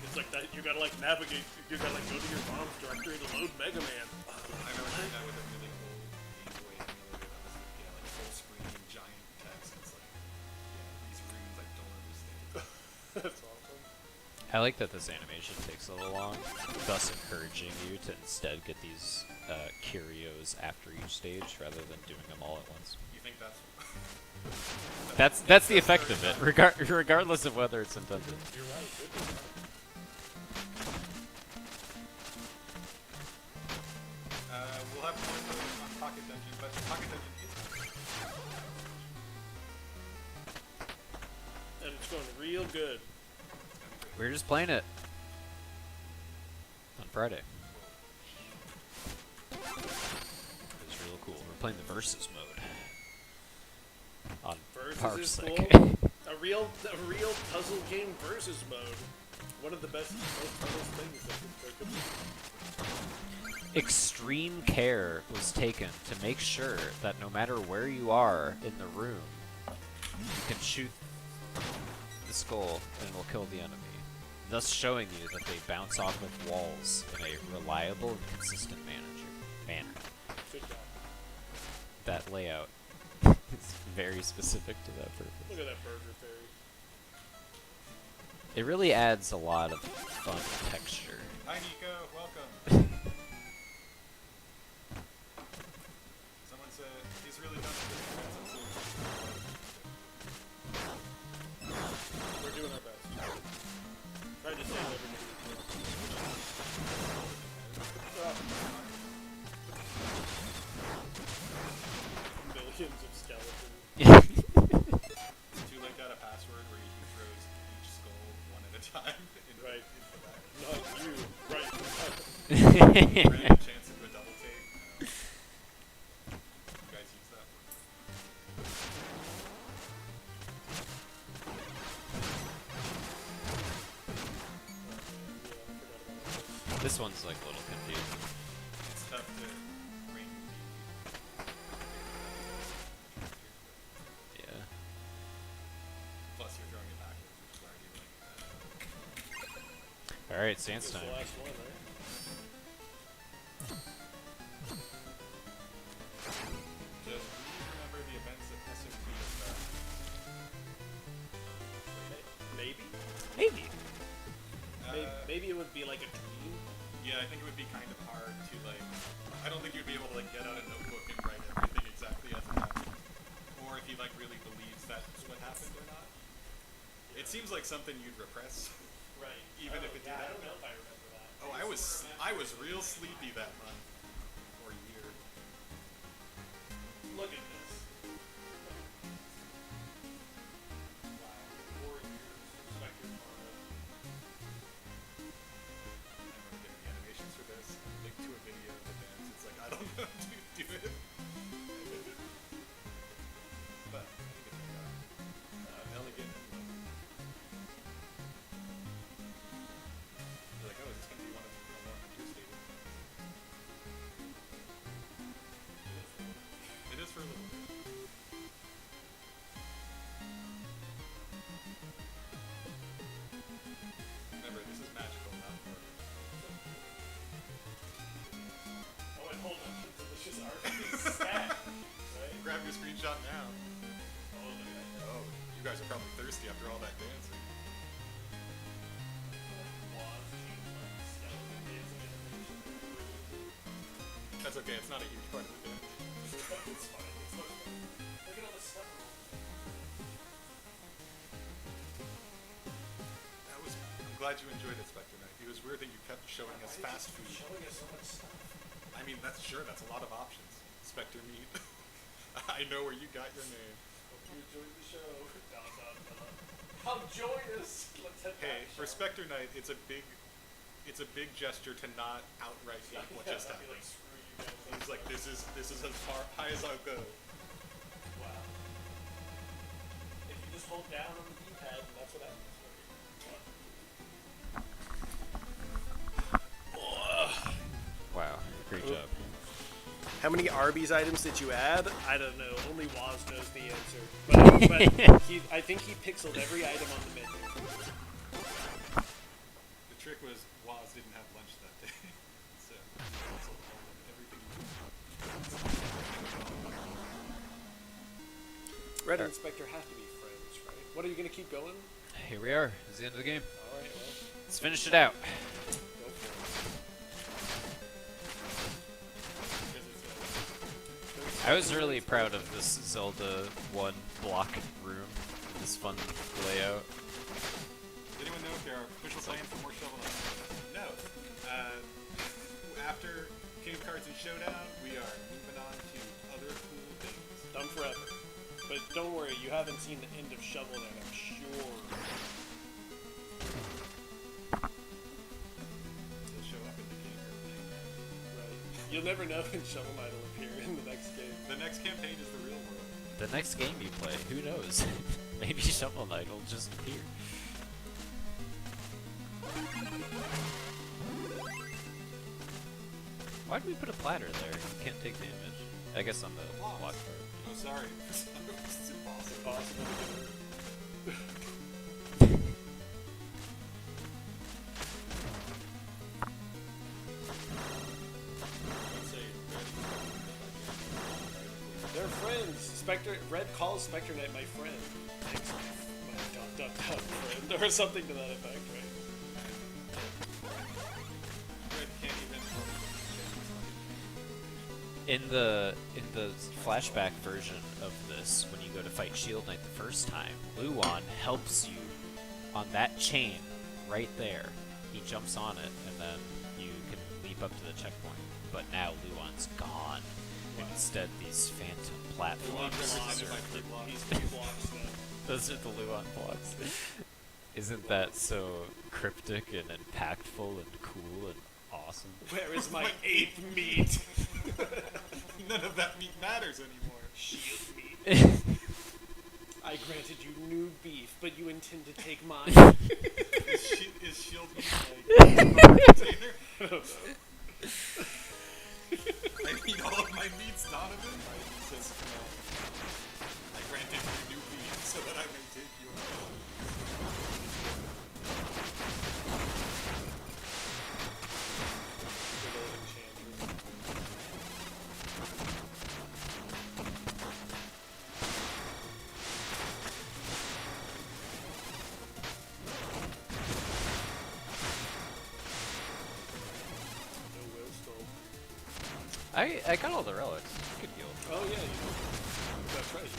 It's like that. You gotta like navigate. You gotta like go to your mom's directory to load Mega Man. I remember doing that with a really old Game Boy emulator that was, like full screen, giant text. It's like, these rooms I don't understand. That's awesome. I like that this animation takes a little long, thus encouraging you to instead get these curios after each stage rather than doing them all at once. You think that's That's the effect of it, regardless of whether it's intended. You're right. we'll have one mode on Pocket Dungeon, but Pocket Dungeon is And it's going real good. We were just playing it on Friday. It's real cool. We're playing the versus mode on Versus is Parsec. cool. A real puzzle game versus mode. One of the most puzzle things that there could be. Extreme care was taken to make sure that no matter where you are in the room, you can shoot the skull and it will kill the enemy, thus showing you that they bounce off of walls in a reliable and consistent manner. Good job. That layout is very specific to that purpose. Look at that burger fairy. It really adds a lot of fun texture. Hi Nico, welcome. Someone said he's really done it. We're doing our best. Try to save everybody. Millions of skeletons. Too late got a password where he throws each skull the time. Right. Into the back. Not you. Right. Random chance to do a double take. You guys use that? This one's like a little confusing. It's tough to bring the Yeah. plus you're throwing it backwards, which is already like All right, stance It's the time. last one, right? Do you remember the events of SMT Maybe. Maybe. Maybe it would be like a dream. Yeah, I think it would be kind of hard to like. I don't think you'd be able to like get out a notebook and write everything exactly as it happened, or if he like really believes that's what happened or not. It seems like something you'd repress, Right. even if it did I happen. don't know if I remember that. Oh, I was real sleepy that month or year. Look at this. Wow. 4 years. Specter Knight. I remember getting the animations for this, link to a video of the dance. It's like I don't know, do it. But I think it's like elegant. You're like, oh, is this gonna be one of your stadium? It is for a little bit. Remember, this is magical, not more. Oh, and hold on. Delicious Arby's stack. Right? Grab your screenshot now. Oh, look at that. Oh, you guys are probably thirsty after all that dancing. That's okay, it's not a huge part of the dance. It's fine. It's so fun. Look at all the stuff. I'm glad you enjoyed it, Specter Knight. It was weird that you kept showing us fast food. Showing us so much stuff. I mean, that's a lot of options. Specter Meat. I know where you got your name. Hope you enjoyed the show. Come join us. Let's head Hey, back. for Specter Knight, it's a big gesture to not outright hate what just I'd be happened. like, screw you guys. He's like, this is as far high as I'll go. Wow. If you just hold down on the D-pad, that's what happens. Wow. Great job. How many Arby's items did you add? I don't know. Only Waz knows the answer. But I think he pixeled every item on the menu. The trick was Waz didn't have lunch that day, so everything. Red and Spectre have to be friends, right? What, are you going to keep going? Here we are. It's the end of the game. Alright, well, Let's finish it out. go for I was really proud of this Zelda 1 block room. This fun layout. Does anyone know if there are official plans for more Shovel Knight? No. After Cave Cards and Showdown, we are moving on to other cool things. it. Done forever. But don't worry, you haven't seen the end of Shovel Knight, I'm sure. They'll show up in the game or thing. Right. You'll never know when Shovel Knight will appear in the next game. The next campaign is the real world. The next game you play, who knows? Maybe Shovel Knight will just appear. Why did we put a platter there? You can't take damage. I guess on the block part. Oh, sorry. It's impossible. Possible to do. Let's say They're friends. Spectre Red calls Specter Knight my friend. Thanks, my friend, or something to that effect, right? Red can't even. In the flashback version of this, when you go to fight Shield Knight the first time, Luan helps you on that chain right there. He jumps on it, and then you can leap up to the checkpoint. But now Luan's gone. Instead, these phantom platforms. represented by three blocks. He's 3 blocks now. Those are the Luan blocks. Isn't that so cryptic and impactful and cool and awesome? Where is my eighth meat? None of that meat matters anymore. Shield meat. I granted you new beef, but you intend to take mine. Is shield meat like a container? I don't know. I need all of my meats, Donovan. Right? He says, no. I granted you new meat so that I may take your Good old enchantress. No will stole. I got all the relics. Good deal. Oh yeah, that's right.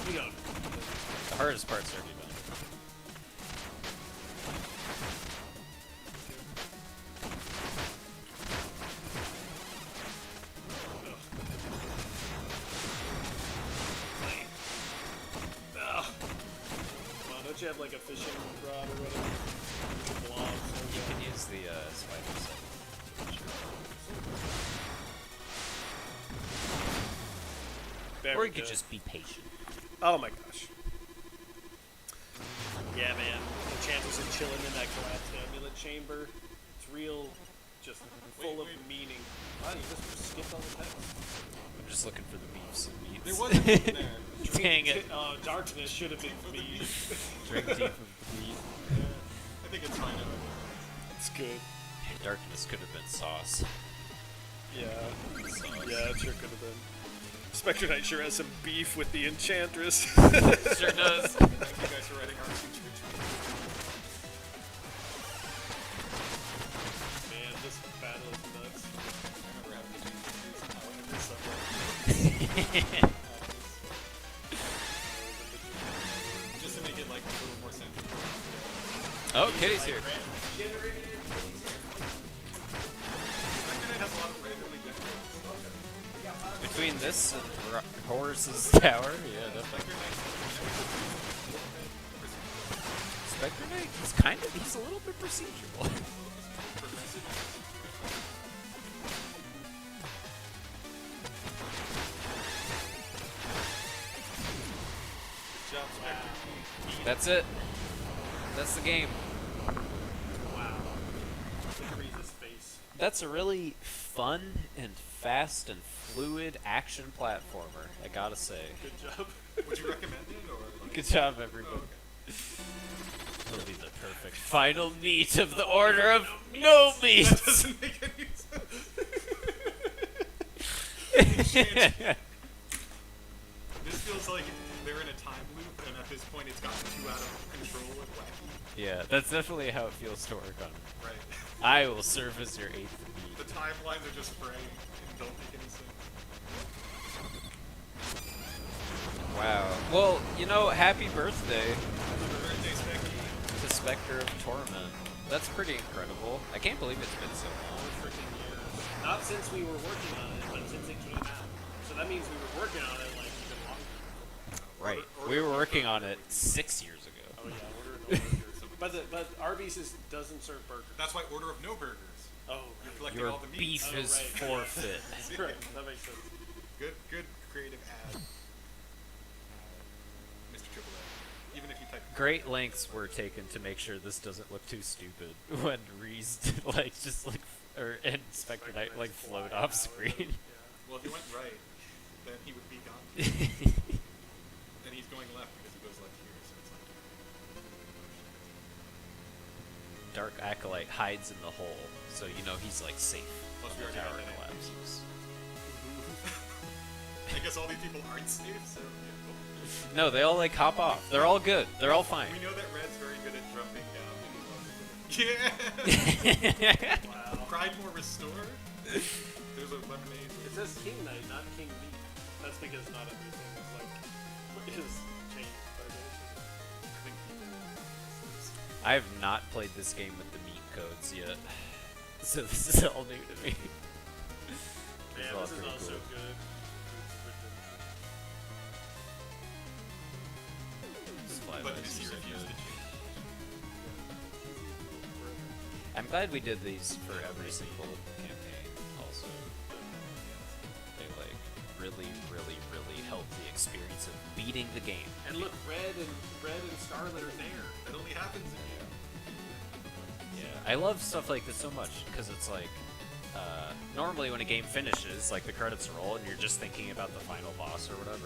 You know. The hardest part's already done. Ugh. Come on, don't you have like a fishing rod or whatever? The blobs. You can use the spider set. Very Or you could good. just be patient. Oh my gosh. Yeah, man. Enchantress are chilling in that collapsed amulet chamber. It's real, just full of meaning. Wow, you just skipped all the text. I'm just looking for the beefs and meats. There was a meat in there. Dang it. Oh, darkness should have been me. Drink deep of the meat. I think it's fine. It's good. Darkness could have been sauce. Yeah. Yeah, it sure could have been. Specter Knight sure has some beef with the Enchantress. Sure does. Thank you guys for writing our future. Man, this battle is nuts. I remember having to change this just to make it like a little more central. Oh, Kitty's here. Specter Knight has a lot of randomly generated. Between this and Horus's tower, yeah, definitely. Specter Knight, he's a little bit procedural. Good job, Specter. That's it. That's the game. Wow. Look at Reese's face. That's a really fun and fast and fluid action platformer, I gotta say. Good job. Would you recommend it or like? Good job, everybody. It'll be the perfect final meat of the order of no That meat. doesn't make any sense. This feels like they're in a time loop, and at this point, it's gotten too out of control and wacky. Yeah, that's definitely how it feels to work on it. Right. I will serve as your eighth meat. The timelines are just fraying and don't make any sense. Wow. Well, you know, happy birthday Happy birthday, Specky. to Specter of Torment. That's pretty incredible. I can't believe it's been so long. Freaking years. Not since we were working on it, but since it came out. So that means we were working on it like even longer. Right. We were working on it 6 years ago. Oh yeah, order no burgers. But Arby's doesn't serve burgers. That's why order of no burgers. Oh, You're collecting Your all the meats. beef Oh, is right. forfeit. right. That makes sense. Good creative ad. Mr. Triple A. Even if you type. Great lengths were taken to make sure this doesn't look too stupid when Reese and Specter Knight like float off screen. Well, if he went right, then he would be gone. And he's going left because he goes left here, so it's like. Dark Acolyte hides in the hole, so you know he's like safe. Plus, we The already tower got that collapses. I guess all these people aren't safe, so yeah. No, they all like hop off. They're all good. They're all fine. We know that Red's very good at jumping down. Yeah! Wow. Pridemore Restore? There's a lemonade. It says King Knight, not King Meat. That's because not everything is like is changed by this. I think people. I have not played this game with the meat codes yet, so this is all new to me. Man, all this is pretty also cool. good. but Those he are so refused good. to change. I'm glad we did these for every single campaign. Also, they like really, really, really help the experience of beating the game. And look, Red and Scarlet are there. That only happens in you. Yeah, I love stuff like this so much because it's like normally when a game finishes, like the credits roll and you're just thinking about the final boss or whatever.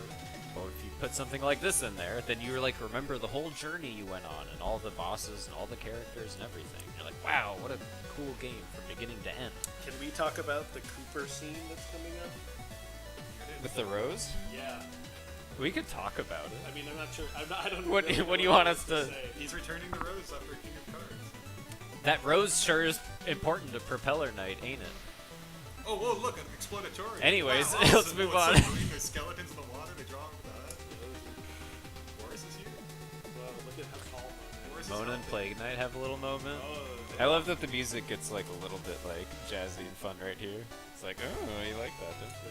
Well, if you put something like this in there, then you like remember the whole journey you went on and all the bosses and all the characters and everything. You're like, wow, what a cool game from beginning to end. Can we talk about the Cooper scene that's coming up? With the rose, Yeah. we could talk about it. I mean, I'm not sure. I don't know. What- really what do you know want else us to- say. He's returning the rose after King of Cards. That rose sure is important to Propeller Knight, ain't it? Oh, whoa, look, an exploitatorium. Anyways, wow, let's awesome. move What's on. so green? There's skeletons in the water, they draw over that. Boris is here. Well, look at how tall Mona is. Boris is Mona and helping. Plague Knight have a little moment. Oh, I love that the music gets like a little bit like jazzy and fun right here. It's like, oh, you like that, don't you?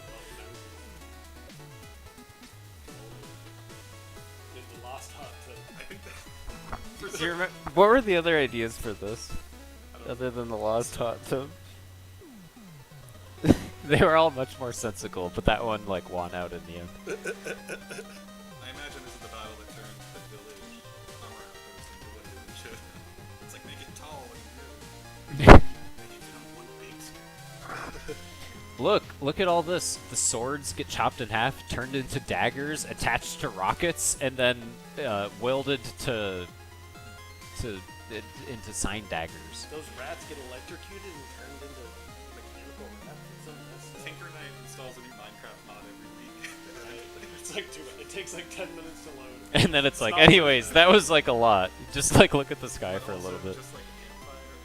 In the Lost Hut. I think that. For Do you remember, what were the other ideas for this, other than the Lost Hot Tub? They were all much more sensical, but that one like won out in the end. I imagine this is the battle that turns the village armor outpost into what it is and should. It's like make it tall and good. Make it get on one big scale. Look at all this. The swords get chopped in half, turned into daggers, attached to rockets, and then welded into sign daggers. Those rats get electrocuted and turned into mechanical rats. It's so messed up. Tinker Knight installs a new Minecraft mod every week. Right? It's like it takes like 10 minutes to load. And then it's like, not worth anyways, it. that was like a lot. Just like look at the sky But for a little also bit. Just like a campfire and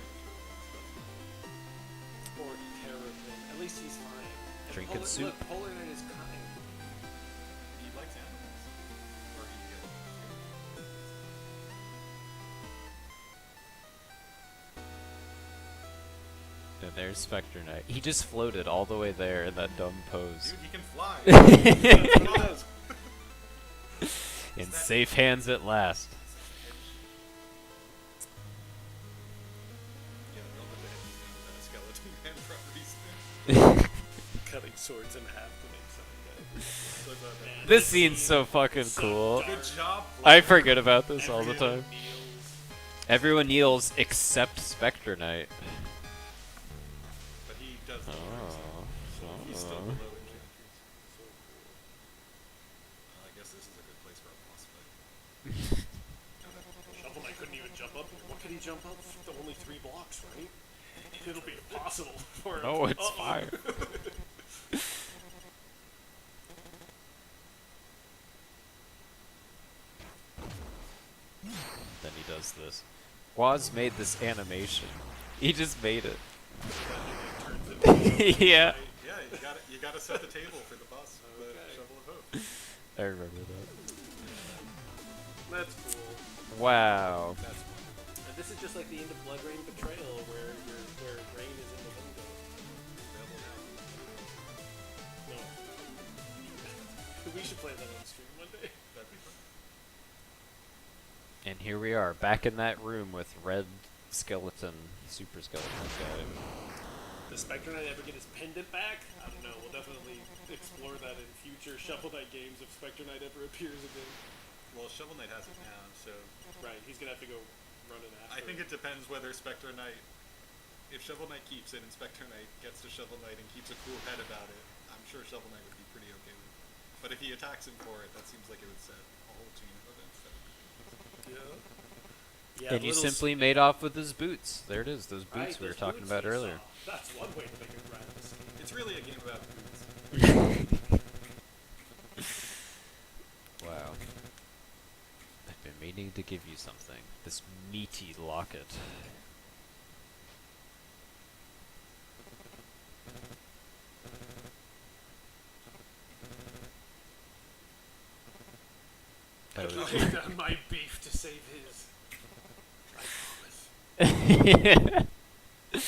stuff. Poor Terrapin. At least he's fine. And Drinking soup. Look, Polar Knight is kind. He likes animals. Or he And there's Specter Knight. He just floated all the way there in that dumb pose. Dude, he can fly. He does. In safe hands at last. Yeah, we all have to have skeleton man properties. Cutting swords in half to make something. So glad that- This scene's so fucking cool. Good job. I forget about this all the Everyone time. kneels. Everyone kneels except Specter Knight. But he does the Oh. He's still Oh. below Enchantress. So cool. I guess this is a good place for a boss fight. Shovel Knight couldn't even jump up. What could he jump up? Only 3 blocks, right? It'll be impossible for him. Oh, it's Uh-oh. fire. Then he does this. Woz made this animation. He just made it. Yeah. Yeah, you gotta set the table for the boss. The Shovel of Hope. I remember that. That's cool. Wow. That's one. And this is just like the end of Blood Rain Betrayal, where Rain is in the window. Available now. No. We should play that on stream one day. That'd be fun. And here we are, back in that room with Red Skeleton, Super Skeleton guy. Does Specter Knight ever get his pendant back? I don't know. We'll definitely explore that in future Shovel Knight games if Specter Knight ever appears again. Well, Shovel Knight has it now, so Right, he's gonna have to go running after. I think it depends whether Specter Knight. If Shovel Knight keeps it and Specter Knight gets to Shovel Knight and keeps a cool head about it, I'm sure Shovel Knight would be pretty okay with it. But if he attacks him for it, that seems like it would set a whole chain of events. Yeah. And he simply made off with his boots. There it is, those Right, boots we were those talking boots about you earlier. saw. That's one way to make it right. It's really a game about boots. Wow. I've been meaning to give you something. This meaty locket. I Oh, lay down my beef to save his. I promise. Wow,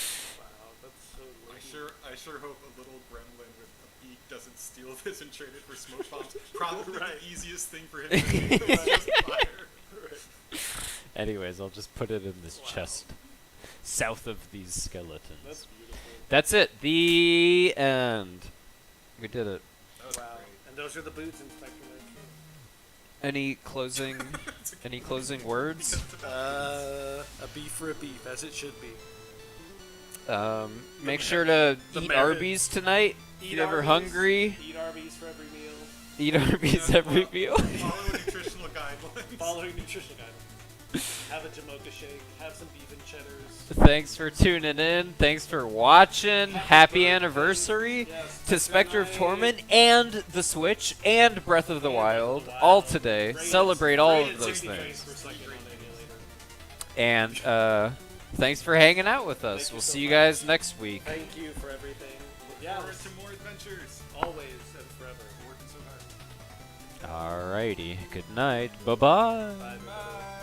that's so lame. I sure hope a little gremlin with a beak doesn't steal this and trade it for smoke bombs. Probably Right. the easiest thing for him to do is just fire. Right. Anyways, I'll just put it in this chest south of these skeletons. That's beautiful. That's it. The end. We did it. That was Wow. great. And those are the boots in Specter Knight. Any closing any closing words? A beef for a beef, as it should be. Make sure to the eat merit. Arby's tonight. If you're ever Arby's, hungry, Eat Arby's for every meal. eat Arby's every meal. Follow nutritional guidelines. Following nutrition guidelines. Have a Jamocha shake. Have some beef and cheddars. Thanks for tuning in. Thanks for watching. Happy anniversary Yes, to Specter of Knight. Torment and the Switch and Breath of the Wild all today. Rated- Celebrate all rated of those 60 frames things. per second on Emulator. And thanks for hanging out with us. Thank you We'll so see you much. guys next week. Thank you for everything. Yeah, Forward to more adventures. always and forever. Working so hard. Alrighty. Good night. Bye-bye. Bye. Bye.